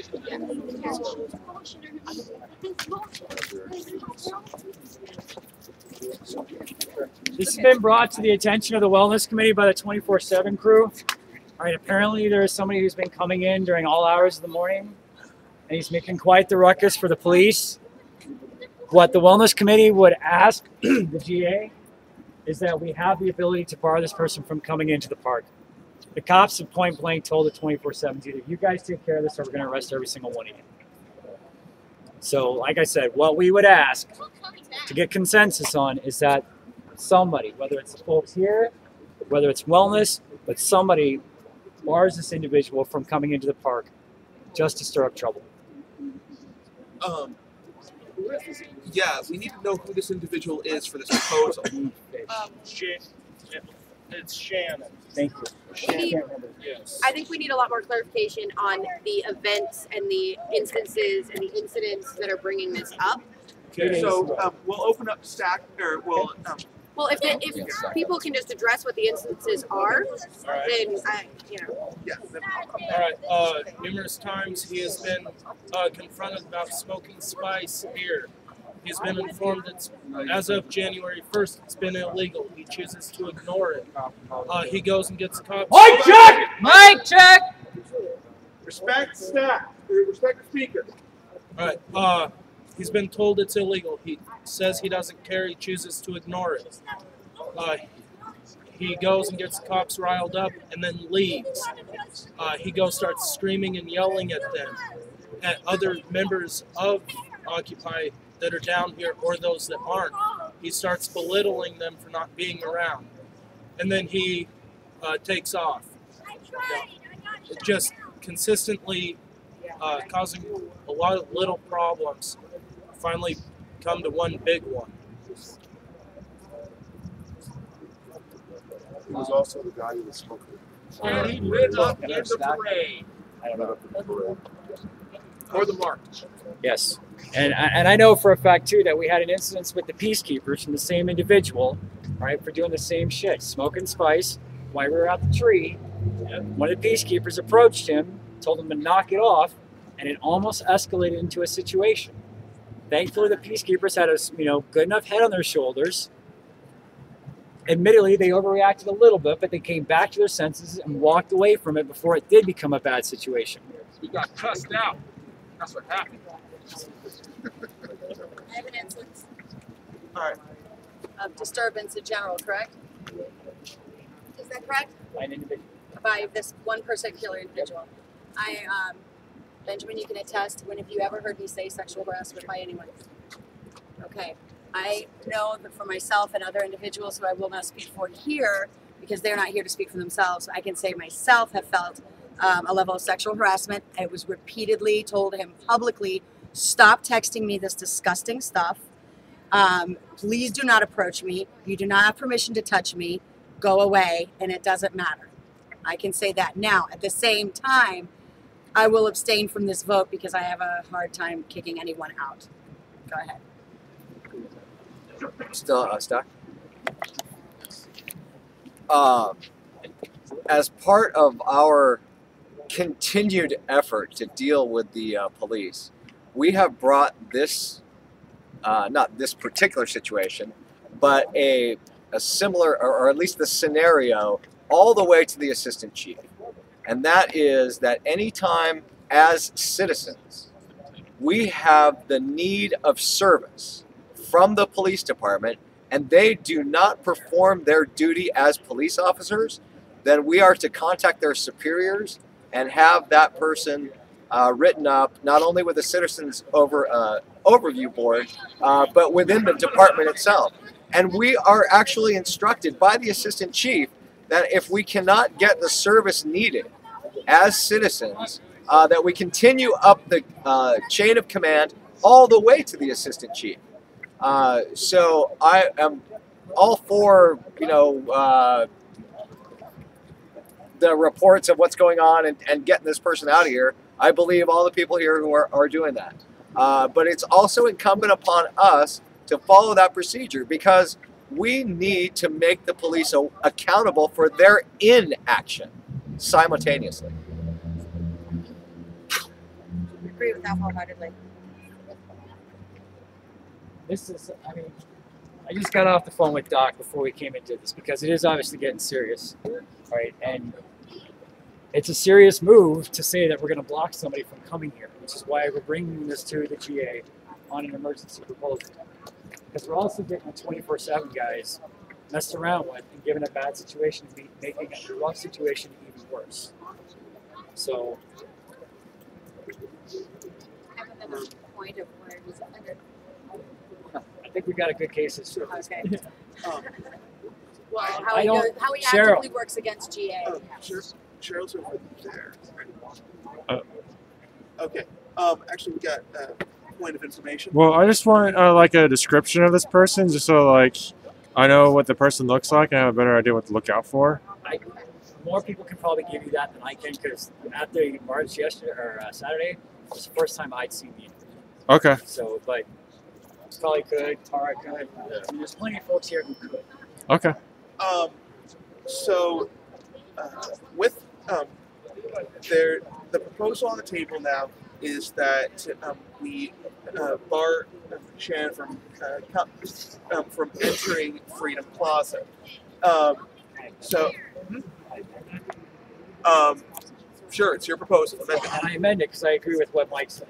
This has been brought to the attention of the Wellness Committee by the 24/7 crew. All right, apparently there is somebody who's been coming in during all hours of the morning, and he's making quite the ruckus for the police. What the Wellness Committee would ask the GA is that we have the ability to bar this person from coming into the park. The cops have point blank told the 24/7s either you guys take care of this or we're going to arrest every single one of you. So, like I said, what we would ask to get consensus on is that somebody, whether it's the folks here, whether it's Wellness, but somebody bars this individual from coming into the park just to stir up trouble. Yeah, we need to know who this individual is for this proposal. It's Shannon. Thank you. Maybe- Yes. I think we need a lot more clarification on the events and the instances and the incidents that are bringing this up. Okay. So we'll open up stack, or we'll. Well, if people can just address what the instances are, then Yeah. All right. Numerous times he has been confronted about smoking spice here. He's been informed that as of January 1st, it's been illegal. He chooses to ignore it. He goes and gets cops. Mic check! Mic check! Respect staff. Respect the speaker. All right. He's been told it's illegal. He says he doesn't care. He chooses to ignore it. He goes and gets the cops riled up and then leaves. He goes, starts screaming and yelling at them, at other members of Occupy that are down here or those that aren't. He starts belittling them for not being around. And then he takes off. Just consistently causing a lot of little problems. Finally come to one big one. He was also the guy who was smoking. And he lit up in the parade. Or the march. Yes. And I know for a fact, too, that we had an incident with the peacekeepers from the same individual, right, for doing the same shit, smoking spice while we were at the tree. One of the peacekeepers approached him, told him to knock it off, and it almost escalated into a situation. Thankfully, the peacekeepers had a good enough head on their shoulders. Admittedly, they overreacted a little bit, but they came back to their senses and walked away from it before it did become a bad situation. We got cussed out. That's what happened. I have an instance All right. of disturbance in general, correct? Is that correct? By an individual. By this one particular individual. Benjamin, you can attest, when have you ever heard me say sexual harassment by anyone? Okay. I know that for myself and other individuals who I will not speak for here, because they're not here to speak for themselves, I can say myself have felt a level of sexual harassment. I was repeatedly told him publicly, stop texting me this disgusting stuff. Please do not approach me. You do not have permission to touch me. Go away, and it doesn't matter. I can say that. Now, at the same time, I will abstain from this vote because I have a hard time kicking anyone out. Go ahead. Still stuck. As part of our continued effort to deal with the police, we have brought this, not this particular situation, but a similar, or at least the scenario, all the way to the assistant chief. And that is that anytime as citizens we have the need of service from the police department and they do not perform their duty as police officers, then we are to contact their superiors and have that person written up not only with the citizens overview board, but within the department itself. And we are actually instructed by the assistant chief that if we cannot get the service needed as citizens, that we continue up the chain of command all the way to the assistant chief. So I am all for, the reports of what's going on and getting this person out of here. I believe all the people here who are doing that. But it's also incumbent upon us to follow that procedure because we need to make the police accountable for their inaction simultaneously. Agree with that wholeheartedly. This is, I just got off the phone with Doc before we came into this because it is obviously getting serious, right? And it's a serious move to say that we're going to block somebody from coming here, which is why we're bringing this to the GA on an emergency proposal. Because we're also getting the 24/7 guys messed around with and given a bad situation to be making a rough situation even worse. So. Point of where it was under. I think we got a good case of service. Okay. Well, how I he don't- how he Cheryl. actively works against GA. Cheryl's over there. Okay. Actually, we got a point of information. Well, I just want like a description of this person, just so like I know what the person looks like and I have a better idea what to look out for. More people can probably give you that than I can because at the march yesterday or Saturday was the first time I'd seen the individual. Okay. So, but probably could, Tara could. I mean, there's plenty of folks here who could. Okay. So, with the proposal on the table now is that we bar Shannon from entering Freedom Plaza. Sure, it's your proposal. And I amend it because I agree with what Mike said.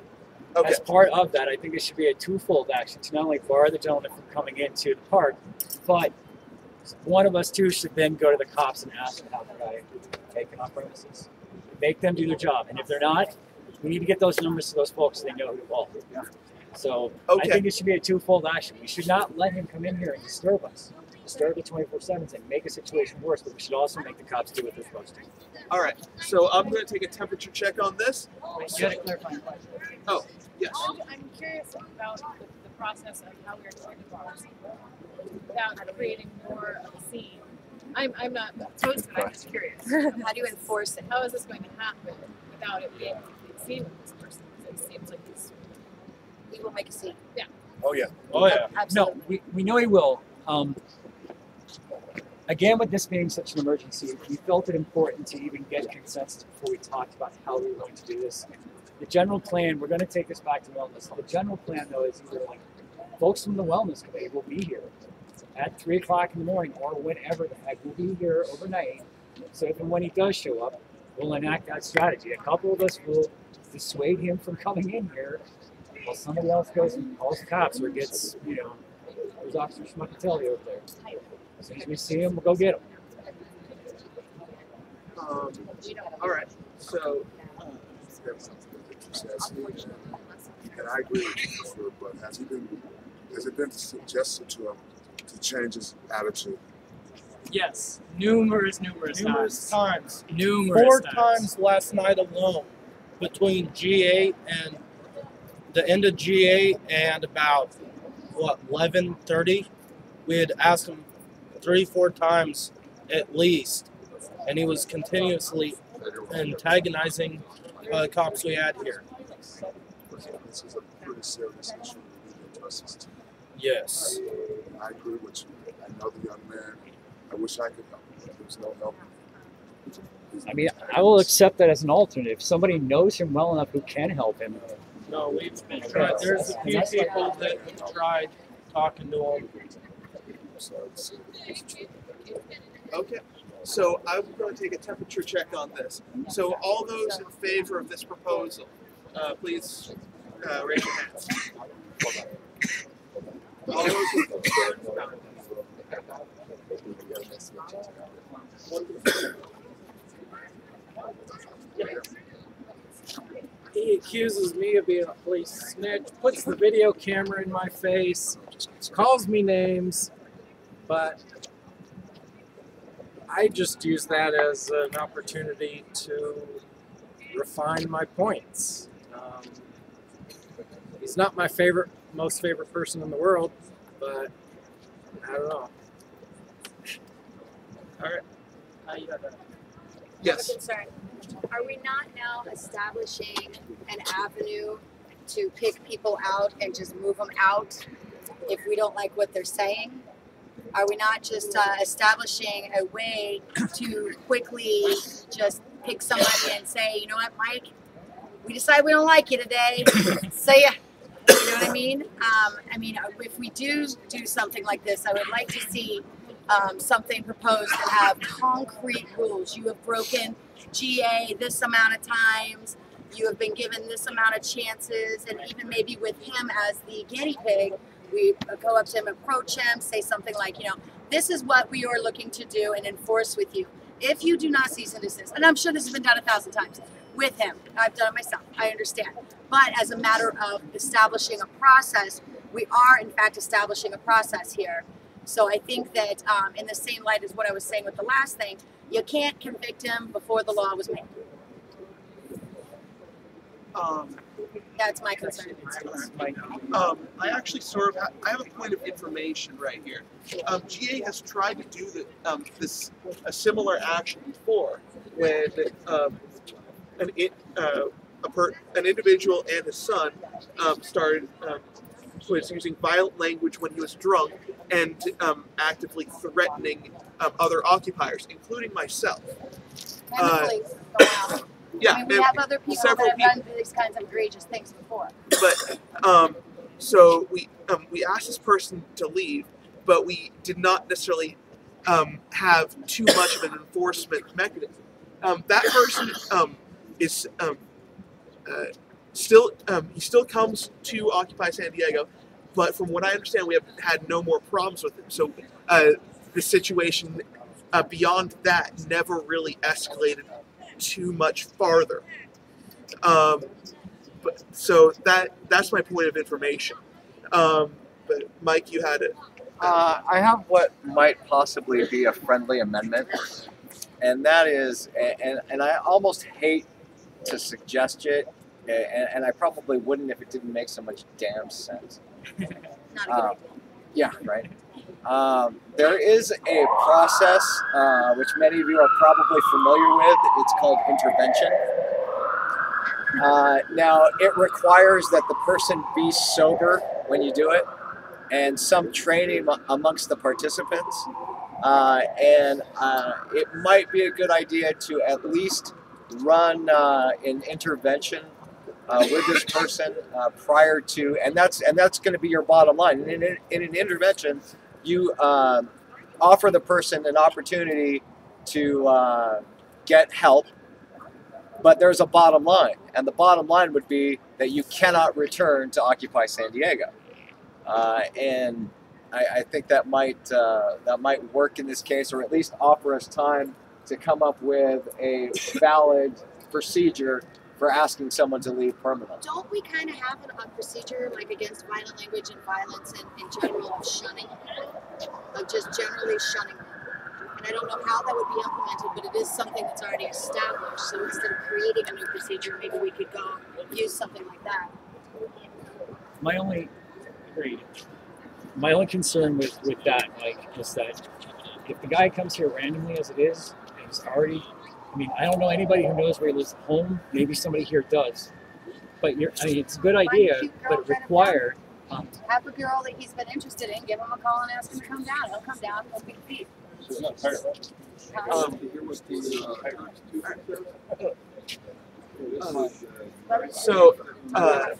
Okay. As part of that, I think it should be a twofold action to not only bar the gentleman from coming into the park, but one of us too should then go to the cops and ask them how the guy taken off premises. Make them do their job, and if they're not, we need to get those numbers to those folks so they know who to call. So I think it should be a twofold action. We should not let him come in here and disturb us, disturb the 24/7s and make a situation worse. But we should also make the cops do what they're supposed to. All right. So I'm going to take a temperature check on this. Wait, you got to clarify your question. Oh, yes. I'm curious about the process of how we're going to bars without creating more of a scene. I'm not opposed to it, I'm just curious. How do you enforce it? How is this going to happen without it being seen with this person? It seems like he's... He will make a scene. Yeah. Oh yeah. Oh yeah. Absolutely. No, we know he will. Again, with this being such an emergency, we felt it important to even get consensus before we talked about how we were going to do this. The general plan, we're going to take this back to wellness. The general plan, though, is either like folks from the wellness committee will be here at 3 o'clock in the morning or whenever the heck we'll be here overnight. So if and when he does show up, we'll enact that strategy. A couple of us will dissuade him from coming in here while somebody else goes and calls the cops or gets, there's Officer Schmuckatelli over there. As soon as we see him, we'll go get him. All right. So, and I agree with you, sure, but has it been suggested to him to change his attitude? Yes, numerous times. Numerous Four times. times last night alone, between GA and the end of GA and about 11:30, we had asked him 3-4 times at least, and he was continuously antagonizing the cops we had here. This is a pretty serious issue we need to address this to. Yes. I agree with you. I know the young man. I wish I could help him. There's no help. I mean, I will accept that as an alternate. If somebody knows him well enough who can help him. No, we've tried. There's a few people that have tried talking to him. okay. So I'm going to take a temperature check on this. So all those in favor of this proposal, please raise your hands. All those He accuses me of being a police snitch, puts the video camera in my face, calls me names, but I just use that as an opportunity to refine my points. He's not my most favorite person in the world, but I don't know. All right. Yes. Concern. Are we not now establishing an avenue to pick people out and just move them out if we don't like what they're saying? Are we not just establishing a way to quickly just pick somebody and say, you know what, Mike, we decide we don't like you today. Say ya. You know what I mean? If we do something like this, I would like to see something proposed that have concrete rules. You have broken GA this amount of times. You have been given this amount of chances, and even maybe with him as the guinea pig, we go up to him, approach him, say something like, this is what we are looking to do and enforce with you. If you do not cease and desist, and I'm sure this has been done 1,000 times with him, I've done it myself, I understand. But as a matter of establishing a process, we are in fact establishing a process here. So I think that in the same light as what I was saying with the last thing, you can't convict him before the law was made. That's my concern. I actually sort of I have a point of information right here. GA has tried to do a similar action before when an individual and his son was using violent language when he was drunk and actively threatening other occupiers, including myself. And the police. Yeah, I mean, we have other people that have done these kinds of egregious things before. But so we asked this person to leave, but we did not necessarily have too much of an enforcement mechanism. That person is he still comes to Occupy San Diego, but from what I understand, we have had no more problems with him. So the situation beyond that never really escalated too much farther. But so that's my point of information. But Mike, you had it. I have what might possibly be a friendly amendment, and that is, and I almost hate to suggest it, and I probably wouldn't if it didn't make so much damn sense. Yeah, right. There is a process which many of you are probably familiar with. It's called intervention. Now, it requires that the person be sober when you do it, and some training amongst the participants. And it might be a good idea to at least run an intervention with this person prior to, and that's going to be your bottom line. In an intervention, you offer the person an opportunity to get help, but there's a bottom line, and the bottom line would be that you cannot return to Occupy San Diego. And I think that might work in this case, or at least offer us time to come up with a valid procedure for asking someone to leave permanently. Don't we kind of have a procedure like against violent language and violence in general of shunning, of just generally shunning them? And I don't know how that would be implemented, but it is something that's already established. So instead of creating a new procedure, maybe we could go use something like that. My only concern with that, Mike, is that if the guy comes here randomly as it is, and he's already, I mean, I don't know anybody who knows where he lives at home. Maybe somebody here does. But it's a good idea, but it required. Have a girl that he's been interested in, give him a call and ask him to come down. He'll come down, he'll be feet. So, that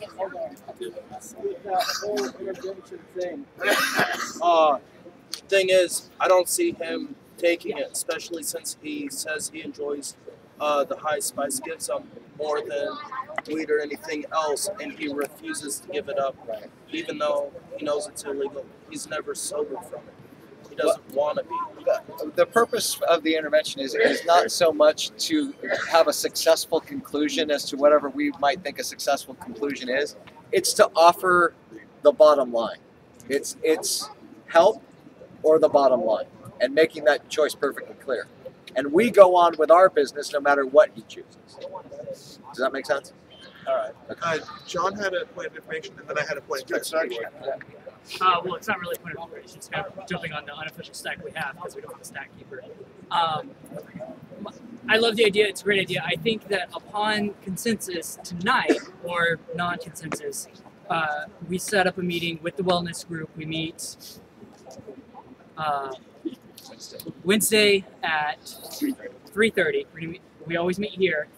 whole intervention thing. Thing is, I don't see him taking it, especially since he says he enjoys the high spice, gives him more than weed or anything else, and he refuses to give it up, even though he knows it's illegal. He's never sober from it. He doesn't want to be. The purpose of the intervention is not so much to have a successful conclusion as to whatever we might think a successful conclusion is. It's to offer the bottom line. It's help or the bottom line, and making that choice perfectly clear. And we go on with our business no matter what he chooses. Does that make sense? All right. Okay. John had a point of information, and then I had a point of clarification. Well, it's not really a point of information. It's kind of jumping on the unofficial stack we have because we don't have a stack keeper. I love the idea. It's a great idea. I think that upon consensus tonight, or non-consensus, we set up a meeting with the wellness group. We meet Wednesday at 3:30. We always meet here.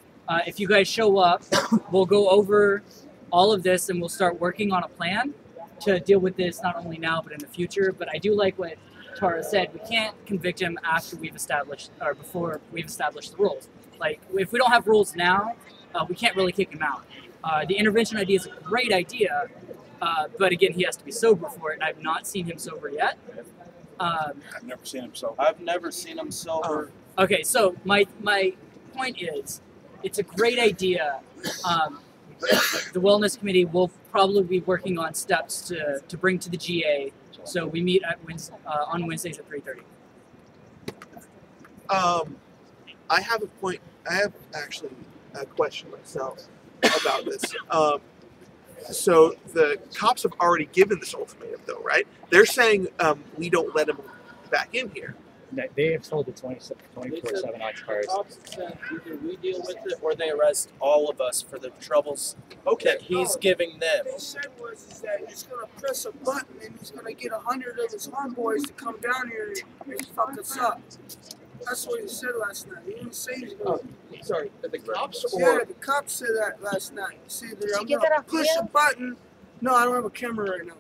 If you guys show up, we'll go over all of this and we'll start working on a plan to deal with this not only now but in the future. But I do like what Tara said. We can't convict him after we've established, or before we've established the rules. Like, if we don't have rules now, we can't really kick him out. The intervention idea is a great idea, but again, he has to be sober for it, and I've not seen him sober yet. I've never seen him sober. I've never seen him sober. Okay, so my point is, it's a great idea. The Wellness Committee will probably be working on steps to bring to the GA. So we meet at on Wednesdays at 3:30. I have a point. I have actually a question myself. about this. So the cops have already given this ultimatum, though, right? They're saying we don't let them back in here. They have told the 24/7 occupiers. Cops said either we deal with it or they arrest all of us for the troubles that he's giving them. What he said was that he's gonna press a button and he's gonna get 100 of his homeboys to come down here and fuck us up. That's what he said last night. He didn't say he's gonna. Sorry, the cops or? Yeah, the cops said that last night. See, I'm get gonna that off push video? a button. No, I don't have a camera right now.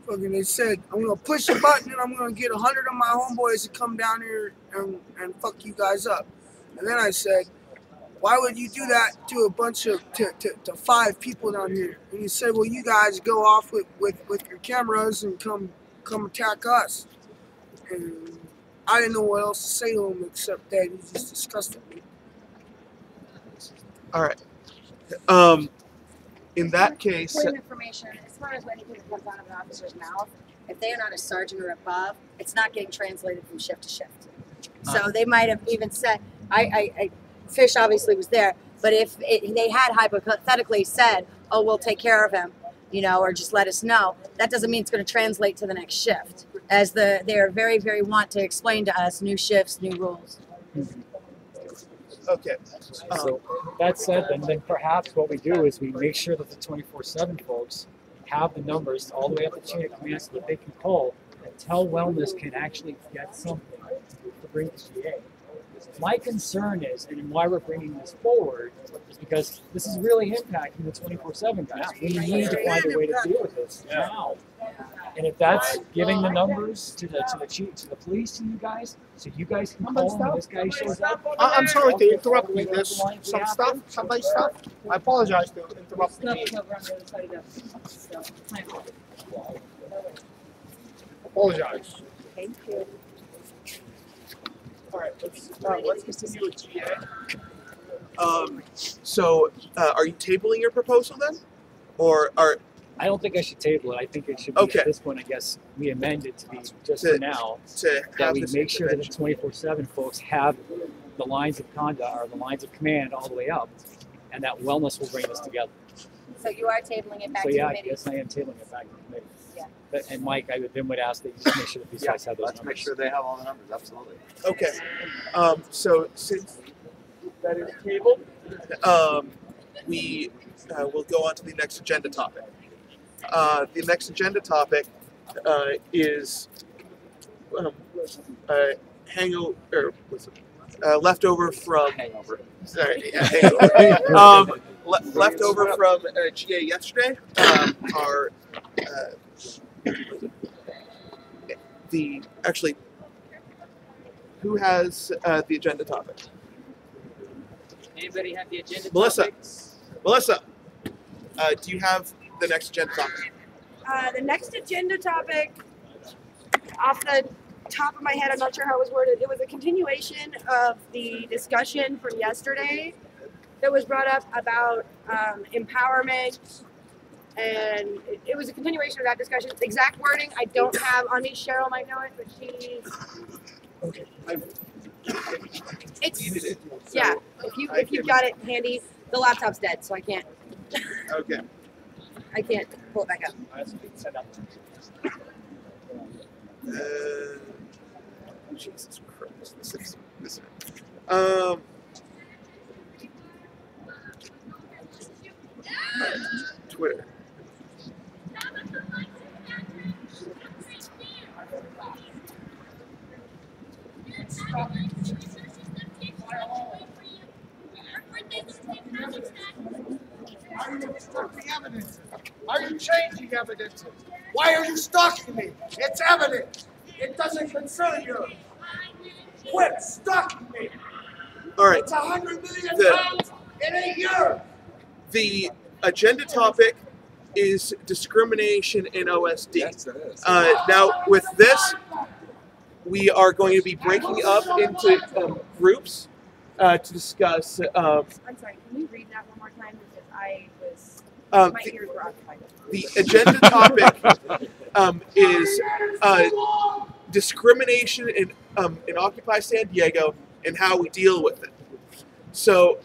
Fucking, they said I'm gonna push a button and I'm gonna get 100 of my homeboys to come down here and fuck you guys up. And then I said, why would you do that to a bunch of to 5 people down here? And he said, well, you guys go off with your cameras and come attack us. And I didn't know what else to say to him except that he just disgusted me. All right. In that case, Point of information, as far as anything that comes out of an officer's mouth, if they are not a sergeant or above, it's not getting translated from shift to shift. So they might have even said, Fish obviously was there, but if they had hypothetically said, oh, we'll take care of him, or just let us know, that doesn't mean it's going to translate to the next shift. As they are very, very want to explain to us new shifts, new rules. Okay. So that said, then perhaps what we do is we make sure that the 24/7 folks have the numbers all the way up the chain of command so that they can call until wellness can actually get something to bring to GA. My concern is, and why we're bringing this forward, is because this is really impacting the 24/7 guys. We need to find a way to deal with this now. And if that's giving the numbers to the chief, to the police, to you guys, so you guys can call when this guy shows up. I'm sorry to interrupt you. There's some stuff, somebody's stuff. I apologize to interrupt you. Apologize. Thank you. All right, let's continue with GA. So, are you tabling your proposal then, or are? I don't think I should table it. I think it should be at this point. I guess we amend it to be just for now that we make sure that the 24/7 folks have the lines of conduct or the lines of command all the way up, and that wellness will bring us together. So you are tabling it back So to yeah, committee? yes, I am tabling it back to the committee. Yeah. And Mike, I would ask that you just make sure that these guys have those Let's numbers. make sure they have all the numbers. Absolutely. Okay. So since that is tabled, we will go on to the next agenda topic. The next agenda topic is hangover, or what's it? Leftover from hangover. Sorry, yeah, hangover. Leftover from GA yesterday. Our who has the agenda topic? Anybody have the agenda Melissa. topics? Melissa, do you have the next agenda topic? The next agenda topic, off the top of my head, I'm not sure how it was worded. It was a continuation of the discussion from yesterday that was brought up about empowerment, and it was a continuation of that discussion. The exact wording I don't have on me. Cheryl might know it, but she's. Okay. It's yeah. If you've got it handy, the laptop's dead, so I can't. Okay. I can't pull it back up. Jesus Christ, this is Twitter. Are you changing evidence? Why are you stalking me? It's evidence. It doesn't concern you. Quit stalking me. All right. It's 100 million pounds in a year. The agenda topic is discrimination in OSD. Now, with this, we are going to be breaking up into groups to discuss. I'm sorry, can you read that one more time? Because I was, my ears were occupied. The agenda topic is discrimination in Occupy San Diego and how we deal with it. So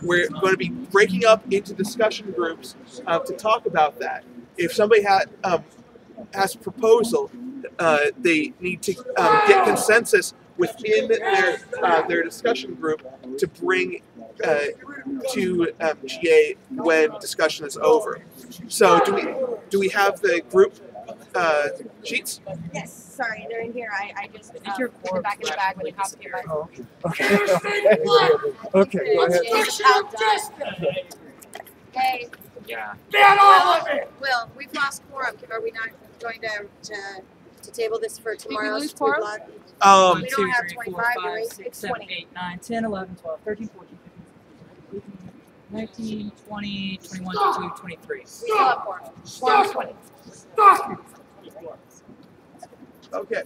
we're going to be breaking up into discussion groups to talk about that. If somebody has a proposal, they need to get consensus within their discussion group to bring to GA when discussion is over. So do we have the group sheets? Yes, sorry, they're in here. I just put them back in the bag with a copy of my Okay. Okay, go ahead. Hey. Yeah. Will, we've lost quorum. Are we not going to table this for tomorrow's lose quorum? blog? Um, We 2, don't have 3, 4, 25, 5, right? 6, It's 7, 20. 8, 9, 10, 11, 12, 13, 14, 15, 19, 20, 21, 22, 23. We still have quorum. Quorum's 20. Okay.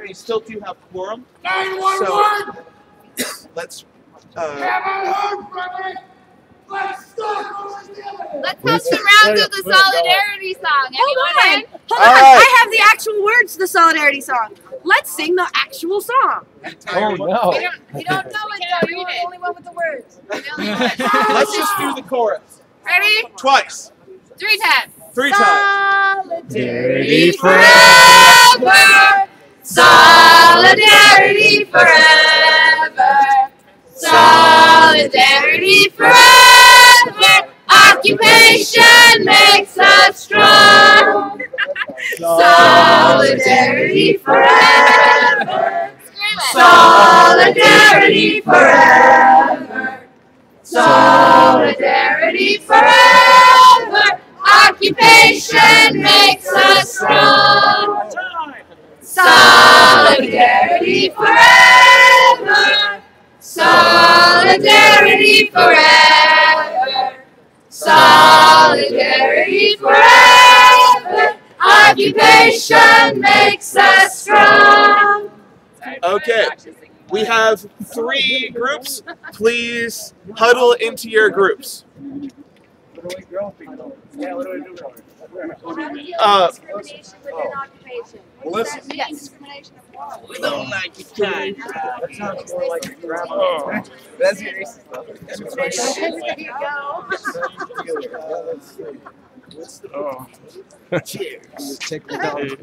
We still do have quorum. 911! So let's. Let's have some rounds of the solidarity song. Anyone in? Hold on. I have the actual words to the solidarity song. Let's sing the actual song. Oh no. We don't know it though. Read You're the it. only one with the words. Let's just do the chorus. Ready? Twice. 3 times. 3 times. Solidarity forever. Solidarity forever. Solidarity forever. Occupation makes us strong. Solidarity forever. Solidarity forever. Solidarity forever. Occupation makes us strong. Solidarity forever. Solidarity forever. Solidarity forever. Occupation makes us strong. Okay. We have 3 groups. Please huddle into your groups. Discrimination within occupation. Melissa. Yes. Discrimination of law. We don't like your time. That sounds more like a grandma. That's your racist stuff. Oh. Cheers. Take me down.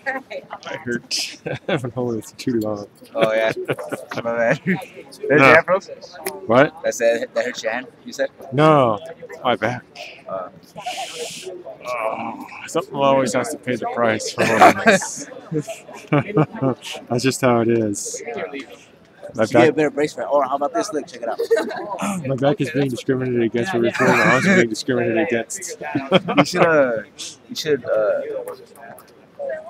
I hurt. I haven't held it too long. Oh yeah, my bad. There's No. your hand, bro. What? That hurt your hand. You said. No, my back. Something always has to pay the price for holiness. That's just how it is. My You get a back, better brace for it. Or how about this? Look, check it out. my back is being discriminated against for reporting. I'm also being discriminated against. You should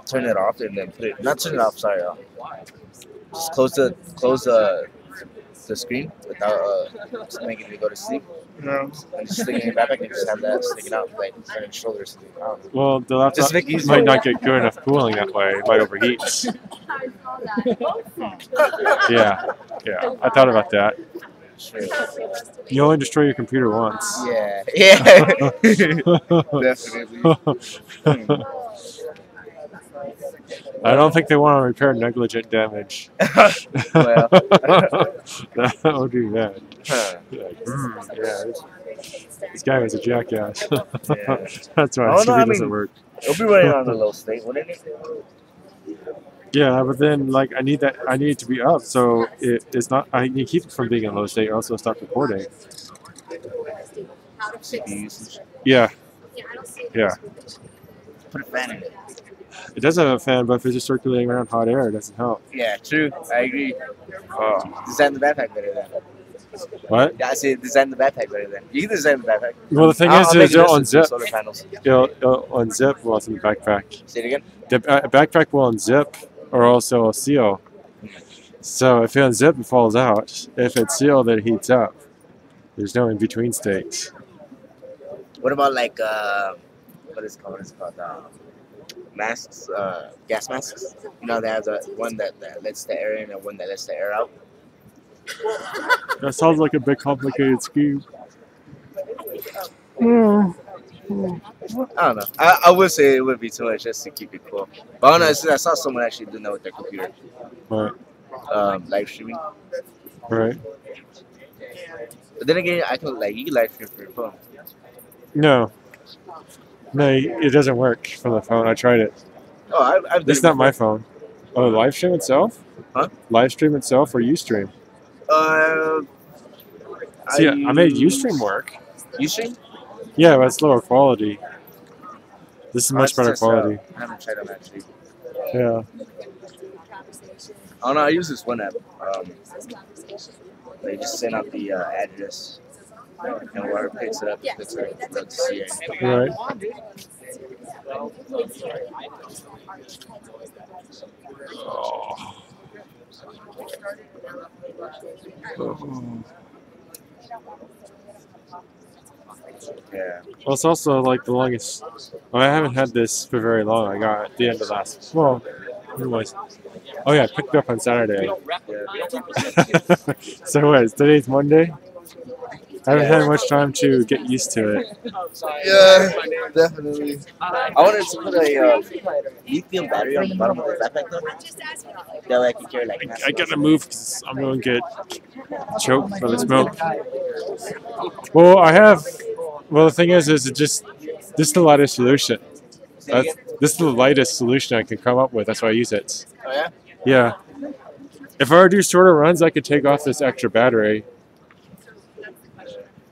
turn it off and then put it. Not turn it off. Sorry. Just close the screen without making it go to sleep. No. And just stick it in your backpack and just have that sticking out like on your shoulders. Well, the laptop Just make it easier. might not get good enough cooling that way. It might overheat. Yeah, I thought about that. You only destroy your computer once. Yeah. Definitely. I don't think they want to repair negligent damage. Well. That would be bad. Yeah, this guy was a jackass. That's why Oh, no, I it doesn't mean, work. It'll be running on a low state, wouldn't it? Yeah, but then like I need it to be up, so it's not. I need to keep it from being in low state, or else it'll stop recording. Yeah. Yeah. Put a fan in it. It does have a fan, but if it's just circulating around hot air, it doesn't help. Yeah, true. I agree. Design the backpack better then. What? Yeah, I say design the backpack better then. You can design the backpack. Well, the thing I'll make is, it'll it just unzip. solar panels. It'll unzip while it's in the backpack. Say it again. The backpack will unzip, or also it'll seal. So if it unzip, it falls out. If it's sealed, it heats up. There's no in between states. What about like what is it called? Masks, gas masks. You know, they have the one that lets the air in and one that lets the air out. That sounds like a big complicated scheme. I don't know. I would say it would be too much just to keep it cool. But honestly, I saw someone actually doing that with their computer. What? Live streaming. Right. But then again, I can like you can live stream for your phone. No. No, it doesn't work from the phone. I tried it. Oh, I've done It's it not my before. phone. Oh, live stream itself? Huh? Live stream itself or Ustream? See, I made Ustream work. Ustream? Yeah, but it's lower quality. This is much Let's better test it out. quality. I haven't tried them actually. Yeah. Oh no, I use this one app. They just send out the address, and whoever picks it up, picks it up to CA. Right. Yeah. Well, it's also like the longest. Well, I haven't had this for very long. I got it at the end of last. Well, anyways. Oh yeah, I picked it up on Saturday. So what? Today's Monday. I haven't had much time to get used to it. Yeah, definitely. I wanted to put a lithium battery on the bottom of the backpack though. That way I can carry like. I gotta move because I'm gonna get choked by the smoke. Well, I have. Well, the thing is it just this is the lightest solution. This is the lightest solution I can come up with. That's why I use it. Oh yeah. Yeah. If I were to do shorter runs, I could take off this extra battery.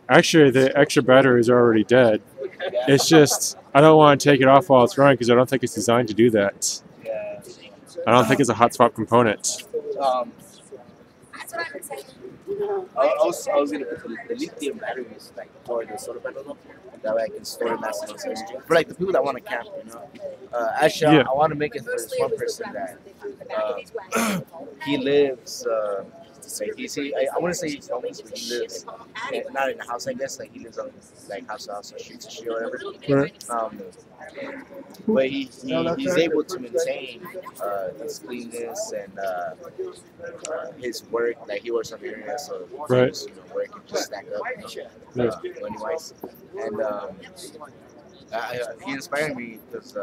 Actually, the extra battery is already dead. It's just I don't want to take it off while it's running because I don't think it's designed to do that. I don't think it's a hotspot component. I was gonna put the lithium batteries like toward the solar panel. That way I can store the mass amounts of energy. For like the people that want to camp, you know. Actually, Yeah. I want to make it for this one person that he lives. Like I want to say he's homeless, but he lives not in a house. I guess like he lives on like house to house or street to street or whatever. Right. But he's able to maintain his cleanness and his work. Like he works on the internet, so Right. his, work can just stack up, Yeah. money wise. And he inspired me because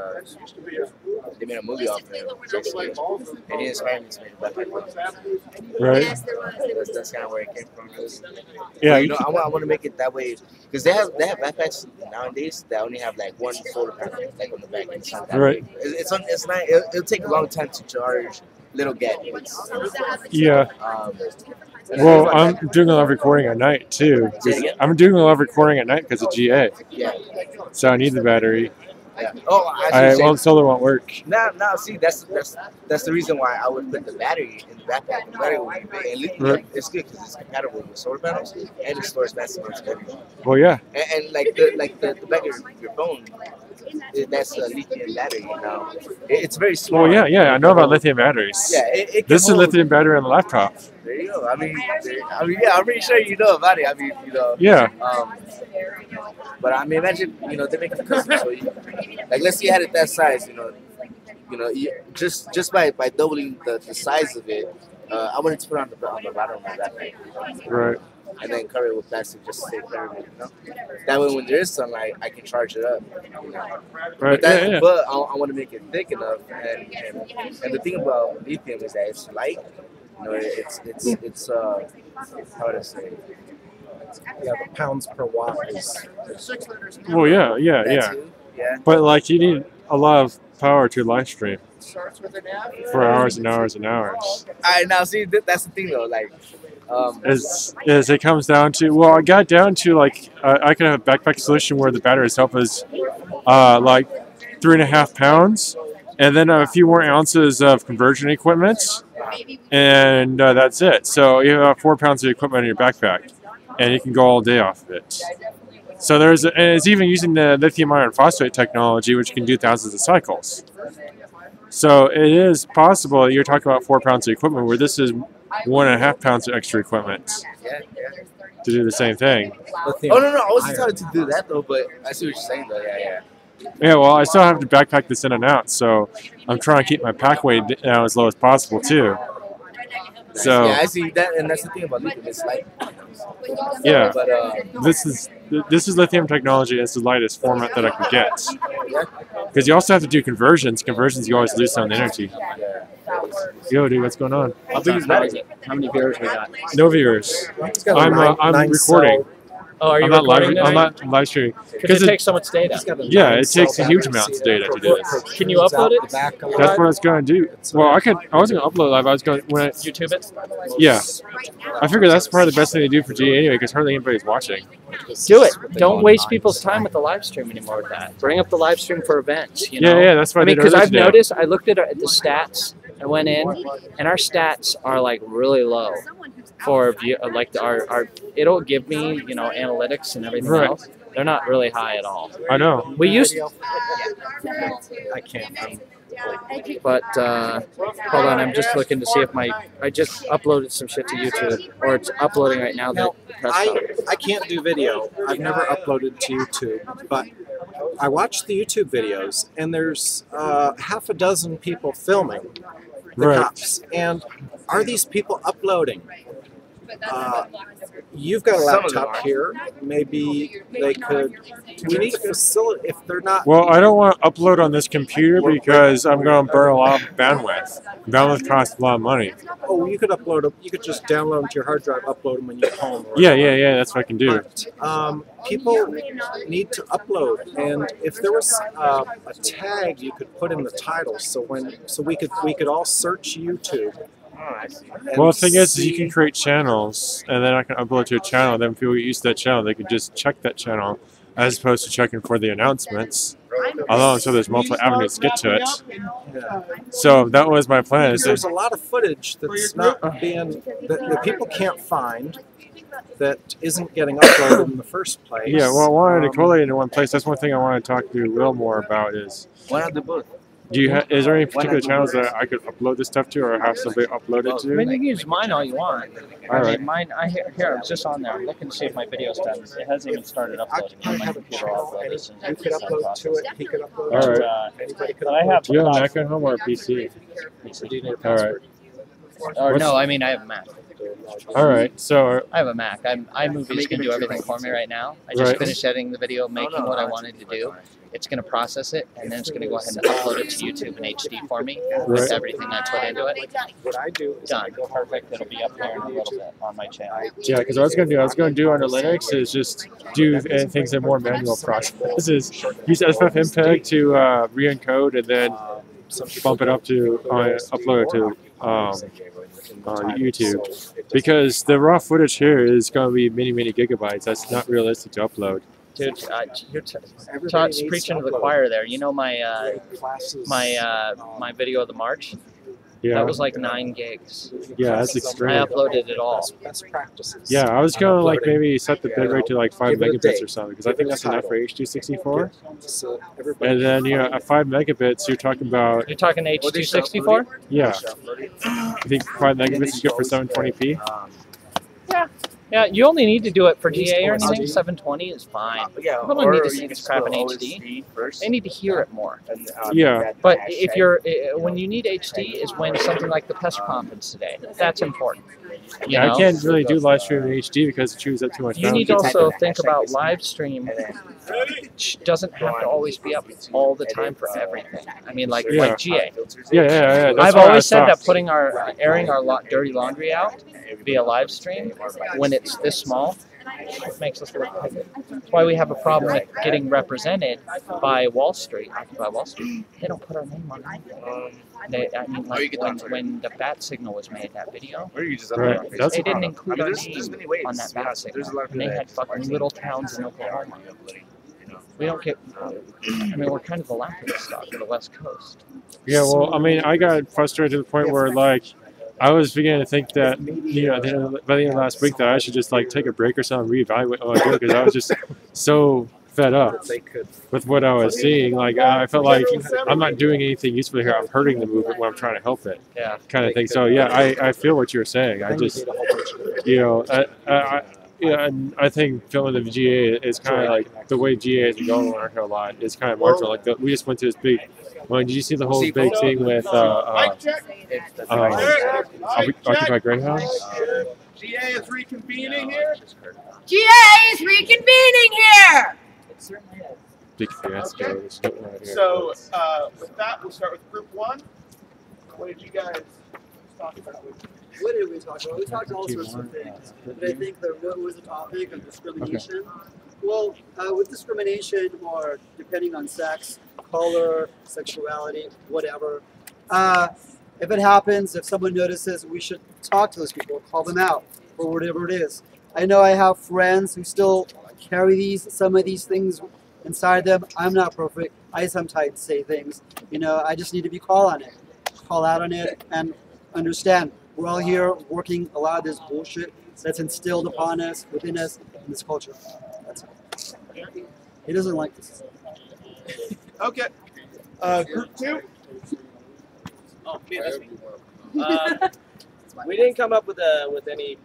they made a movie off of him, basically. And he inspired me to make a backpack. Right. That's kind of where it came from. Yeah, You know, I want to make it that way because they have backpacks nowadays that only have like one solar panel like on the back. It's not that Right. big. It's not. It'll take a long time to charge little gadgets. Yeah. And Well, I I'm doing a lot of recording at night too. Say it again? I'm doing a lot of recording at night because of GA. Yeah. So I need the battery. Yeah. Oh, I Well, solar won't work. Now, see, that's the reason why I would put the battery in the backpack. The battery would be big. And lithium, Right. it's good because it's compatible with solar panels and it stores massive amounts of energy. Well, yeah. And like the back of your phone, that's a lithium battery. You know, it's very small. Well, yeah. I know about lithium batteries. Yeah, it can This is a hold- lithium battery on the laptop. There you go. I mean, yeah, I'm pretty sure you know about it. I mean, you know. Yeah. But I mean, imagine, they make it custom. So, like, let's say you had it that size, just by doubling the size of it, I wanted to put it on the bottom of my backpack. Right. And then cover it with plastic just to stay covered, That way, when there is sunlight, I can charge it up. Right, yeah. But I want to make it thick enough, and the thing about lithium is that it's light. It's how would I say? Yeah, the pounds per watt is. Well, yeah. Yeah. But like, you need a lot of power to live stream for hours and hours and hours. All right, now see, that's the thing though. Like, As it comes down to, well, I got down to like I can have a backpack solution where the battery itself is like 3.5 pounds, and then a few more ounces of conversion equipment, and that's it. So you have 4 pounds of equipment in your backpack, and you can go all day off of it. So and it's even using the lithium iron phosphate technology, which can do thousands of cycles. So it is possible you're talking about 4 pounds of equipment, where this is 1.5 pounds of extra equipment to do the same thing. Oh no, I wasn't trying to do that though, but I see what you're saying though. Yeah. Yeah, well, I still have to backpack this in and out, so I'm trying to keep my pack weight down as low as possible too. So Yeah, I see that, and that's the thing about lithium. It's like, yeah, But this is lithium technology. It's the lightest format that I can get. Because you also have to do conversions. Conversions, you always lose some energy. yeah. Yo, dude, what's going on? How many viewers we got? No viewers. got I'm nine recording. Oh, are you I'm not live. recording I'm tonight? not live streaming Because it takes so much data. Yeah, it takes a huge amount of data to do this. Can you upload it? That's what I was gonna do. Well, I wasn't gonna upload live. I was gonna YouTube it. Yeah, I figured that's probably the best thing to do for GA anyway, because hardly anybody's watching. Do it. Don't waste people's time with the live stream anymore with that. Bring up the live stream for events. You know? Yeah, that's what I did because earlier I've today. noticed. I looked at the stats. I went in, and our stats are like really low for like our. It'll give me analytics and everything Right. else. They're not really high at all. I know. We used. I can't. But hold on, I'm just looking to see if I just uploaded some shit to YouTube, or it's uploading right now. Now, I can't do video. I've never uploaded to YouTube, but I watch the YouTube videos, and there's half a dozen people filming the Right. cops. And are these people uploading? You've got a laptop here. Maybe they could. We need a facility if they're not. Well, I don't want to upload on this computer because I'm going to burn a lot of bandwidth. Bandwidth costs a lot of money. Oh, you could upload them. You could just download them to your hard drive, upload them when you're home. Yeah, that's what I can do. People need to upload, and if there was a tag you could put in the title, so we could all search YouTube. Well, the thing is you can create channels, and then I can upload to a channel. Then people get used to that channel. They can just check that channel, as opposed to checking for the announcements. Although, so there's multiple avenues to get to it. So that was my plan. Is There's that, a lot of footage that's not being that people can't find, that isn't getting uploaded in the first place. yeah, well, I wanted to collate into one place. That's one thing I want to talk to Will more about. Is What are the booth? is there any particular channels that I could upload this stuff to, or have somebody upload it I mean, to? you can use mine all you want. All right. Mine. Here, it's just on there. I'm looking to see if my video's done. It hasn't even started uploading. On my computer, I'll upload this. You could upload to it. He could upload All to right. it. Anybody could But I have. Do you have a Mac at home or a PC? Do you need a All right. password? Or no, I mean I have a Mac. All right. So I have a Mac. iMovie's can do everything for me right now. I just Right. finished editing the video, making what I wanted to do. It's going to process it, and then it's going to go ahead and upload it to YouTube in HD for me with Right. everything I put into it. What I do is Done. Perfect. It'll be up there in a little bit on my channel. yeah, because what I was going to do under Linux is just do things in more manual processes. Use FFmpeg to re-encode and then bump it up to upload it to YouTube. Because the raw footage here is going to be many gigabytes. That's not realistic to upload. Dude, you're preaching to the choir there. You know my my video of the march? Yeah. That was like 9 gigs. Yeah, that's extreme. I uploaded it all. Best practices. Yeah, I was going to like maybe set the bitrate to like 5 Give it a megabits date. or something, because I think that's enough for H.264. So everybody. And then at 5 megabits, you're talking about You're talking H.264? yeah. I think 5 megabits is good for 720p. Yeah, you only need to do it for GA or anything. 720 is fine. People don't need to see this crap in HD. They need to hear it more. Yeah. But if you're when you need HD is when something like the press conference today. That's important. You Yeah, know? I can't really do live stream in HD because it chews up too much. You need to also think about live stream doesn't have to always be up all the time for everything. I mean, like GA. Yeah. That's I've why I always said that stopped. putting our airing our dirty laundry out via live stream when it's this small makes us look big. That's why we have a problem with getting represented by Wall Street. By Wall Street, they don't put our name on it. I mean, like when the bat signal was made, that video, Right. That's they a didn't problem. include our name on that bat signal. And they had fucking little towns in Oklahoma. We don't get. I mean, we're kind of the laughing stock of the West Coast. Yeah, well, I mean, I got frustrated to the point where, like, I was beginning to think that, by the end of last week, that I should just, like, take a break or something, reevaluate what I do, because I was just so fed up with what I was seeing. Like, I felt like I'm not doing anything useful here. I'm hurting the movement when I'm trying to help it. Yeah. Kind of thing. So, yeah, I feel what you're saying. I just, and I think filming the GA is kind of like the way GA has been going on a lot. It's kind of marginal. Like we just went to this big. Well, did you see the whole big thing with Occupy Greyhounds? GA is reconvening here. GA is reconvening here. Big fiasco. So with that, we'll start with Group 1. What did you guys talk about? What did we talk about? We talked all sorts of things. But I think that what was the topic of discrimination? Well, with discrimination, or depending on sex, color, sexuality, whatever, if it happens, if someone notices, we should talk to those people, call them out for whatever it is. I know I have friends who still carry some of these things inside them. I'm not perfect. I sometimes say things. You know, I just need to be call out on it, and understand we're all here working a lot of this bullshit that's instilled upon us, within us, in this culture. That's it. He doesn't like this. Okay. Group 2. Oh, we didn't come up with any.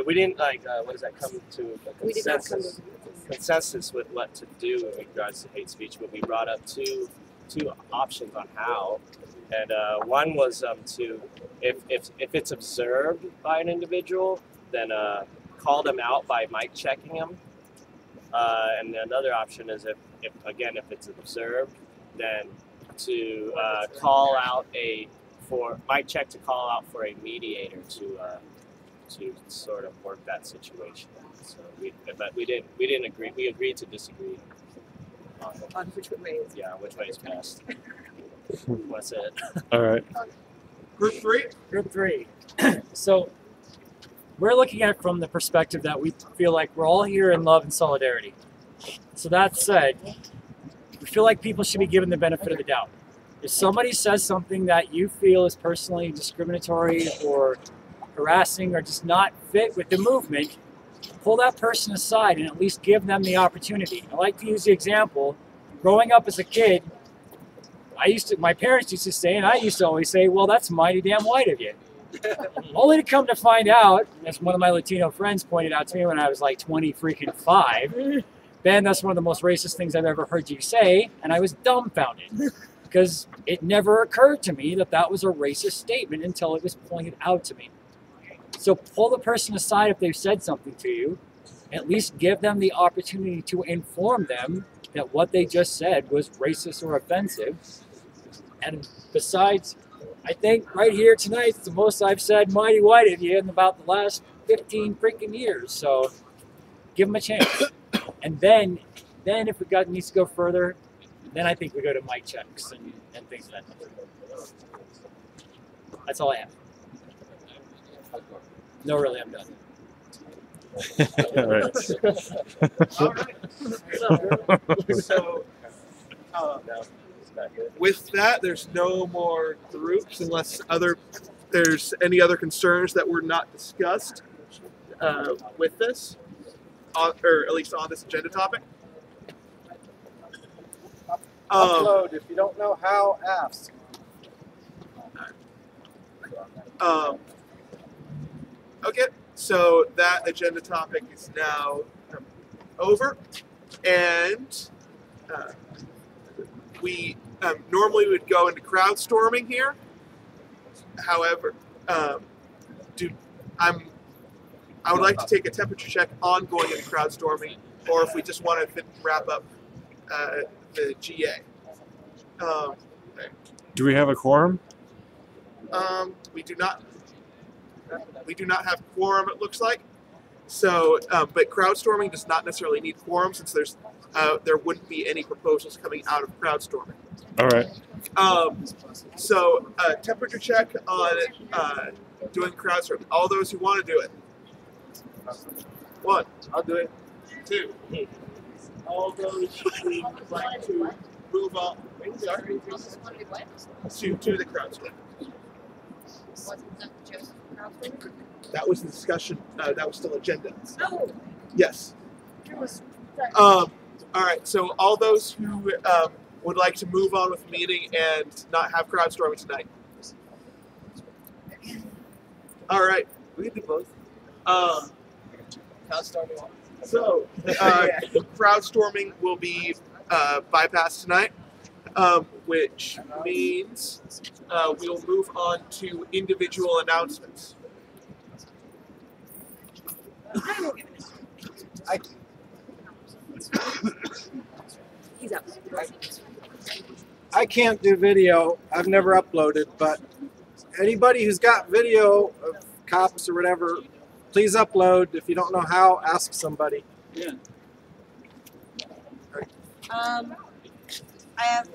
We didn't what does that come to? We did not come to consensus with what to do in regards to hate speech, but we brought up two options on how, and one was to if it's observed by an individual, then call them out by mic checking them, and another option is if it's observed, then to call out mic check to call out for a mediator to sort of work that situation. So we didn't agree. We agreed to disagree on which way. Yeah, which way is best. That's it. All right. Group 3. Group 3. So we're looking at it from the perspective that we feel like we're all here in love and solidarity. So that said, we feel like people should be given the benefit of the doubt. If somebody says something that you feel is personally discriminatory or harassing or does not fit with the movement, pull that person aside and at least give them the opportunity. I like to use the example, growing up as a kid, my parents used to say, and I used to always say, well, that's mighty damn white of you. Only to come to find out, as one of my Latino friends pointed out to me when I was like 25, Ben, that's one of the most racist things I've ever heard you say, and I was dumbfounded. Because it never occurred to me that that was a racist statement until it was pointed out to me. So pull the person aside if they've said something to you. At least give them the opportunity to inform them that what they just said was racist or offensive. And besides, I think right here tonight, it's the most I've said mighty white of you in about the last 15 freaking years. So give them a chance. And then if it needs to go further, then I think we go to mic checks and things of that nature. That's all I have. No, really, I'm done. All right. All right. So, with that, there's no more groups unless there's any other concerns that were not discussed with this, or at least on this agenda topic. Upload. If you don't know how, ask. Okay, so that agenda topic is now over, and we normally would go into crowdstorming here. However, I would like to take a temperature check on going into crowdstorming, or if we just want to wrap up the GA. Do we have a quorum? We do not. We do not have quorum. It looks like. So, but crowdstorming does not necessarily need quorum since there wouldn't be any proposals coming out of crowdstorming. All right. So, temperature check on doing crowdstorming. All those who want to do it. 1. I'll do it. 2. All those who would like to move on to the crowdstorming. That was the discussion. That was still agenda. Oh. Yes. All right. So all those who would like to move on with the meeting and not have crowdstorming tonight. All right. We can do both. Crowdstorming. So crowdstorming will be bypassed tonight, which means we'll move on to individual announcements. He's up. I can't do video. I've never uploaded, but anybody who's got video of cops or whatever, please upload. If you don't know how, ask somebody. Yeah. I have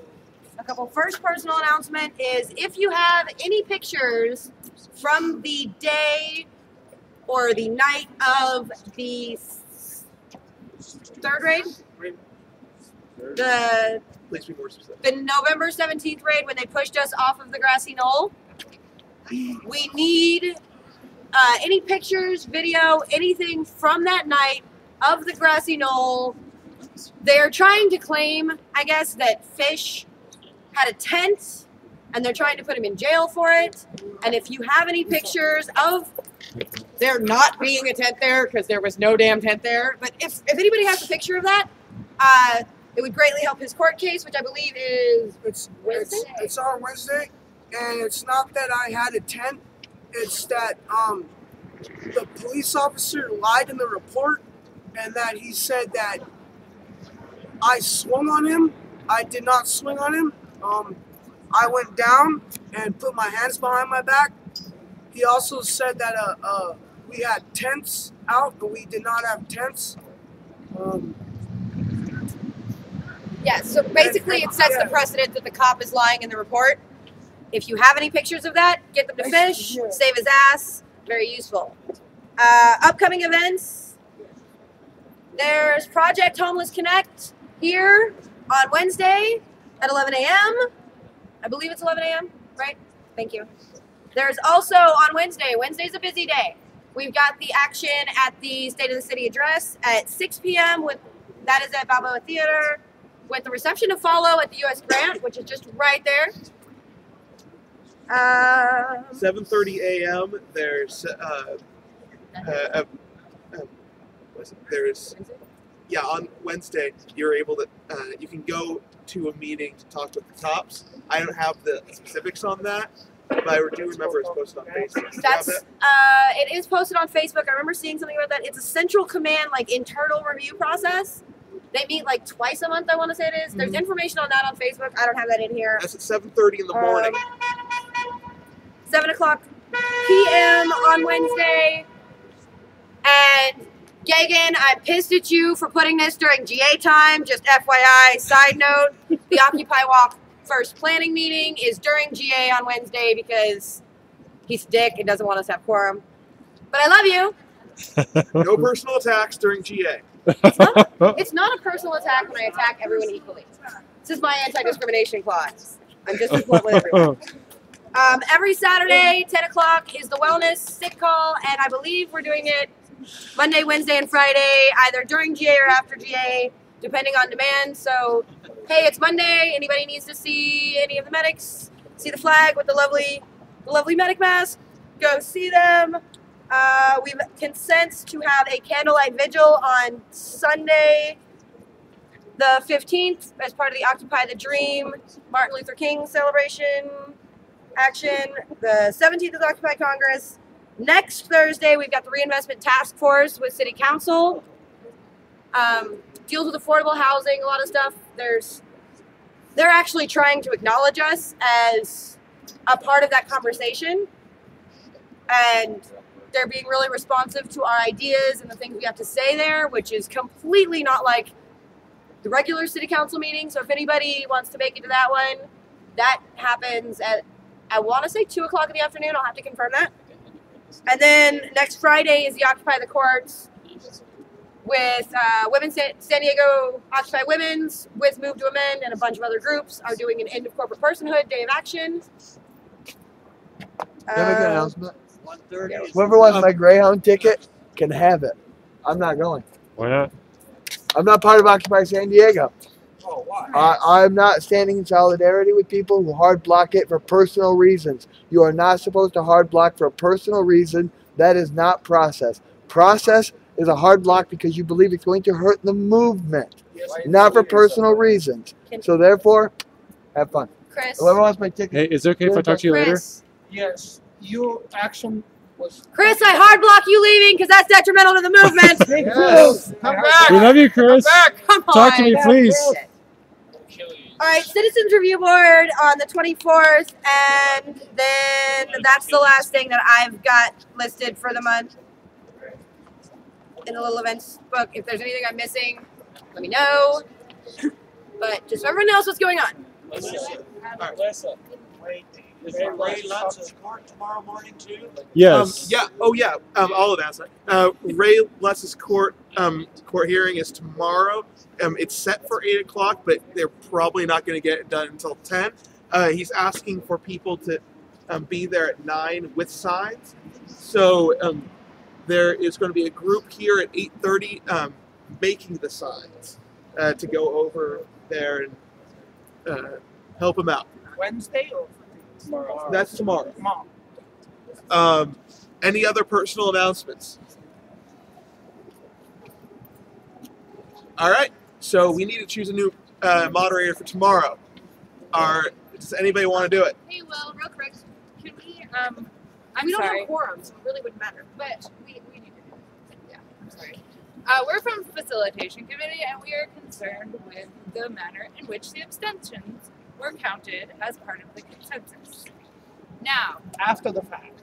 a couple. First personal announcement is if you have any pictures from the day or the night of the third raid, Please be more specific. the November 17th raid when they pushed us off of the grassy knoll, we need any pictures, video, anything from that night of the grassy knoll. They're trying to claim, I guess, that Fish had a tent and they're trying to put him in jail for it. And if you have any pictures of there not being a tent there, because there was no damn tent there, but if anybody has a picture of that, it would greatly help his court case, which I believe is Wednesday. It's on Wednesday, and it's not that I had a tent. It's that the police officer lied in the report, and that he said that I swung on him. I did not swing on him. I went down and put my hands behind my back. He also said that we had tents out, but we did not have tents. Yeah, so basically it sets the precedent that the cop is lying in the report. If you have any pictures of that, get them to Fish, save his ass. Very useful. Upcoming events. There's Project Homeless Connect here on Wednesday at 11 a.m. I believe it's 11 a.m., right? Thank you. There's also on Wednesday, Wednesday's a busy day. We've got the action at the State of the City address at 6 p.m. That is at Balboa Theater, with the reception to follow at the U.S. Grant, which is just right there. 7:30 a.m. There's on Wednesday you're able to you can go to a meeting to talk with the cops. I don't have the specifics on that, but I do remember it's posted on Facebook. It is posted on Facebook. I remember seeing something about that. It's a central command, like internal review process. They meet like twice a month, I want to say it is. There's information on that on Facebook. I don't have that in here. That's at 7:30 in the morning. 7 o'clock p.m. on Wednesday. And Gagan, I'm pissed at you for putting this during GA time. Just FYI, side note, the Occupy Walk first planning meeting is during GA on Wednesday because he's a dick and doesn't want us to have quorum. But I love you. No personal attacks during GA. It's not a personal attack when I attack everyone equally. This is my anti-discrimination clause. I'm just as blunt with everyone. Every Saturday, 10 o'clock is the wellness sick call, and I believe we're doing it Monday, Wednesday, and Friday, either during GA or after GA, depending on demand. So, hey, it's Monday. Anybody needs to see any of the medics, see the flag with the lovely medic mask, go see them. We've consents to have a candlelight vigil on Sunday, the 15th, as part of the Occupy the Dream Martin Luther King celebration action. The 17th is Occupy Congress. Next Thursday, we've got the Reinvestment Task Force with City Council. Deals with affordable housing, a lot of stuff. They're actually trying to acknowledge us as a part of that conversation. And they're being really responsive to our ideas and the things we have to say there, which is completely not like the regular city council meeting. So if anybody wants to make it to that one, that happens at, I want to say 2 o'clock in the afternoon. I'll have to confirm that. And then next Friday is the Occupy the Courts with San Diego Occupy Women's, with Move to Amend, and a bunch of other groups are doing an End of Corporate Personhood Day of Action. Can I make an announcement? Whoever wants my Greyhound ticket can have it. I'm not going. Why not? I'm not part of Occupy San Diego. Oh, why? I'm not standing in solidarity with people who hard block it for personal reasons. You are not supposed to hard block for a personal reason. That is not process. Process is a hard block because you believe it's going to hurt the movement, not for personal reasons. So therefore, have fun. Chris. Whoever wants my ticket. Hey, is it okay if I talk to you later? Yes, your action was. Chris, I hard block you leaving because that's detrimental to the movement. Yes. Come back. We love you, Chris. Come back. Come Talk to on. me, please. Kill you. All right, Citizens Review Board on the 24th, and then that's the last thing that I've got listed for the month in the little events book. If there's anything I'm missing, let me know. But just so everyone knows what's going on. Listen. Is Ray Lutz's court tomorrow morning too? Yes. Yeah. Oh, yeah. All of that. Ray Lutz's court hearing is tomorrow. It's set for 8 o'clock, but they're probably not going to get it done until 10. He's asking for people to be there at 9 with signs. So there is going to be a group here at 8:30 making the signs to go over there and help him out. Wednesday or tomorrow? That's tomorrow. Tomorrow. Any other personal announcements? All right. So we need to choose a new moderator for tomorrow. Does anybody want to do it? Hey, Will, real quick, can we, We don't sorry. have quorum, so it really wouldn't matter. But we need to do it. Yeah, I'm sorry. We're from Facilitation Committee, and we are concerned with the manner in which the abstentions were counted as part of the consensus. Now, After the fact.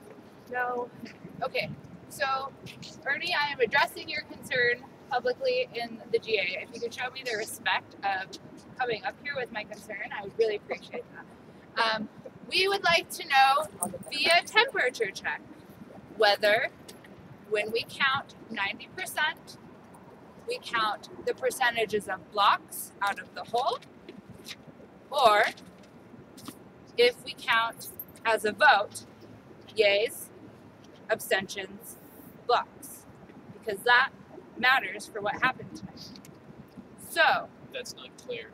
no. Okay, so Ernie, I am addressing your concern publicly in the GA. If you could show me the respect of coming up here with my concern, I would really appreciate that. We would like to know via temperature check whether when we count 90%, we count the percentages of blocks out of the whole, or if we count as a vote, yays, abstentions, blocks, because that matters for what happened tonight. So That's not clear.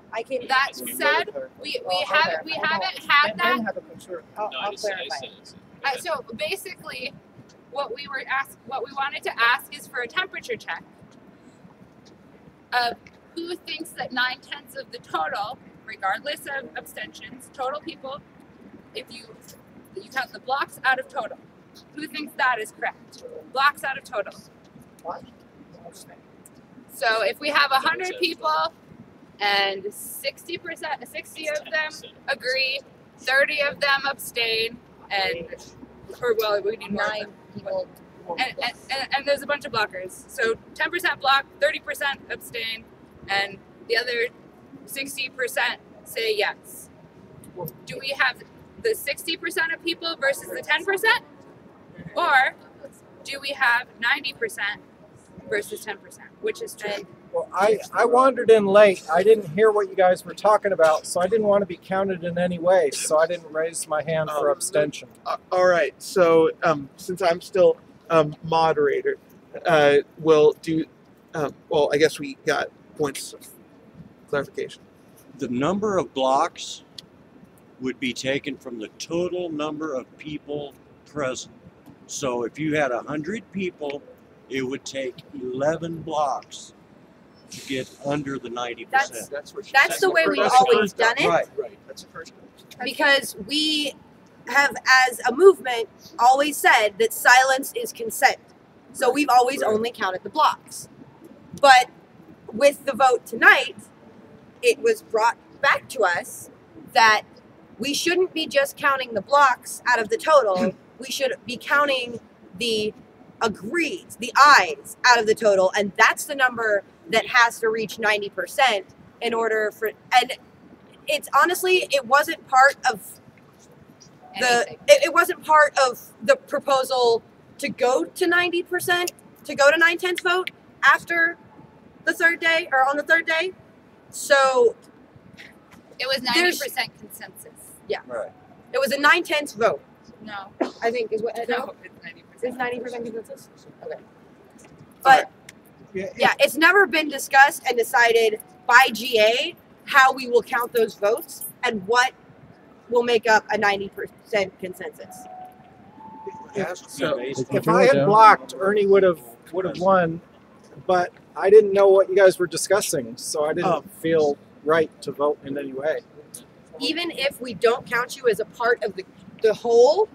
that said, we haven't had that. No, I just said it. So basically, what we wanted to ask is for a temperature check of who thinks that 9/10 of the total, regardless of abstentions, total people, if you count the blocks out of total, who thinks that is correct? Blocks out of total. So if we have 100 people and 60% of them agree, 30 of them abstain, we need 9 people. And there's a bunch of blockers. So 10% block, 30% abstain, and the other 60% say yes. Do we have the 60% of people versus the 10%? Or do we have 90% versus 10%, which is true? Well, I wandered in late. I didn't hear what you guys were talking about, so I didn't want to be counted in any way, so I didn't raise my hand for abstention. All right. So since I'm still moderator, we'll do. Well, I guess we got points of clarification. The number of blocks would be taken from the total number of people present. So if you had 100 people, it would take 11 blocks to get under the 90%. That's the way we've always done it. Right. That's the first one. Because we have, as a movement, always said that silence is consent. So we've always only counted the blocks. But with the vote tonight, it was brought back to us that we shouldn't be just counting the blocks out of the total. We should be counting the agrees, the ayes out of the total, and that's the number that has to reach 90% in order for. And it's honestly, it wasn't part of it wasn't part of the proposal to go to 90%, to go to 9/10 vote after the third day or on the third day. So it was 90% consensus. Yeah. Right. It was a 9/10 vote. No. I think is what. No, it's 90%. It's 90% consensus. Okay. But yeah, it's never been discussed and decided by GA how we will count those votes and what will make up a 90% consensus. So if I had blocked, Ernie would have won, but I didn't know what you guys were discussing, so I didn't feel right to vote in any way. Even if we don't count you as a part of the whole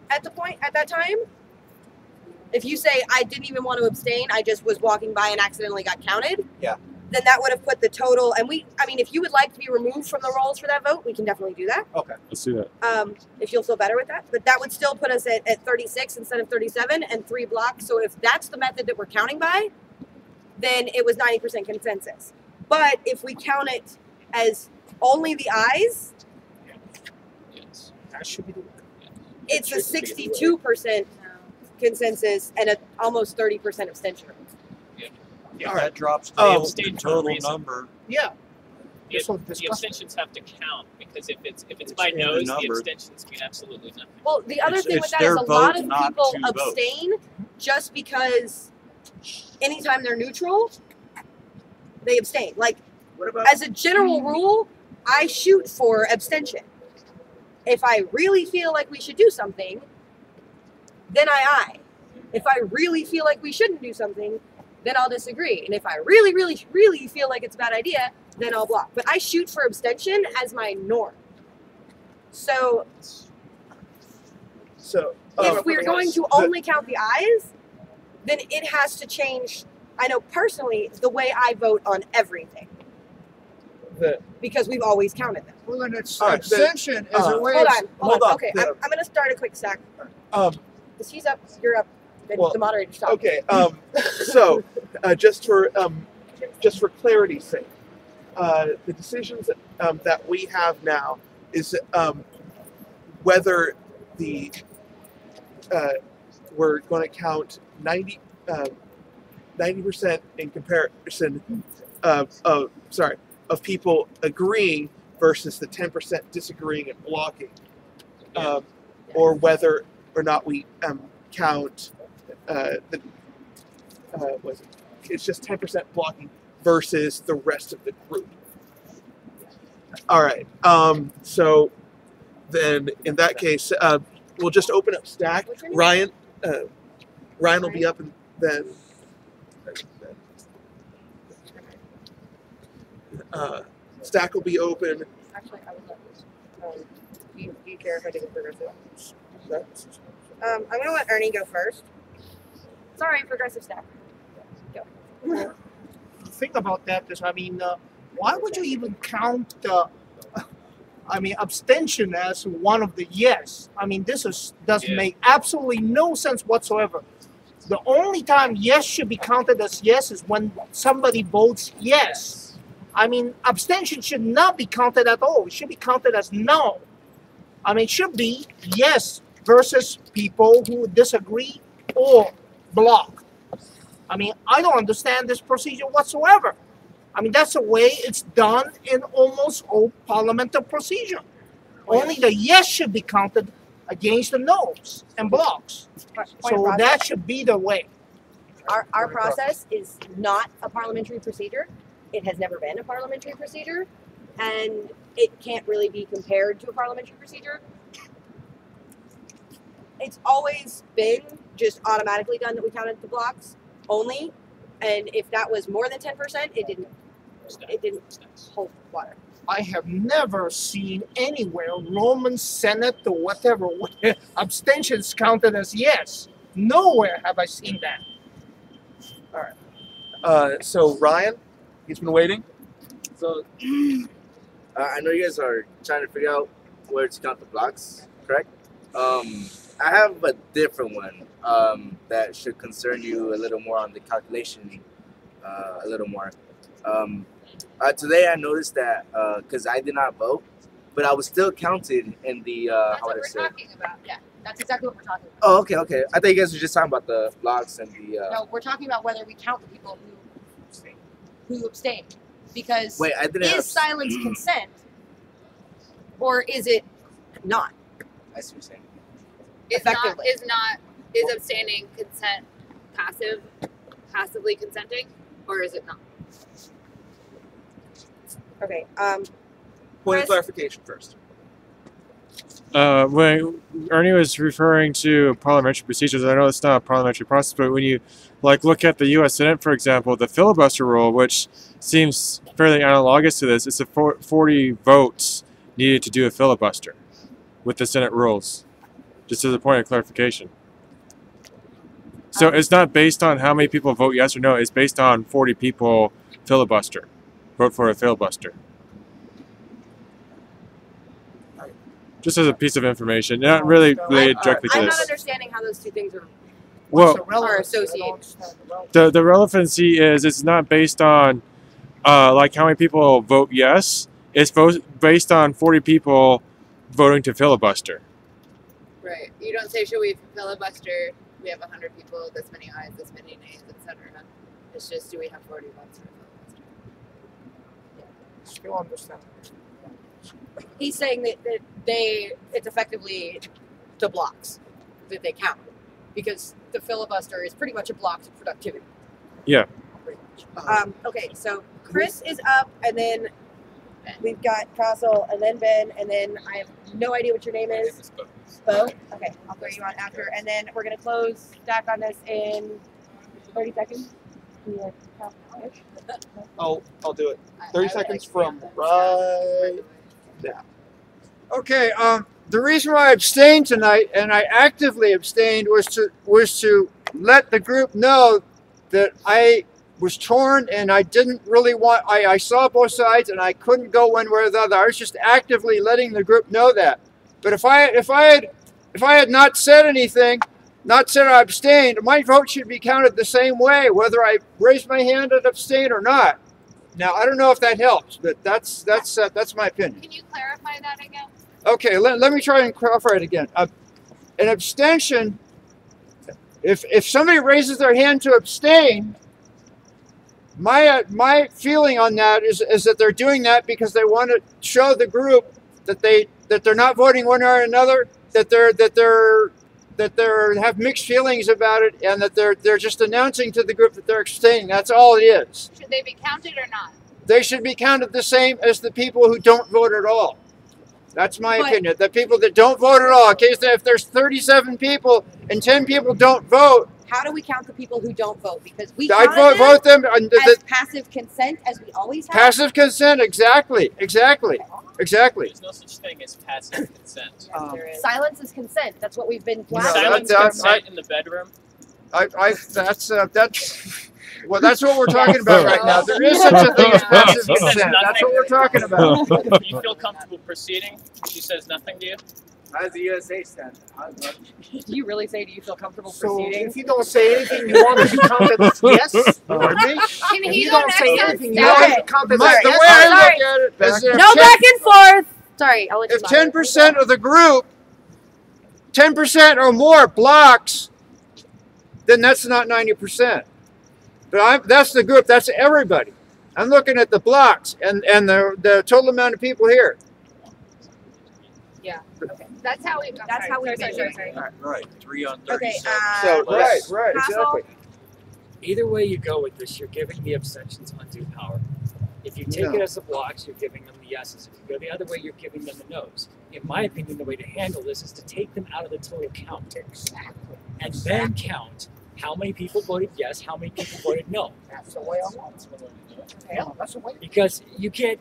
at that time, if you say I didn't even want to abstain, I just was walking by and accidentally got counted, yeah, then that would have put the total. And I mean, if you would like to be removed from the rolls for that vote, we can definitely do that. Okay. Let's do that. If you'll feel better with that. But that would still put us at 36 instead of 37 and 3 blocks. So if that's the method that we're counting by, then it was 90% consensus. But if we count it as only the ayes, That should be the it's a 62% consensus and a almost 30% abstention. Yeah, that drops Oh, the total number. Yeah. The abstentions have to count because if it's by no's, the number. abstentions mean absolutely nothing. Well, the other thing it's with that is their a lot vote of not people to vote. abstain just because anytime they're neutral, they abstain. Like, as a general rule, I shoot for abstention. If I really feel like we should do something, then I aye. If I really feel like we shouldn't do something, then I'll disagree. And if I really, really, really feel like it's a bad idea, then I'll block. But I shoot for abstention as my norm. So if we're going to only count the ayes, then it has to change. I know personally the way I vote on everything because we've always counted them. Well, then it's All right, abstention is a way. Hold on. Okay, I'm going to start a quick stack. Because he's up, you're up. Then Well, the moderator stops. Okay. So, just for clarity's sake, the decisions that we have now is whether we're going to count 90% in comparison of people agreeing versus the 10% disagreeing and blocking, or whether or not we count it's just 10% blocking versus the rest of the group. All right. So then, in that case, we'll just open up Stack. Ryan will be up, and then Stack will be open. Actually, I would love this. Do you care if I take a progressive? I'm going to let Ernie go first. Sorry, progressive stack. Go. The thing about that is, I mean, why would you even count abstention as one of the yes? I mean, doesn't make absolutely no sense whatsoever. The only time yes should be counted as yes is when somebody votes yes. I mean, abstention should not be counted at all. It should be counted as no. I mean, it should be yes versus people who disagree or block. I mean, I don't understand this procedure whatsoever. I mean, that's the way it's done in almost all parliamentary procedure. Only the yes should be counted against the no's and blocks. So that should be the way. Our process is not a parliamentary procedure. It has never been a parliamentary procedure, and it can't really be compared to a parliamentary procedure. It's always been just automatically done that we counted the blocks only, and if that was more than 10%, it didn't hold water. I have never seen anywhere Roman Senate or whatever where abstentions counted as yes. Nowhere have I seen that. All right. So Ryan, he's been waiting. So I know you guys are trying to figure out where to count the blocks, correct? I have a different one that should concern you a little more on the calculation, a little more. Today I noticed that because I did not vote, but I was still counted in the That's what we're talking about. Yeah, that's exactly what we're talking about. Oh, okay. I thought you guys were just talking about the blocks and the. No, we're talking about whether we count the people who abstain. Because Wait, I didn't is silence consent, or is it not? I see what you're saying. Is abstaining consent passively consenting, or is it not? Okay. Point of clarification first. When Ernie was referring to parliamentary procedures, I know it's not a parliamentary process, but when you look at the U.S. Senate, for example, the filibuster rule, which seems fairly analogous to this, it's a 40 votes needed to do a filibuster with the Senate rules, just as a point of clarification. So it's not based on how many people vote yes or no, it's based on 40 people filibuster. Vote for a filibuster. Just as a piece of information, not really related directly to I'm not this. understanding how those two things are Well, associated. the relevancy is it's not based on like how many people vote yes. It's based on 40 people voting to filibuster. Right. You don't say, should we filibuster? We have 100 people, this many ayes, this many nays, etc. It's just, do we have 40 votes for filibuster? Still understand. He's saying that it's effectively the blocks that they count, because the filibuster is pretty much a block of productivity. Yeah. Okay, so Chris is up, and then we've got Castle, and then Ben, and then I have no idea what your name is. Bo? Okay, I'll throw you on after, and then we're going to close stack on this in 30 seconds. Can you count? I'll do it. 30 seconds from right now. Okay, the reason why I abstained tonight, and I actively abstained, was to let the group know that I was torn and I didn't really want. I saw both sides and I couldn't go one way or the other. I was just actively letting the group know that. But if I had not said anything, not said I abstained, my vote should be counted the same way, whether I raised my hand and abstained or not. Now I don't know if that helps, but that's my opinion. Can you clarify that again? Okay, let me try and clarify it again. An abstention, if somebody raises their hand to abstain, my feeling on that is that they're doing that because they want to show the group that they're not voting one way or another, that they have mixed feelings about it, and that they're just announcing to the group that they're abstaining. That's all it is. Should they be counted or not? They should be counted the same as the people who don't vote at all. That's my opinion. The people that don't vote at all. In case if there's 37 people and 10 people don't vote. How do we count the people who don't vote? Because we I'd counted vote them as passive consent, as we always have. passive consent. Exactly. There's no such thing as passive consent. Silence is consent. That's what we've been. Silence consent in the bedroom. Well, that's what we're talking about right now. There is such a thing as passive consent. That's what we're talking about. You feel comfortable proceeding? She says nothing to you? As the USA stands. Do you really say, do you feel comfortable So proceeding? if you don't say anything, you want to be counted as yes? Pardon me? Can If he you go don't say next on anything, you want to be counted as The yes? way I look at it is that No back and forth. Sorry, I'll let you. if 10% of the group, 10% or more blocks, then that's not 90%. But that's the group. That's everybody. I'm looking at the blocks and the total amount of people here. Yeah. Okay. That's how we. That's how we. Sorry. Right, 3 on 37. Okay. So right, Castle? exactly. Either way you go with this, you're giving the abstentions undue power. If you take No. it as the blocks, you're giving them the yeses. If you go the other way, you're giving them the nos. In my opinion, the way to handle this is to take them out of the total count. And then count how many people voted yes, how many people voted no. That's the way I want it. Yeah, that's the way. Because you can't,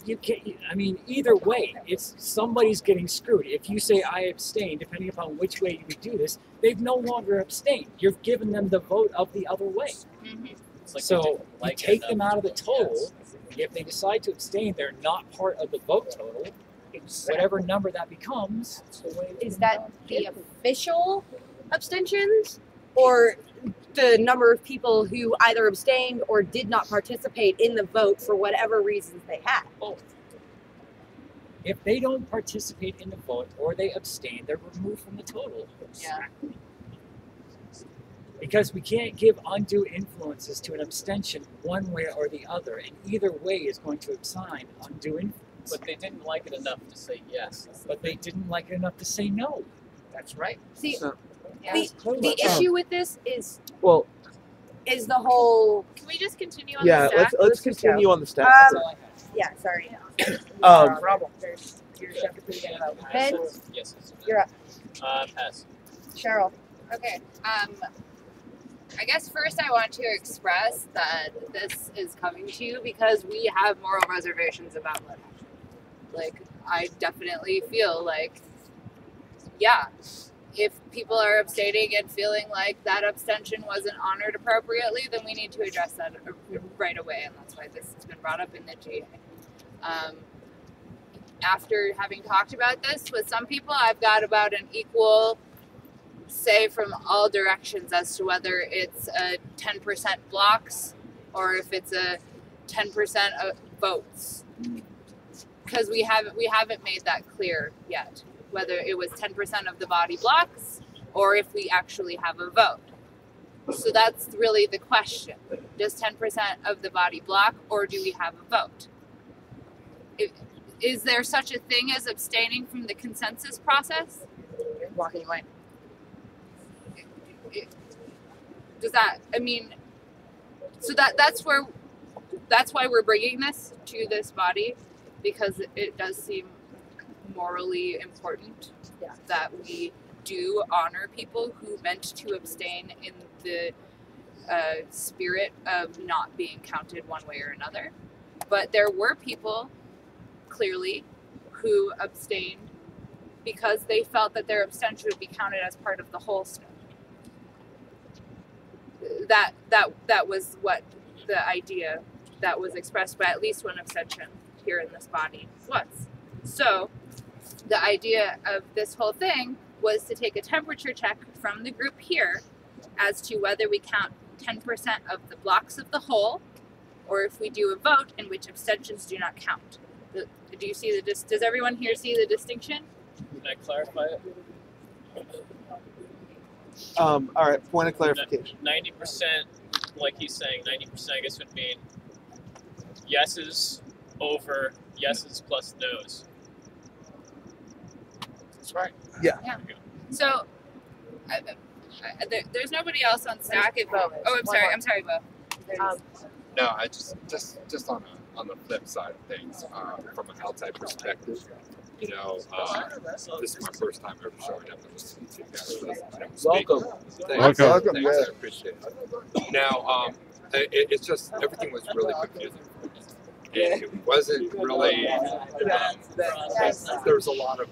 I mean, either way, it's somebody's getting screwed. If you say I abstain, depending upon which way you do this, they've no longer abstained. You've given them the vote of the other way. Like So you take them out of the total. If they decide to abstain, they're not part of the vote total. Whatever number that becomes. Is that the official abstentions, or the number of people who either abstained or did not participate in the vote for whatever reasons they had? Both. If they don't participate in the vote or they abstain, they're removed from the total. Yeah. Because we can't give undue influences to an abstention one way or the other, and either way is going to assign undue influence. But they didn't like it enough to say yes. But they didn't like it enough to say no. That's right. See, Yeah. the issue with this is Well, the whole. Can we just continue on yeah, the stack? let's continue on the stack. Yeah, sorry. Ben, Yes. you're up. Pass. Cheryl. Okay. I guess first I want to express that this is coming to you because we have moral reservations about litigation. Like, I definitely feel like, yeah, if people are abstaining and feeling like that abstention wasn't honored appropriately, then we need to address that right away, and that's why this has been brought up in the GA. After having talked about this with some people, I've got about an equal say from all directions as to whether it's a 10% blocks or if it's a 10% of votes, because we haven't made that clear yet, whether it was 10% of the body blocks or if we actually have a vote. So that's really the question. Does 10% of the body block, or do we have a vote? Is there such a thing as abstaining from the consensus process? Walking away. Does that, I mean, so that's why we're bringing this to this body, because it does seem morally important that we do honor people who meant to abstain in the spirit of not being counted one way or another. But there were people, clearly, who abstained because they felt that their abstention would be counted as part of the whole stuff. That was what the idea that was expressed by at least one abstention here in this body was. So the idea of this whole thing was to take a temperature check from the group here as to whether we count 10% of the blocks of the whole, or if we do a vote in which abstentions do not count. Do you see the does everyone here see the distinction? Can I clarify it? All right, point of clarification. 90%, like he's saying, 90% I guess would mean yeses over yeses plus noes. That's right. Yeah. So there's nobody else on stack. Oh, I'm sorry, Bo. No, I just on the flip side of things, from an outside perspective, you know, this is my first time ever showing up and listening to you guys. Welcome. Thanks. Welcome. Thanks, I appreciate it. Now, it's just everything was really confusing for me. And it wasn't really. There was a lot of.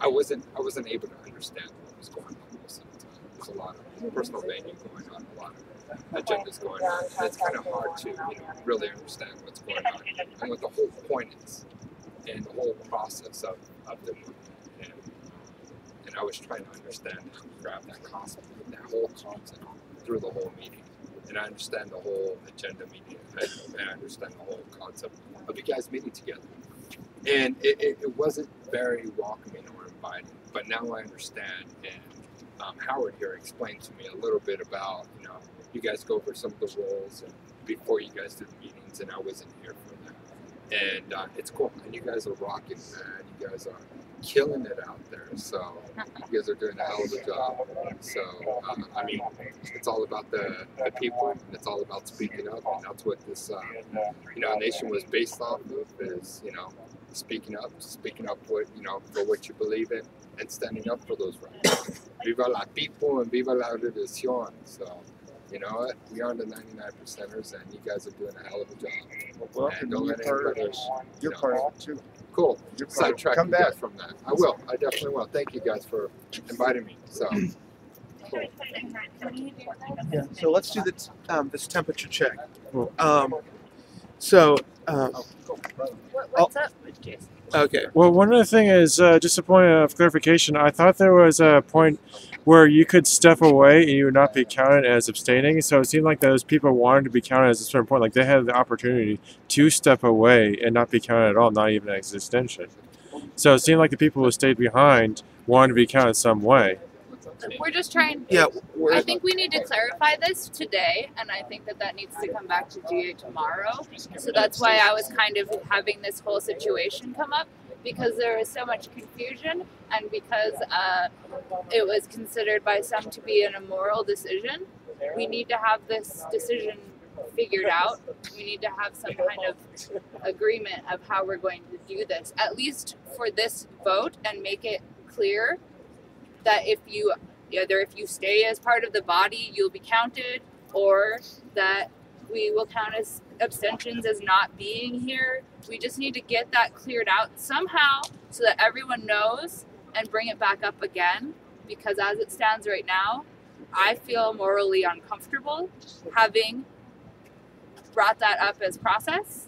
I wasn't able to understand what was going on most of the time. There's a lot of personal banking going on, a lot of agendas going on. And it's kind of hard to really understand what's going on and what the whole point is, and the whole process of the movement. And I was trying to understand how to grab that concept, that whole concept through the whole meeting. And I understand the whole agenda meeting, and I understand the whole concept of you guys meeting together. And it wasn't very welcoming or inviting, but now I understand. And Howard here explained to me a little bit about, you guys go over some of the roles and before you guys did the meetings, and I wasn't here for that. And it's cool, and you guys are rocking, man. You guys are killing it out there. So you guys are doing a hell of a job. So I mean, it's all about the people, and it's all about speaking up, and that's what this nation was based off of. Is speaking up what for what you believe in, and standing up for those rights. Viva la people and viva la revolución. So. You know what? We are the 99%ers, and you guys are doing a hell of a job. Well, and don't let anybody else. You're part of it too. Cool. Come Sidetrack you guys back from that. I will. I definitely will. Thank you guys for inviting me. So. Cool. Yeah. So let's do this temperature check. Cool. What's up with Jason? Okay. Well, one other thing is just a point of clarification. I thought there was a point where you could step away and you would not be counted as abstaining. So it seemed like those people wanted to be counted at a certain point. Like they had the opportunity to step away and not be counted at all, not even as abstention. So it seemed like the people who stayed behind wanted to be counted some way. We're just trying. Yeah. I think we need to clarify this today, and I think that needs to come back to GA tomorrow. So that's why I was kind of having this whole situation come up, because there was so much confusion, and because it was considered by some to be an immoral decision. We need to have this decision figured out. We need to have some kind of agreement of how we're going to do this, at least for this vote, and make it clear that if you stay as part of the body, you'll be counted, or that we will count as abstentions as not being here. We just need to get that cleared out somehow so that everyone knows and bring it back up again, because as it stands right now, I feel morally uncomfortable having brought that up as process.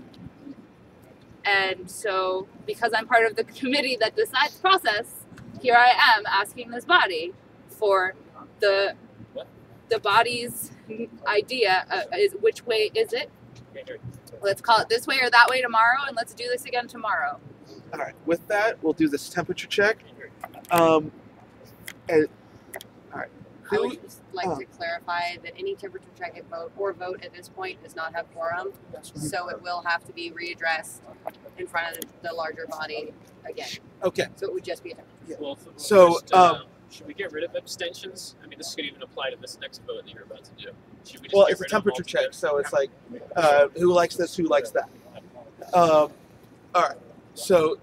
And so, because I'm part of the committee that decides process, here I am asking this body for the body's idea is which way is it? Let's call it this way or that way tomorrow, and let's do this again tomorrow. All right. With that, we'll do this temperature check. And all right. I would just like to clarify that any temperature check at vote at this point does not have quorum, so it will have to be readdressed in front of the larger body again. Okay. So it would just be a temperature. Well, So, should we get rid of abstentions? I mean, this could even apply to this next vote that you're about to do. Should we just Well, get it's a rid of them temperature check, altogether? so it's like who likes this, who likes that. All right. So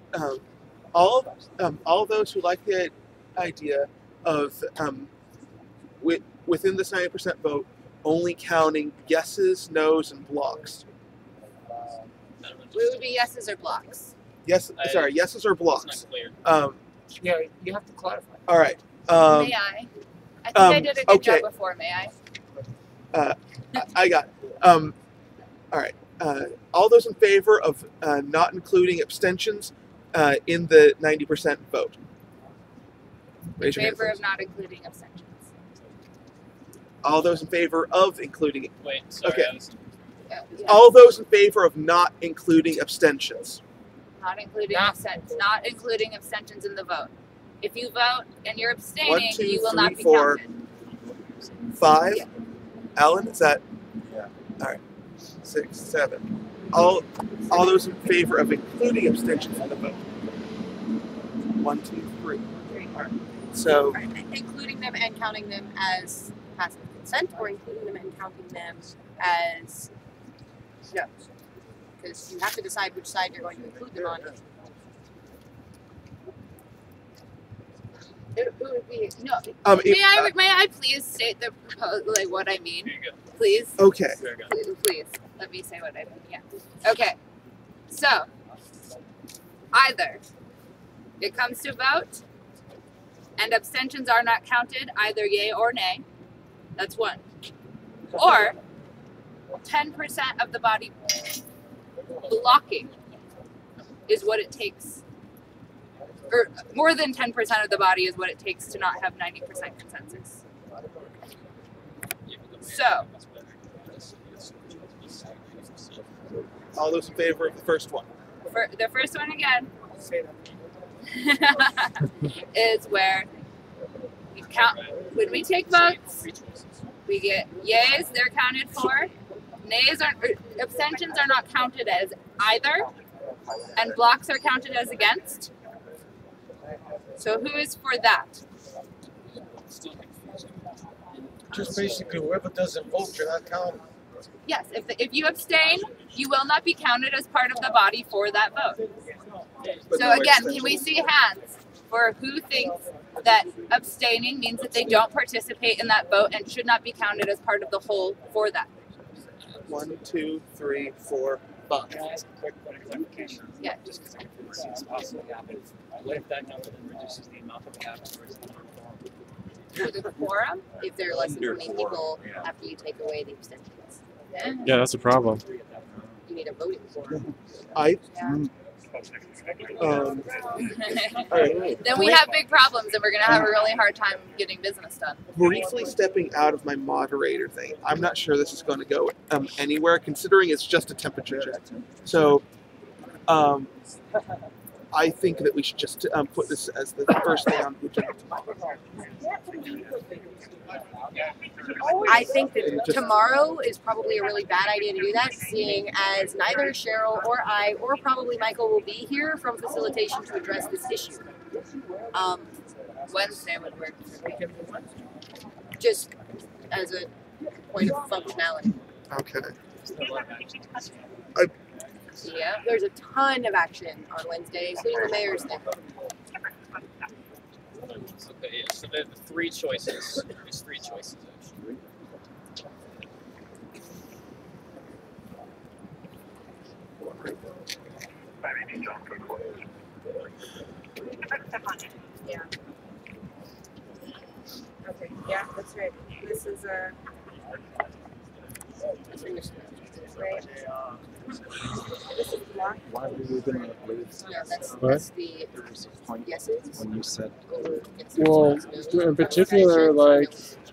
all those who like the idea of within this 90% vote, only counting yeses, nos, and blocks. It would be yeses or blocks. Yes, sorry, yeses or blocks. Yeah, you have to clarify. All right. May I? I think I did a good job before. May I? I got it. All right. All those in favor of not including abstentions in the 90% vote. In Raise your hand, favor please. of not including abstentions. All those in favor of including it. Wait, sorry. Okay. All those in favor of not including abstentions. Not including not including abstentions in the vote. If you vote and you're abstaining, 1, 2, you will 3, not be 4, counted. 5. Alan, is that? Yeah. All right. 6, 7. All those in favor of including abstentions in the vote. 1, 2, 3. All right. So. Including them and counting them as passive consent, or including them and counting them as no. Because you have to decide which side you're going to include them on. It would be no. If- May I please state the like what I mean? Please. Okay. Please let me say what I mean. Yeah. Okay. So either it comes to vote and abstentions are not counted, either yay or nay. That's one. Or 10% of the body blocking is what it takes, or more than 10% of the body is what it takes to not have 90% consensus. So, All those in favor of the first one. for the first one again is where we count, when we take votes, we get yays, they're counted for, nays are, abstentions are not counted as either, and blocks are counted as against. So who is for that? Just basically, whoever doesn't vote, you're not counting. Yes, if you abstain, you will not be counted as part of the body for that vote. So again, can we see hands for who thinks that abstaining means that they don't participate in that vote and should not be counted as part of the whole for that? 1, 2, 3, 4, 5. Can I ask a quick point of clarification? Yeah. Just because I can foresee this possibly happening. What if that number then reduces the amount that we have towards the quorum? For the quorum, if there are less than 20 people after you take away the abstentions. Yeah, that's a problem. You need a voting quorum. Then we have big problems and we're going to have a really hard time getting business done. Briefly stepping out of my moderator thing, I'm not sure this is going to go anywhere, considering it's just a temperature check. So, I think that we should just put this as the first thing on the agenda. I think that tomorrow is probably a really bad idea to do that, seeing as neither Cheryl or I or probably Michael will be here from facilitation to address this issue. Wednesday would work. Just as a point of functionality. Okay. Yeah, there's a ton of action on Wednesday, including the mayor's thing. Okay, yeah, so there are three choices. There's three choices, actually. Yeah. Okay. Yeah, that's right. This is a. Right. This is block. Why were you gonna leave? Yeah, that's What? the yeses. When you said Well, in particular, like,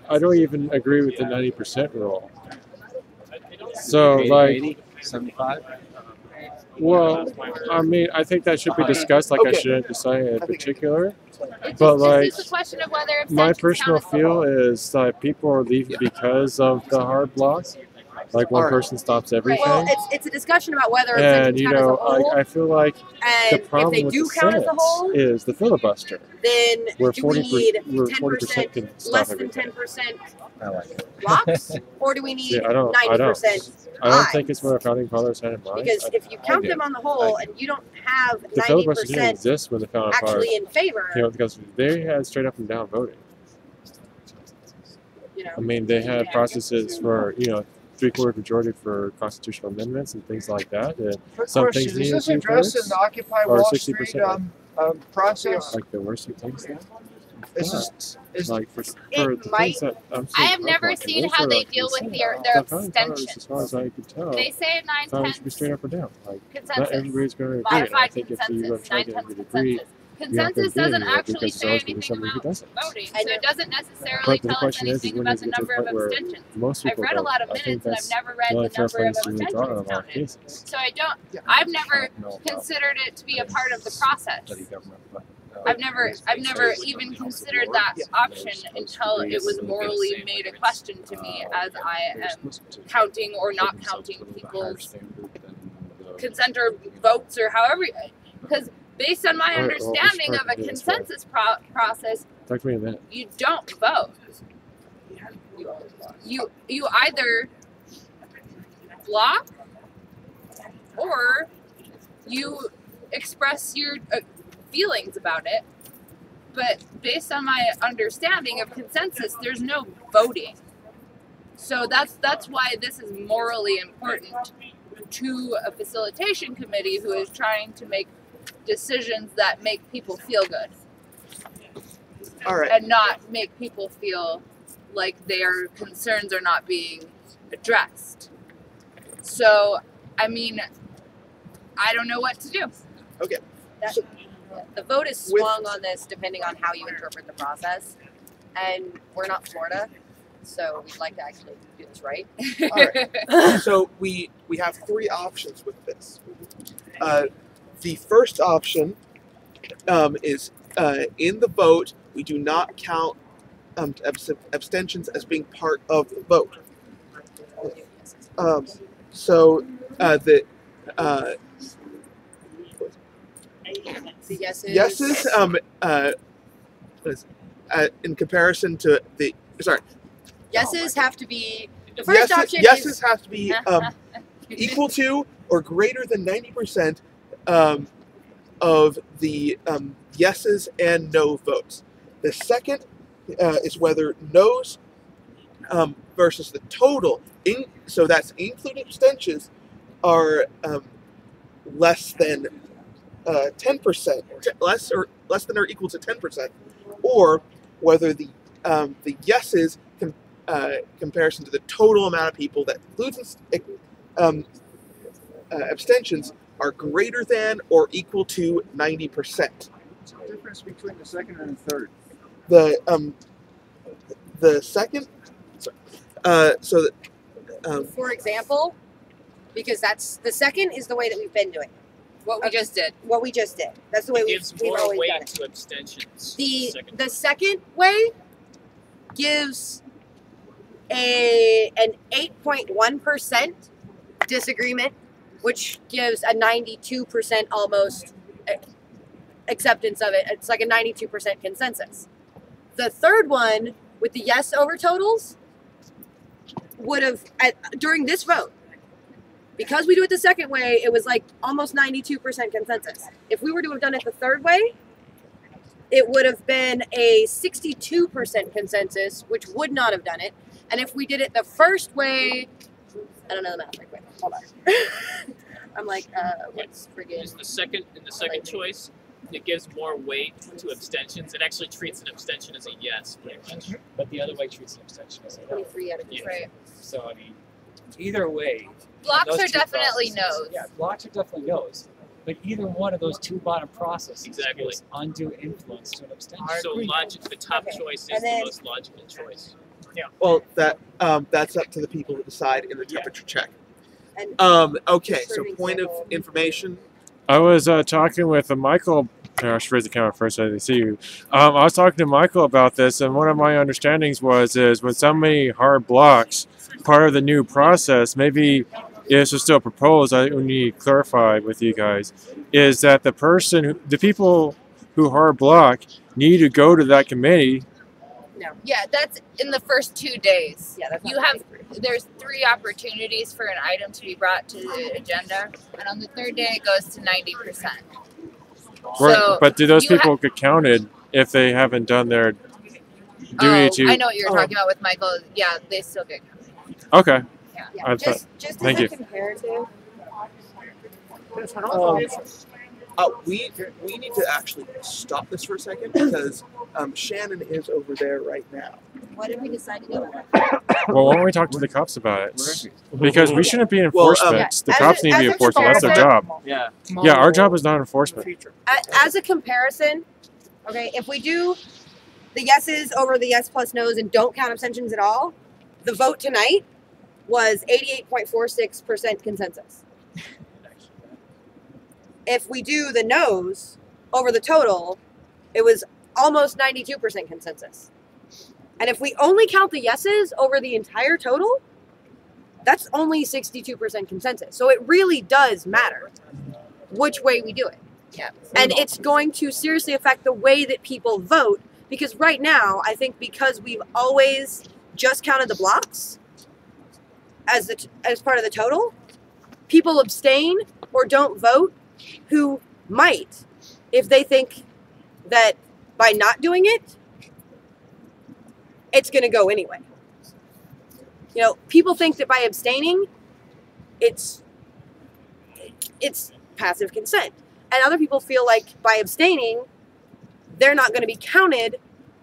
I don't even agree with the 90% rule. So, 80, like, 80, 75? well, I mean, I think that should be discussed. Like, I Okay. shouldn't decide in particular. It's But, just, like, it's just a question of whether my abstentions personal count as a feel whole. is that people are leaving because of the hard block. Like, one person stops everything. Well, it's a discussion about whether And, abstentions you count as a know, whole. I feel like the And if problem they with do the count as a Senate whole, is the filibuster. then Where do we 40% need where 10% can stop less than everything. 10% I like it. blocks, or do we need See, I don't 90%? think it's what our founding fathers had in mind. Because if you count them on the whole and you don't have The filibuster didn't 90% exist when the founding fathers actually in favor, came up because they had straight up and down voting. I mean, they had processes for, you know, 3/4 majority for constitutional amendments and things like that. And Quick some question, things is needed this addressed in the Occupy or Wall 60%. Street process? Like the worst of things. Is this, is, Like for It the might. things that I'm I seeing have never like, seen those how are, they like, deal with insane. their The founding fathers, abstentions. as far as I could tell, They say thought it should be 9/10 straight up or down. Like, consensus. not everybody's going to agree. And I Modified think if you consensus. try to get 9/10 everybody to agree, consensus. you're not Consensus going to doesn't get anywhere actually because there's say always going to be anything somebody who about doesn't. voting, so it doesn't necessarily But the tell us question is anything when about does the it get to number the of point where abstentions. most I've people read a don't? lot of I think minutes and I've that's never read the the only fair number of place to draw abstentions in a lot of counted. cases. So I've never considered it to be a part of the process. I've never even considered that option until it was morally made a question to me as I am counting or not counting people's consent or votes or however, because based on my All right, well, we should understanding of a probably do this, right? consensus process, Talk to me a minute. you don't vote. You either block or you express your feelings about it. But based on my understanding of consensus, there's no voting. So that's why this is morally important to a facilitation committee who is trying to make decisions that make people feel good. All right. And not make people feel like their concerns are not being addressed. So, I mean, I don't know what to do. Okay. The vote is swung on this depending on how you interpret the process, and we're not Florida, so we'd like to actually do this right. All right. So we have three options with this. The first option is in the vote, we do not count abstentions as being part of the vote. The Yeses, in comparison to the, sorry, Yeses have to be, the first option yeses is, have to be equal to or greater than 90% of the yeses and no votes. The second is whether no's versus the total, so that's including abstentions, are less than 10%, less than or equal to 10%, or whether the yeses comparison to the total amount of people that includes abstentions are greater than or equal to 90%. what's the difference between the second and the third? The second, for example, because that's, the second is the way that we've been doing it. What we just did. What we just did. That's the way we've More always weight done it. to abstentions. The second way gives an 8.1% disagreement, which gives a 92% almost acceptance of it. It's like a 92% consensus. The third one with the yes over totals would have, during this vote, because we do it the second way, it was like almost 92% consensus. If we were to have done it the third way, it would have been a 62% consensus, which would not have done it. And if we did it the first way, I don't know the math right quick. Hold on. I'm like, what's friggin'? Is the second choice it gives more weight to abstentions. It actually treats an abstention as a yes, pretty much. But the other way treats an abstention as a no. 23 out of Yeah. Right. So, I mean, either way. Blocks those are two definitely processes- no's. Yeah, blocks are definitely no's. But either one of those two bottom processes Exactly. gives undue influence to an abstention. So logic, the top Okay. choice And is then- the most logical choice. Well, that's up to the people to decide in the temperature check. And Okay, so point of information. I was talking with Michael. I should raise the camera first so I can see you. I was talking to Michael about this, and one of my understandings is with so many hard blocks, part of the new process, maybe this was still proposed, I need to clarify with you guys, is that the people who hard block need to go to that committee. No. Yeah, that's in the first 2 days. Yeah, that's not You have, there's 3 opportunities for an item to be brought to the agenda, and on the 3rd day it goes to 90%. So But do those you people get counted if they haven't done their duty to? I know what you're talking about with Michael. Yeah, they still get counted. Okay. Yeah. I thought- Just thank as you. a comparative, We need to actually stop this for a second because Shannon is over there right now. what did we decide to go with? Well, why don't we talk to the cops about it? Because we shouldn't be Well, enforcement. The as cops a- need to be as a enforcement. That's their comparison- job. Yeah. Yeah, our job is not enforcement. As a comparison, okay, if we do the yeses over the yes plus no's and don't count abstentions at all, the vote tonight was 88.46% consensus. If we do the no's over the total, it was almost 92% consensus. And if we only count the yeses over the entire total, that's only 62% consensus. So it really does matter which way we do it. Yeah. And it's going to seriously affect the way that people vote because right now, I think because we've always just counted the blocks as part of the total, people abstain or don't vote who might if they think that by not doing it, it's going to go anyway. You know, people think that by abstaining, it's passive consent. And other people feel like by abstaining, they're not going to be counted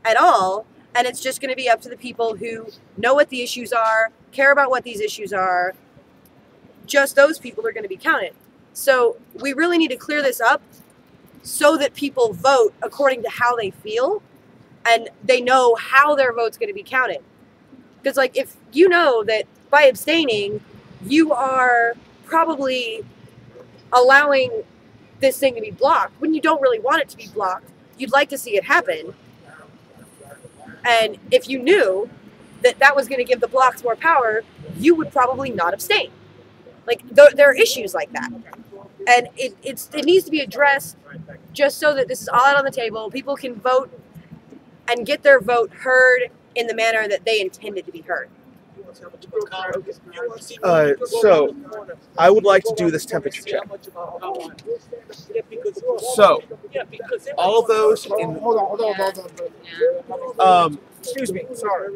at all. And it's just going to be up to the people who know what the issues are, care about what these issues are. Just those people are going to be counted. So we really need to clear this up so that people vote according to how they feel and they know how their vote's going to be counted. Because, like, if you know that by abstaining, you are probably allowing this thing to be blocked when you don't really want it to be blocked, you'd like to see it happen. And if you knew that that was going to give the blocks more power, you would probably not abstain. Like, there are issues like that. And it needs to be addressed just so that this is all out on the table. People can vote and get their vote heard in the manner that they intended to be heard. So, I would like to do this temperature check. So, all those in. Hold on. Excuse me. Sorry.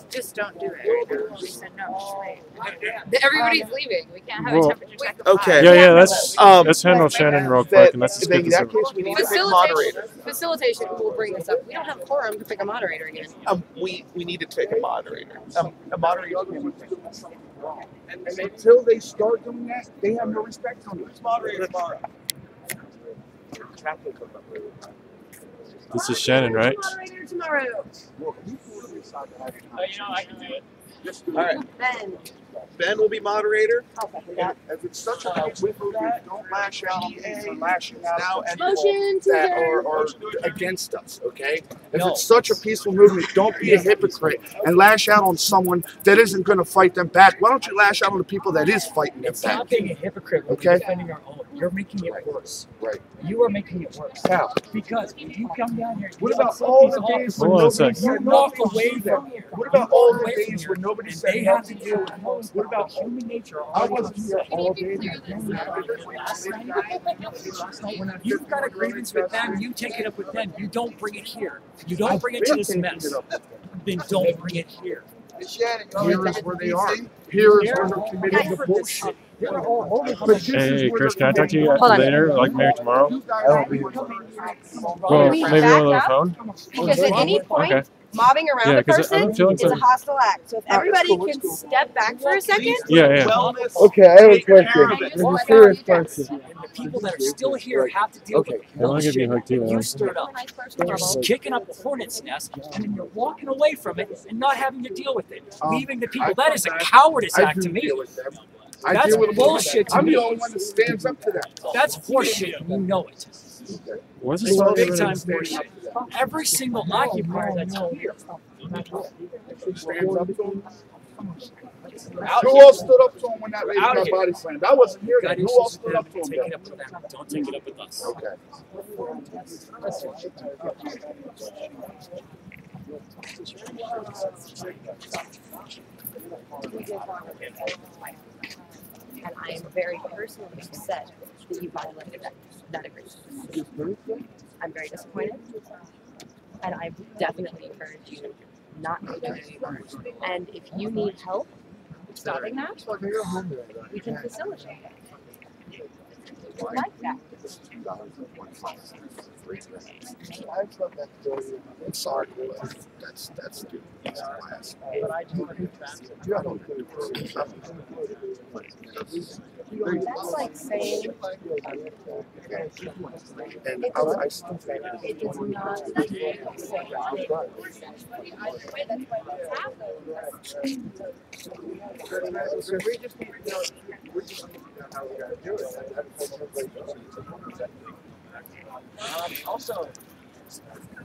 Just don't do it right now. We said no. Just wait. Everybody's leaving. We can't have a Well, temperature check. of Okay. Yeah, let's handle Shannon real quick and let's just get this that over. case, we need to pick a moderator. Facilitation will bring this up. We don't have quorum to pick a moderator again. We need to pick a moderator. A moderator. And until they start doing that, they have no respect for me. Moderator tomorrow. This is Shannon, right? Moderator tomorrow. You know, I can do it. All right. Ben. Ben will be moderator. If it's such a big whiff of that, don't lash out on me for lashing out Now at Motion people to that adjourn. are against us, okay? If it's such a peaceful movement, don't be a hypocrite and lash out on someone that isn't going to fight them back. Why don't you lash out on the people that is fighting them It's not back? being a hypocrite when Okay. we're defending our own. You're making it worse. Right. You are making it worse. How? Because when you come down here, What you about upset all these the days officers, when Hold on a nobody second. said you walk nothing away to them? from here. What You about walk all the away from days here, when nobody and said they have to nothing? deal with most What about human nature? I wasn't here all day. Last night, you've got a grievance with them, you take it up with them. You don't bring it here. You don't bring it to this mess. Then don't bring it here. Here is where they are. Here is where they're committing the bullshit. Hey, Chris, can I talk to you Hold on. later, like maybe tomorrow? Can Well, we maybe back on the up? phone? Because at any point, Okay. mobbing around Yeah, a 'cause person I'm feeling is a some- hostile act. So if everybody can step back for a second. Yeah. Okay, I have a question. It's a serious question. The people that are still here have to deal with I want to give you a hug too. you stirred up. You're just kicking up a hornet's nest, and then you're walking away from it and not having to deal with it, leaving the people. That is a cowardice act to me. That's bullshit to I'm me. the only one that stands up to that. That's horseshit, and you know it. What's It's this? big time horseshit. Every single occupier that's here. Who else stood up to him when that lady got body slammed? I wasn't here then. Who else stood up to him? Take it up with them. Don't take it up with us. Okay. And I am very personally upset that you violated that agreement. I'm very disappointed. And I definitely encourage you not to do it anymore. And if you need help stopping that, we can facilitate it. I like that. I'm sorry, but that's stupid. That's class. That's like saying And I still think it is not Also,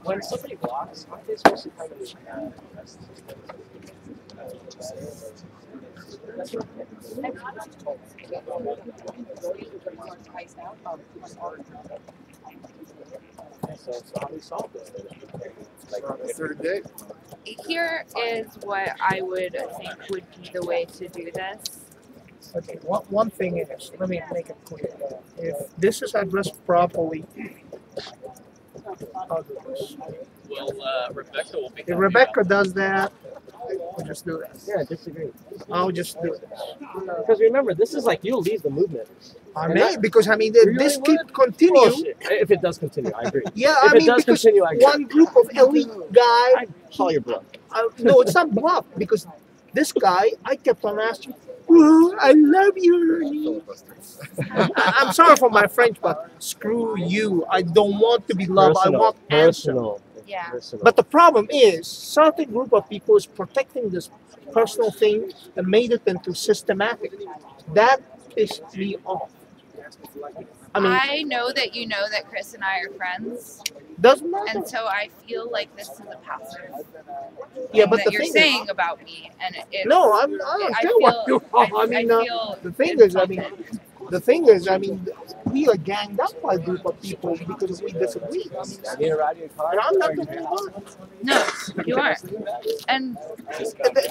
when somebody blocks, aren't they supposed to kind of So how do we solve this? like on the third day. Here is what I would think would be the way to do this. Okay, one thing is, let me make it clear. If this is addressed properly, I'll do this. Well, Rebecca will be. If Rebecca does that, we'll just do that. Yeah, disagree. I'll just do it. Because remember, this is like you'll leave the movement. I may, because I mean, this keep continue. Bullshit. If it does continue, I agree. Yeah, if I it mean, does because continue, I agree. one group of elite guy. Call your bluff. No, it's not bluff, because this guy, I kept on asking, "Oh, I love you, Ernie." I'm sorry for my French, but screw you. I don't want to be loved. I want answer. Yeah. But the problem is, certain group of people is protecting this personal thing and made it into systematic. That pissed me off. I mean, I know that you know that Chris and I are friends. Doesn't matter. And so I feel like this is a passive Yeah, thing but that the you're thing saying is, about me, and it. no, I don't care what you are. I mean, the thing is, the thing is, we are ganged up by a group of people because we disagree. And I'm not the only one. No, you aren't. And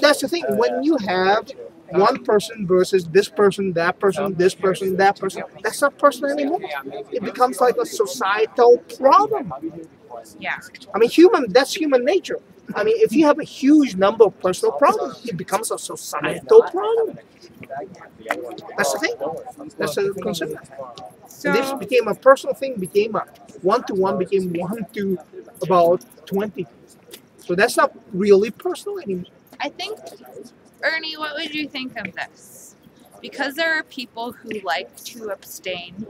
That's the thing. When you have one person versus this person, that person, this person, that person, that's not personal anymore. It becomes like a societal problem. yeah. I mean, that's human nature. I mean, if you have a huge number of personal problems, it becomes a societal problem. That's the thing. That's the concept. So This became a personal thing, became a one-to-one, became 1 to about 20. So that's not really personal anymore. I think, Ernie, what would you think of this? Because there are people who like to abstain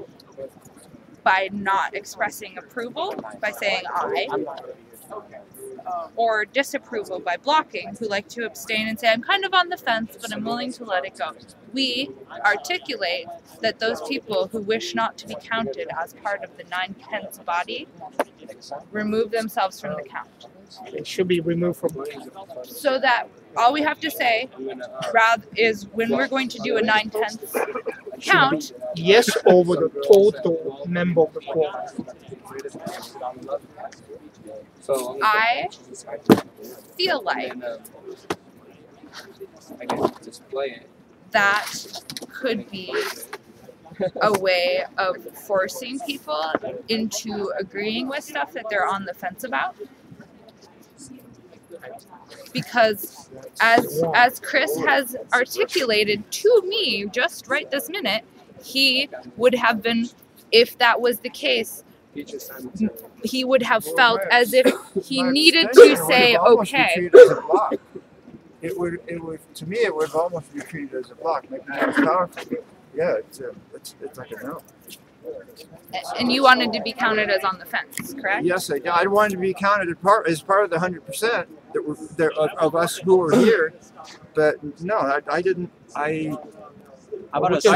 by not expressing approval, by saying I, or disapproval by blocking, who like to abstain and say, I'm kind of on the fence, but I'm willing to let it go. We articulate that those people who wish not to be counted as part of the 9/10 body remove themselves from the count. It should be removed from the count. So that all we have to say is when we're going to do a 9/10 count, Yes, over the total member of the quorum. I feel like that could be a way of forcing people into agreeing with stuff that they're on the fence about. because as Chris has articulated to me just right this minute, he would have been, if that was the case, he would have felt as if he needed to say, okay. It would, to me, it would almost be treated as a block, maybe not as powerful, but yeah, it's like a no. And you wanted to be counted as on the fence, correct? Yes, I wanted to be counted as part of the 100% that were there of us who were here, but no, I didn't. I didn't want to.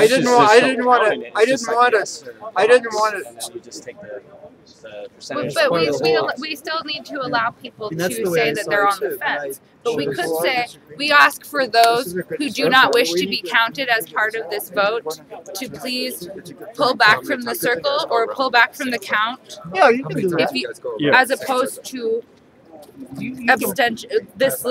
You just take the But percentage. we still need to allow people to say that they're on the fence. But we could say, we ask for those who do not wish to be counted as part of this vote to please pull back from the circle or pull back from the count. Yeah, you can do that. As opposed to abstention, this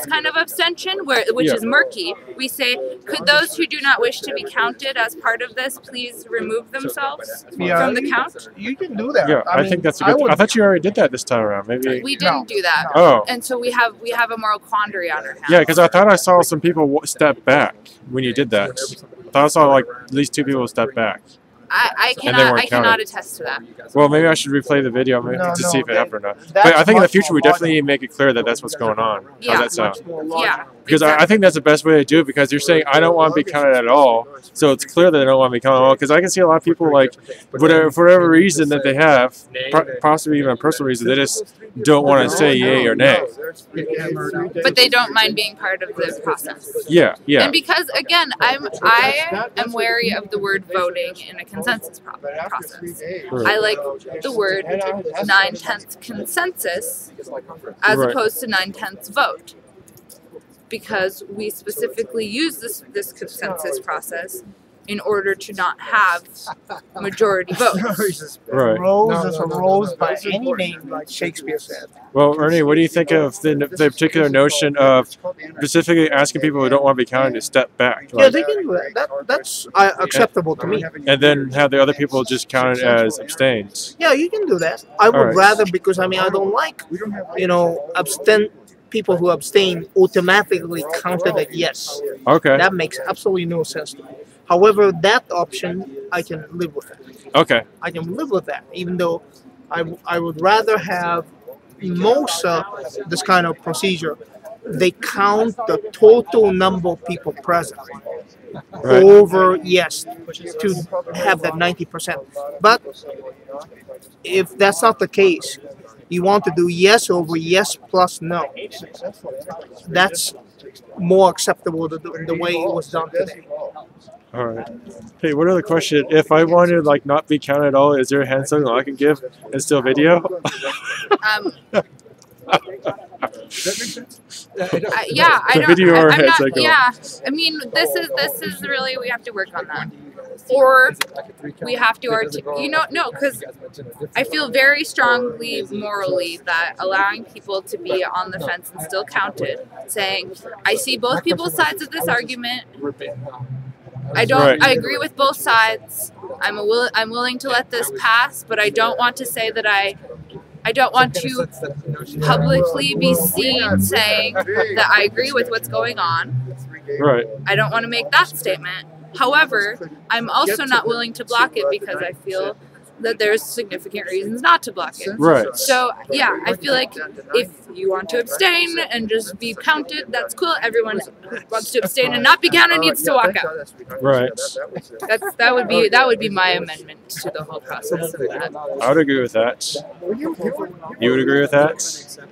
kind of abstention, which is murky. We say, could those who do not wish to be counted as part of this please remove themselves from the count? You can do that. Yeah, I think that's a good. I thought you already did that this time around. Maybe We didn't do that. Oh. And so we have a moral quandary on our hands. Yeah, because I thought I saw some people step back when you did that. I thought I saw like at least 2 people step back. I And they weren't cannot counted. attest to that. Well, maybe I should replay the video to see if it happened or not. But I think in the future we definitely need to make it clear that that's what's going on. Yeah. How's that sound? Yeah. Because I think that's the best way to do it, because you're saying I don't want to be counted at all, so it's clear that they don't want to be counted at all. Because I can see a lot of people, like, for whatever reason that they have, possibly even a personal reason, they just don't want to say yay or nay. But they don't mind being part of the process. Yeah, yeah. And because again, I am wary of the word voting in a consensus process. I like the word 9/10 consensus as Right. opposed to 9/10 vote, because we specifically use this consensus process in order to not have majority votes. Right. Rose is a rose by any name, like Shakespeare said. Well, Ernie, what do you think of the particular notion of specifically asking people who don't want to be counted to step back? Yeah, Like, they can do that. That's acceptable to me. and then have the other people just counted as abstained. Yeah, you can do that. I would Alright. rather, because I mean, I don't like, people who abstain automatically counted as yes. Okay. That makes absolutely no sense to me. However, that option, I can live with it. Okay. I can live with that, even though I would rather have most this kind of procedure. They count the total number of people present Right. over yes to have that 90%. But if that's not the case, you want to do yes over yes plus no. That's more acceptable than the way it was done today. All right. Hey, one other question. If I wanted to like not be counted at all, is there a hand signal I can give and still video? Yeah, I The don't. video or I'm head not. signal? Yeah, I mean, this is really, we have to work on that, or we have to no, because I feel very strongly morally that allowing people to be on the fence and still counted, saying I see both people's sides of this argument. I don't. Right. I agree with both sides. I'm willing to let this pass, but I don't want to say that I don't want to publicly be seen saying that I agree with what's going on. Right. I don't want to make that statement. However, I'm also not willing to block it because I feel that there's significant reasons not to block it. Right. So, yeah, I feel like if you want to abstain and just be counted, that's cool. Everyone who wants to abstain and not be counted needs to walk out. Right. That would be my amendment to the whole process of that. I would agree with that. You would agree with that?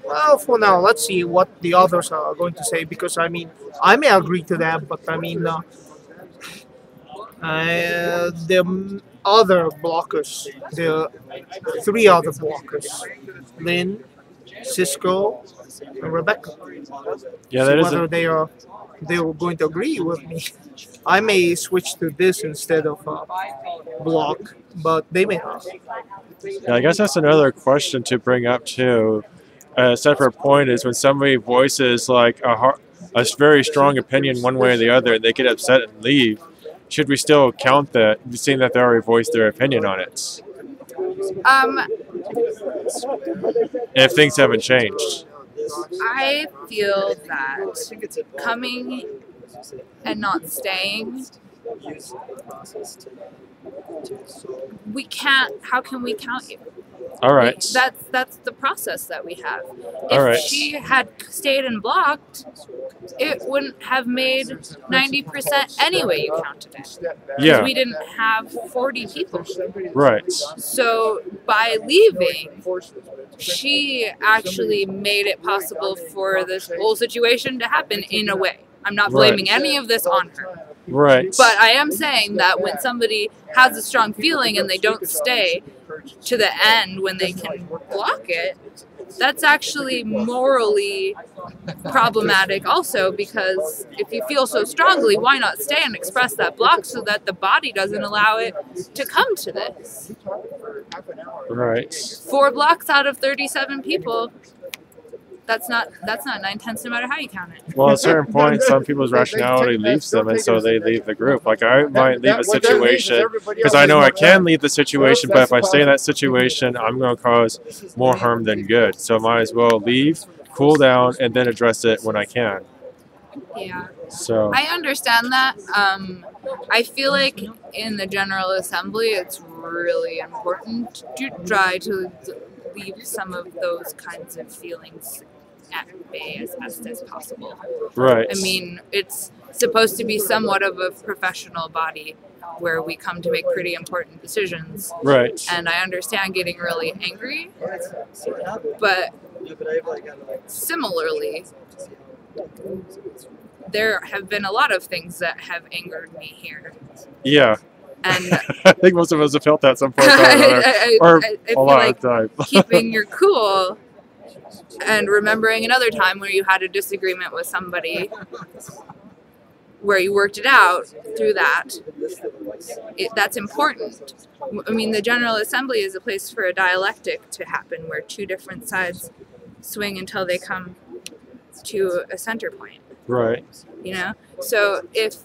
Well, for now, let's see what the others are going to say, because I mean, I may agree to that, but I mean, the other blockers, the 3 other blockers, Lynn, Cisco, and Rebecca. Yeah, So that is whether a- they are going to agree with me. I may switch to this instead of block, but they may not. Yeah, I guess that's another question to bring up too. A separate point is when somebody voices like a very strong opinion one way or the other, and they get upset and leave. Should we still count that, seeing that they already voiced their opinion on it? If things haven't changed. I feel that coming and not staying, we can't. How can we count you? All right. That's the process that we have. All If right. she had stayed and blocked, it wouldn't have made 90% anyway. You counted it. 'Cause Yeah. we didn't have 40 people. Right. So by leaving, she actually made it possible for this whole situation to happen in a way. I'm not blaming Right. any of this on her. Right. But I am saying that when somebody has a strong feeling and they don't stay to the end when they can block it, that's actually morally problematic also, because if you feel so strongly, why not stay and express that block so that the body doesn't allow it to come to this? Right. 4 blocks out of 37 people. That's not 9/10 no matter how you count it. Well, at a certain point, some people's rationality leaves them, and so they leave the group. Like, I might leave a situation because I know I can leave the situation, but if I stay in that situation, I'm going to cause more harm than good. So I might as well leave, cool down, and then address it when I can. Yeah. So I understand that. I feel like in the General Assembly, it's really important to try to leave some of those kinds of feelings at bay as best as possible. Right. I mean, it's supposed to be somewhat of a professional body where we come to make pretty important decisions. Right. And I understand getting really angry, but similarly, there have been a lot of things that have angered me here. yeah. And I think most of us have felt that at some point or another, or I a feel lot like of time. keeping your cool and remembering another time where you had a disagreement with somebody where you worked it out through that, that's important. I mean, the General Assembly is a place for a dialectic to happen where two different sides swing until they come to a center point. Right. You know, so if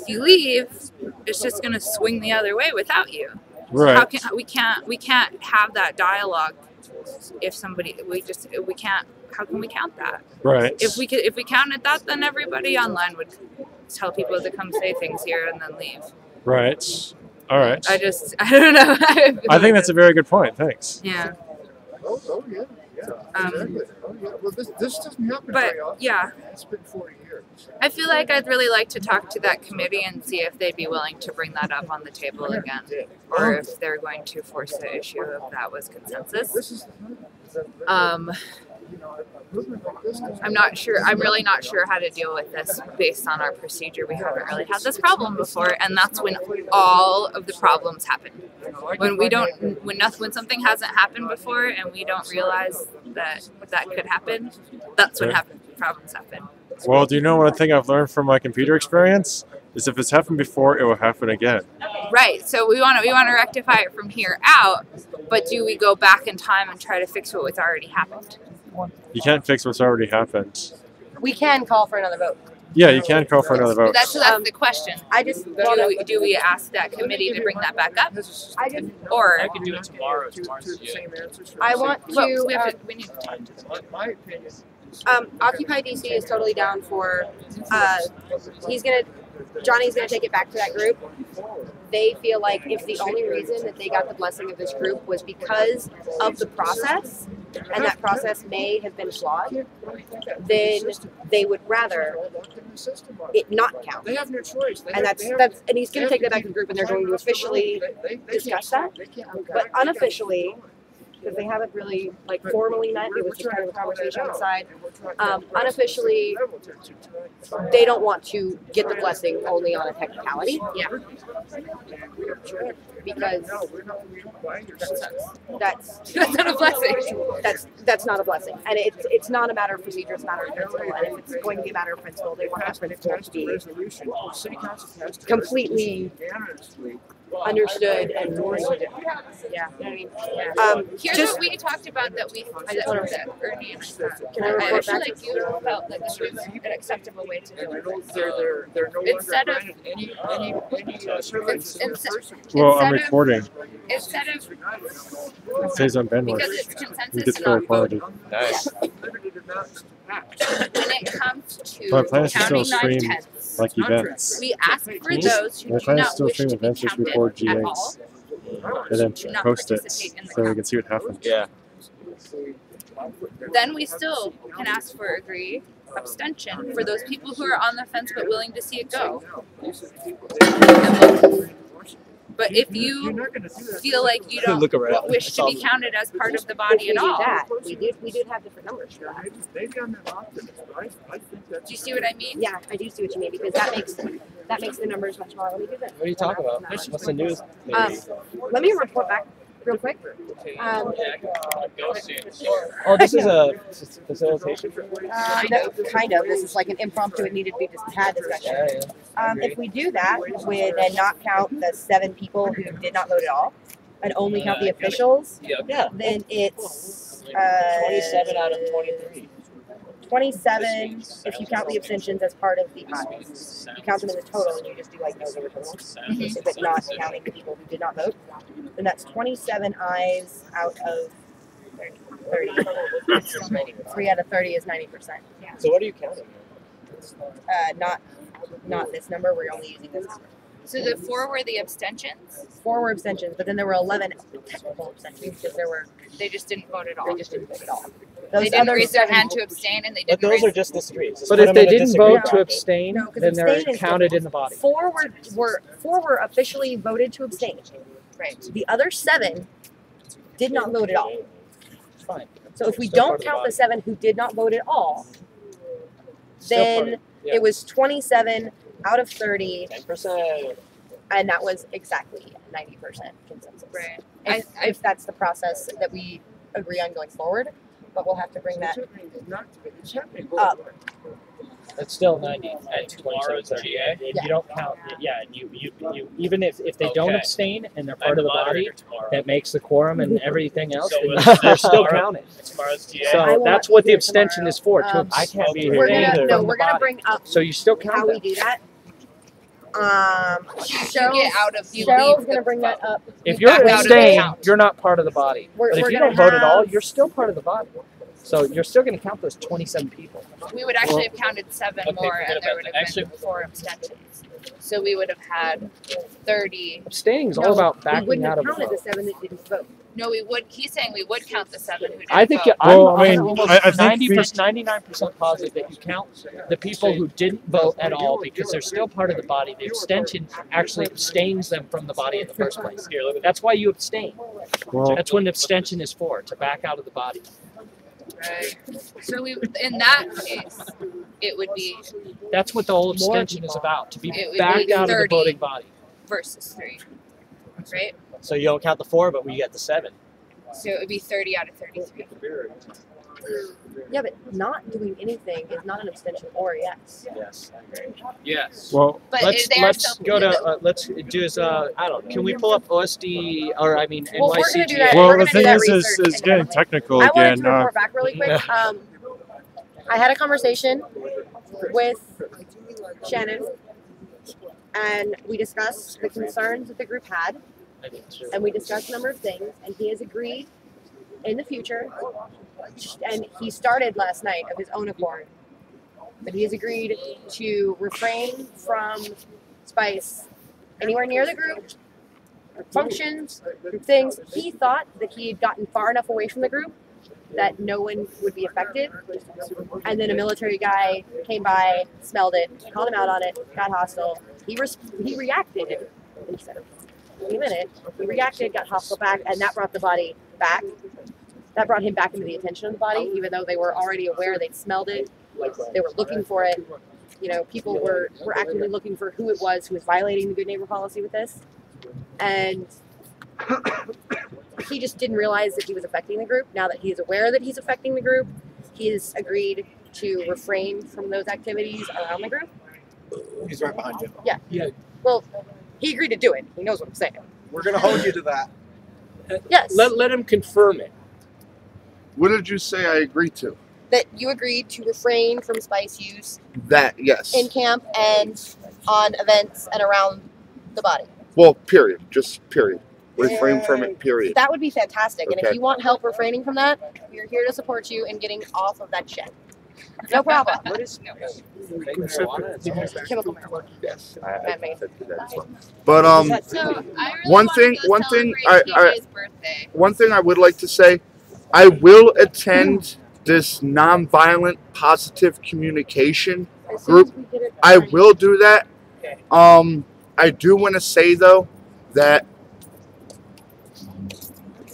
you leave, it's just going to swing the other way without you. Right. We can't have that dialogue if somebody we can't. How can we count that? Right. If we counted that, then everybody online would tell people to come say things here and then leave. Right. All right. I don't know. I think that's a very good point. Thanks. Yeah. Oh yeah. Well, this doesn't happen But very often. yeah, It's been 40 years. I feel like I'd really like to talk to that committee and see if they'd be willing to bring that up on the table again, or if they're going to force the issue if that was consensus. I'm not sure. I'm really not sure how to deal with this based on our procedure. We haven't really had this problem before, and that's when all of the problems happen. When something hasn't happened before, and we don't realize that could happen, that's when problems happen. Well, do you know one thing I've learned from my computer experience? Is if it's happened before, it will happen again. Right. So we want to rectify it from here out, but do we go back in time and try to fix what's already happened? You can't fix what's already happened. We can call for another vote. Yeah, you can call for another vote. That's the question. I just do we ask that committee to bring that back up? I just Or I can do it tomorrow. I want to. Well, we need time to. My opinion. Occupy DC is totally down for. Johnny's gonna take it back to that group. They feel like if the only reason that they got the blessing of this group was because of the process, and that process may have been flawed, then they would rather it not count. They have no choice. And and he's going to take that back to the group, and they're going to officially discuss that. But unofficially, because they haven't really formally met, it was just kind of a conversation on the side. Unofficially, they don't want to get the blessing only on a technicality. Yeah. Because that's not a blessing. That's not a blessing, and it's not a matter of procedure. It's a matter of principle. And if it's going to be a matter of principle, they want that principle to be completely understood and yeah. I mean, Here's what we talked about that Ernie and I thought. Can I report feel back? like you felt that this was an acceptable way to do it. They're no Instead longer of any surveillance in person. Well, I'm recording. Instead of It says on bandwidth. because it's consensus You get to full not vote. quality. Nice. when it comes to My plan is to still counting stream 9/10ths, like events. we ask for those who My do plan is not still wish stream to be events just counted before at all. GAs. And then to not post it participate in the so we can see what happens. Yeah. Then we still can ask for agree abstention for those people who are on the fence but willing to see it go. But if you feel like you don't Look around. wish to be counted as part of the body at all, We did have different numbers for that. do you see what I mean? Yeah, I do see what you mean because that makes the numbers much smaller. Let me do this. What are you talking about? What's the news? Let me report back real quick. Oh, this is a facilitation. No, kind of. This is like an impromptu. It needed to be just had discussion. If we do that with and not count the 7 people who did not vote at all, and only count the officials, then it's 27 out of 23. 27 if you count the abstentions as part of the body. You count them in the total and you just do like no vote total. But not counting the people who did not vote. Then that's 27 ayes out of 30. 3 out of 30 is 90%. So what are you counting? Not this number, we're only using this number. So the 4 were the abstentions? 4 were abstentions, but then there were 11 technical abstentions because they just didn't vote at all. They just didn't vote at all. They didn't raise their hand to abstain, and they didn't. But those raise are just disagrees. But if they didn't vote to abstain, then they're abstain is counted in the body. 4 were officially voted to abstain. Right. The other 7 did not vote at all. Fine. So if we Still part don't of the count body. the 7 who did not vote at all, Still part then of- yeah. it was 27 out of 30, 10%, and that was exactly 90% consensus. Right. If that's the process that we agree on going forward, but we'll have to bring that up. It's still 90 at Tomorrow's 27. GA? And you don't count. Yeah, and you even if they don't Okay. abstain and they're I'm part of the the body, moderator tomorrow. that makes the quorum and everything else. So then it's they're still tomorrow- counted. Tomorrow's GA. I So will that's not what be the here abstention is for. To I can't be here. We're gonna from no, the we're gonna body. bring up So you still count how that. we do that. You get out of you Cheryl's leave gonna the bring that up. If you're back out of the abstained, count. you're not part of the body. We're But if you gonna don't vote at all, have- you're still part of the body. So you're still going to count those 27 people. We would actually have counted 7 Okay, more, forget and there about would that. have Actually- been 4 abstentions. So we would have had 30. Abstaining is all about We backing wouldn't out have of a counted the vote. 7 that didn't vote. No, we would. He's saying we would count the 7 who didn't I think vote. Well, I I'm mean, almost I think 90%, 99% positive that you count the people who didn't vote at all because they're still part of the body. The abstention actually abstains them from the body in the first place. That's why you abstain. Well- That's what an abstention is for, to back out of the body. Right. So we, in that case, it would be That's what the whole abstention is about, to be It would backed be out of the 30. voting body. versus 3, right? So you don't count the 4, but we get the 7. So it would be 30 out of 33. Yeah, but not doing anything is not an abstention or a yes. Yes. Yes. Well, But let's they are let's still- go to let's do is I don't know. Can we pull up OSD or I mean Well, we're gonna do NYCGA? that. Well, We're the gonna do thing that is research getting independently. technical I wanted again. to report back really quick. I had a conversation with Shannon, and we discussed the concerns that the group had, and we discussed a number of things, and he has agreed in the future, and he started last night of his own accord, but he has agreed to refrain from spice anywhere near the group, functions, group things. He thought that he had gotten far enough away from the group that no one would be affected. And then a military guy came by, smelled it, called him out on it, got hostile. He reacted instead of a minute. He reacted, got hostile back, and that brought the body back. That brought him back into the attention of the body, even though they were already aware, they'd smelled it, they were looking for it. You know, people were actively looking for who it was who was violating the good neighbor policy with this. And he just didn't realize that he was affecting the group. Now that he is aware that he's affecting the group, he has agreed to refrain from those activities around the group. He's right behind you. Yeah. Yeah. Well, he agreed to do it. He knows what I'm saying. We're gonna hold you to that. Yes. Let him confirm it. What did you say I agreed to? That you agreed to refrain from spice use That, yes. in camp and on events and around the body. Well, period. Just period. refrain from it, period. That would be fantastic. And if Okay. you want help refraining from that, we're here to support you in getting off of that shit. No problem. Chemical marijuana. Yes. Man-made. But So, I really one wanna thing, go one thing, celebrate PJ's birthday. one thing I would like to say, I will attend this nonviolent positive communication group. I will do that. I do want to say though that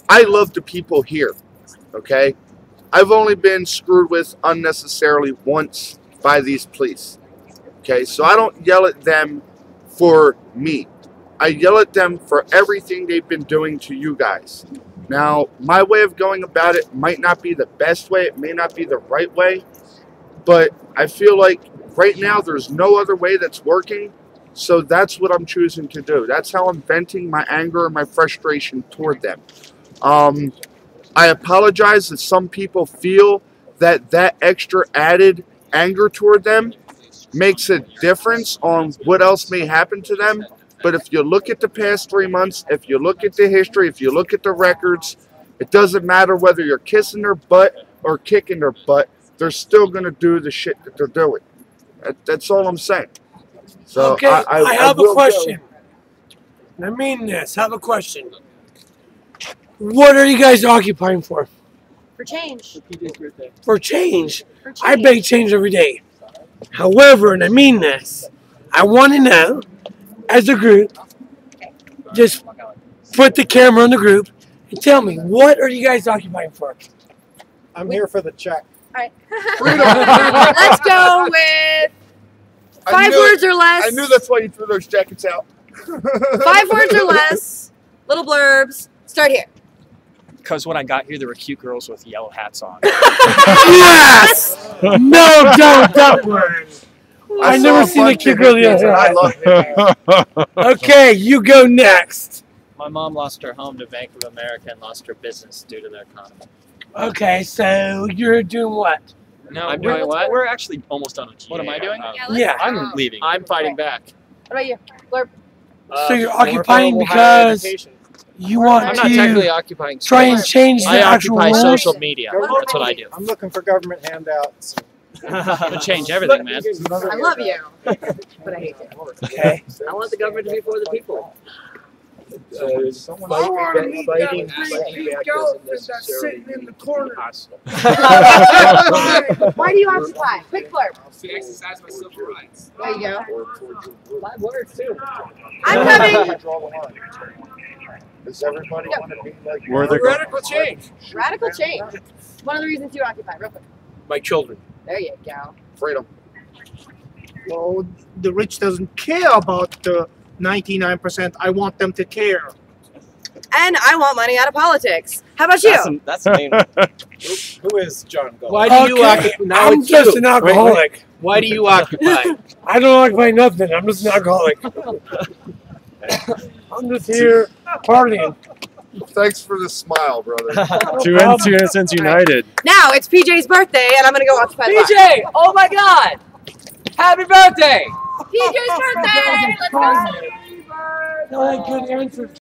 I love the people here. Okay, I've only been screwed with unnecessarily once by these police. Okay, so I don't yell at them for me. I yell at them for everything they've been doing to you guys. Now, my way of going about it might not be the best way. It may not be the right way. But I feel like right now there's no other way that's working. So that's what I'm choosing to do. That's how I'm venting my anger and my frustration toward them. I apologize that some people feel that that extra added anger toward them makes a difference on what else may happen to them. But if you look at the past 3 months, if you look at the history, if you look at the records, it doesn't matter whether you're kissing their butt or kicking their butt. They're still going to do the shit that they're doing. That's all I'm saying. So Okay, I have a question. I mean this. I have a question. What are you guys occupying for? For change. For change. I beg change every day. However, and I mean this, I want to know, as a group, just put the camera on the group and tell me, what are you guys occupying for? I'm here for the check. All right. Let's go with 5 words or less. I knew that's why you threw those jackets out. 5 words or less. Little blurbs. Start here. Because when I got here, there were cute girls with yellow hats on. Yes! No, don't word. I never seen a cute girl yet. Okay, you go next. My mom lost her home to Bank of America and lost her business due to the economy. Okay, so you're doing what? No, I'm doing what? We're actually almost done with GA. What am I doing? Yeah. I'm leaving. I'm fighting back. What about you? Blurb. So you're more occupying affordable higher because education. you want I'm to not technically occupying try and schools. change the I actual occupy rules? social media. That's what I do. I'm looking for government handouts. To change everything, man. I love you, but I hate you. Okay. I want the government to be for the people. I want to meet that big elephant that's sitting in the corner. Why do you occupy? Quick blurb. To exercise my civil rights. There you go. 5 words too. I'm coming. Does everybody want to be like Radical change. Radical change. One of the reasons you occupy. Real quick. My children. There you go. freedom? Well, the rich doesn't care about the 99%. I want them to care. And I want money out of politics. How about you? That's the main one. Who is John Gold? Why do you occupy? Now I'm it's just you. an alcoholic. Wait. Why do you occupy? I don't occupy nothing. I'm just an alcoholic. I'm just here partying. Thanks for the smile, brother. Two innocents united. Now it's PJ's birthday, and I'm gonna go occupy the bar. PJ! Oh my God! Happy birthday! PJ's birthday! Let's go. Good answer.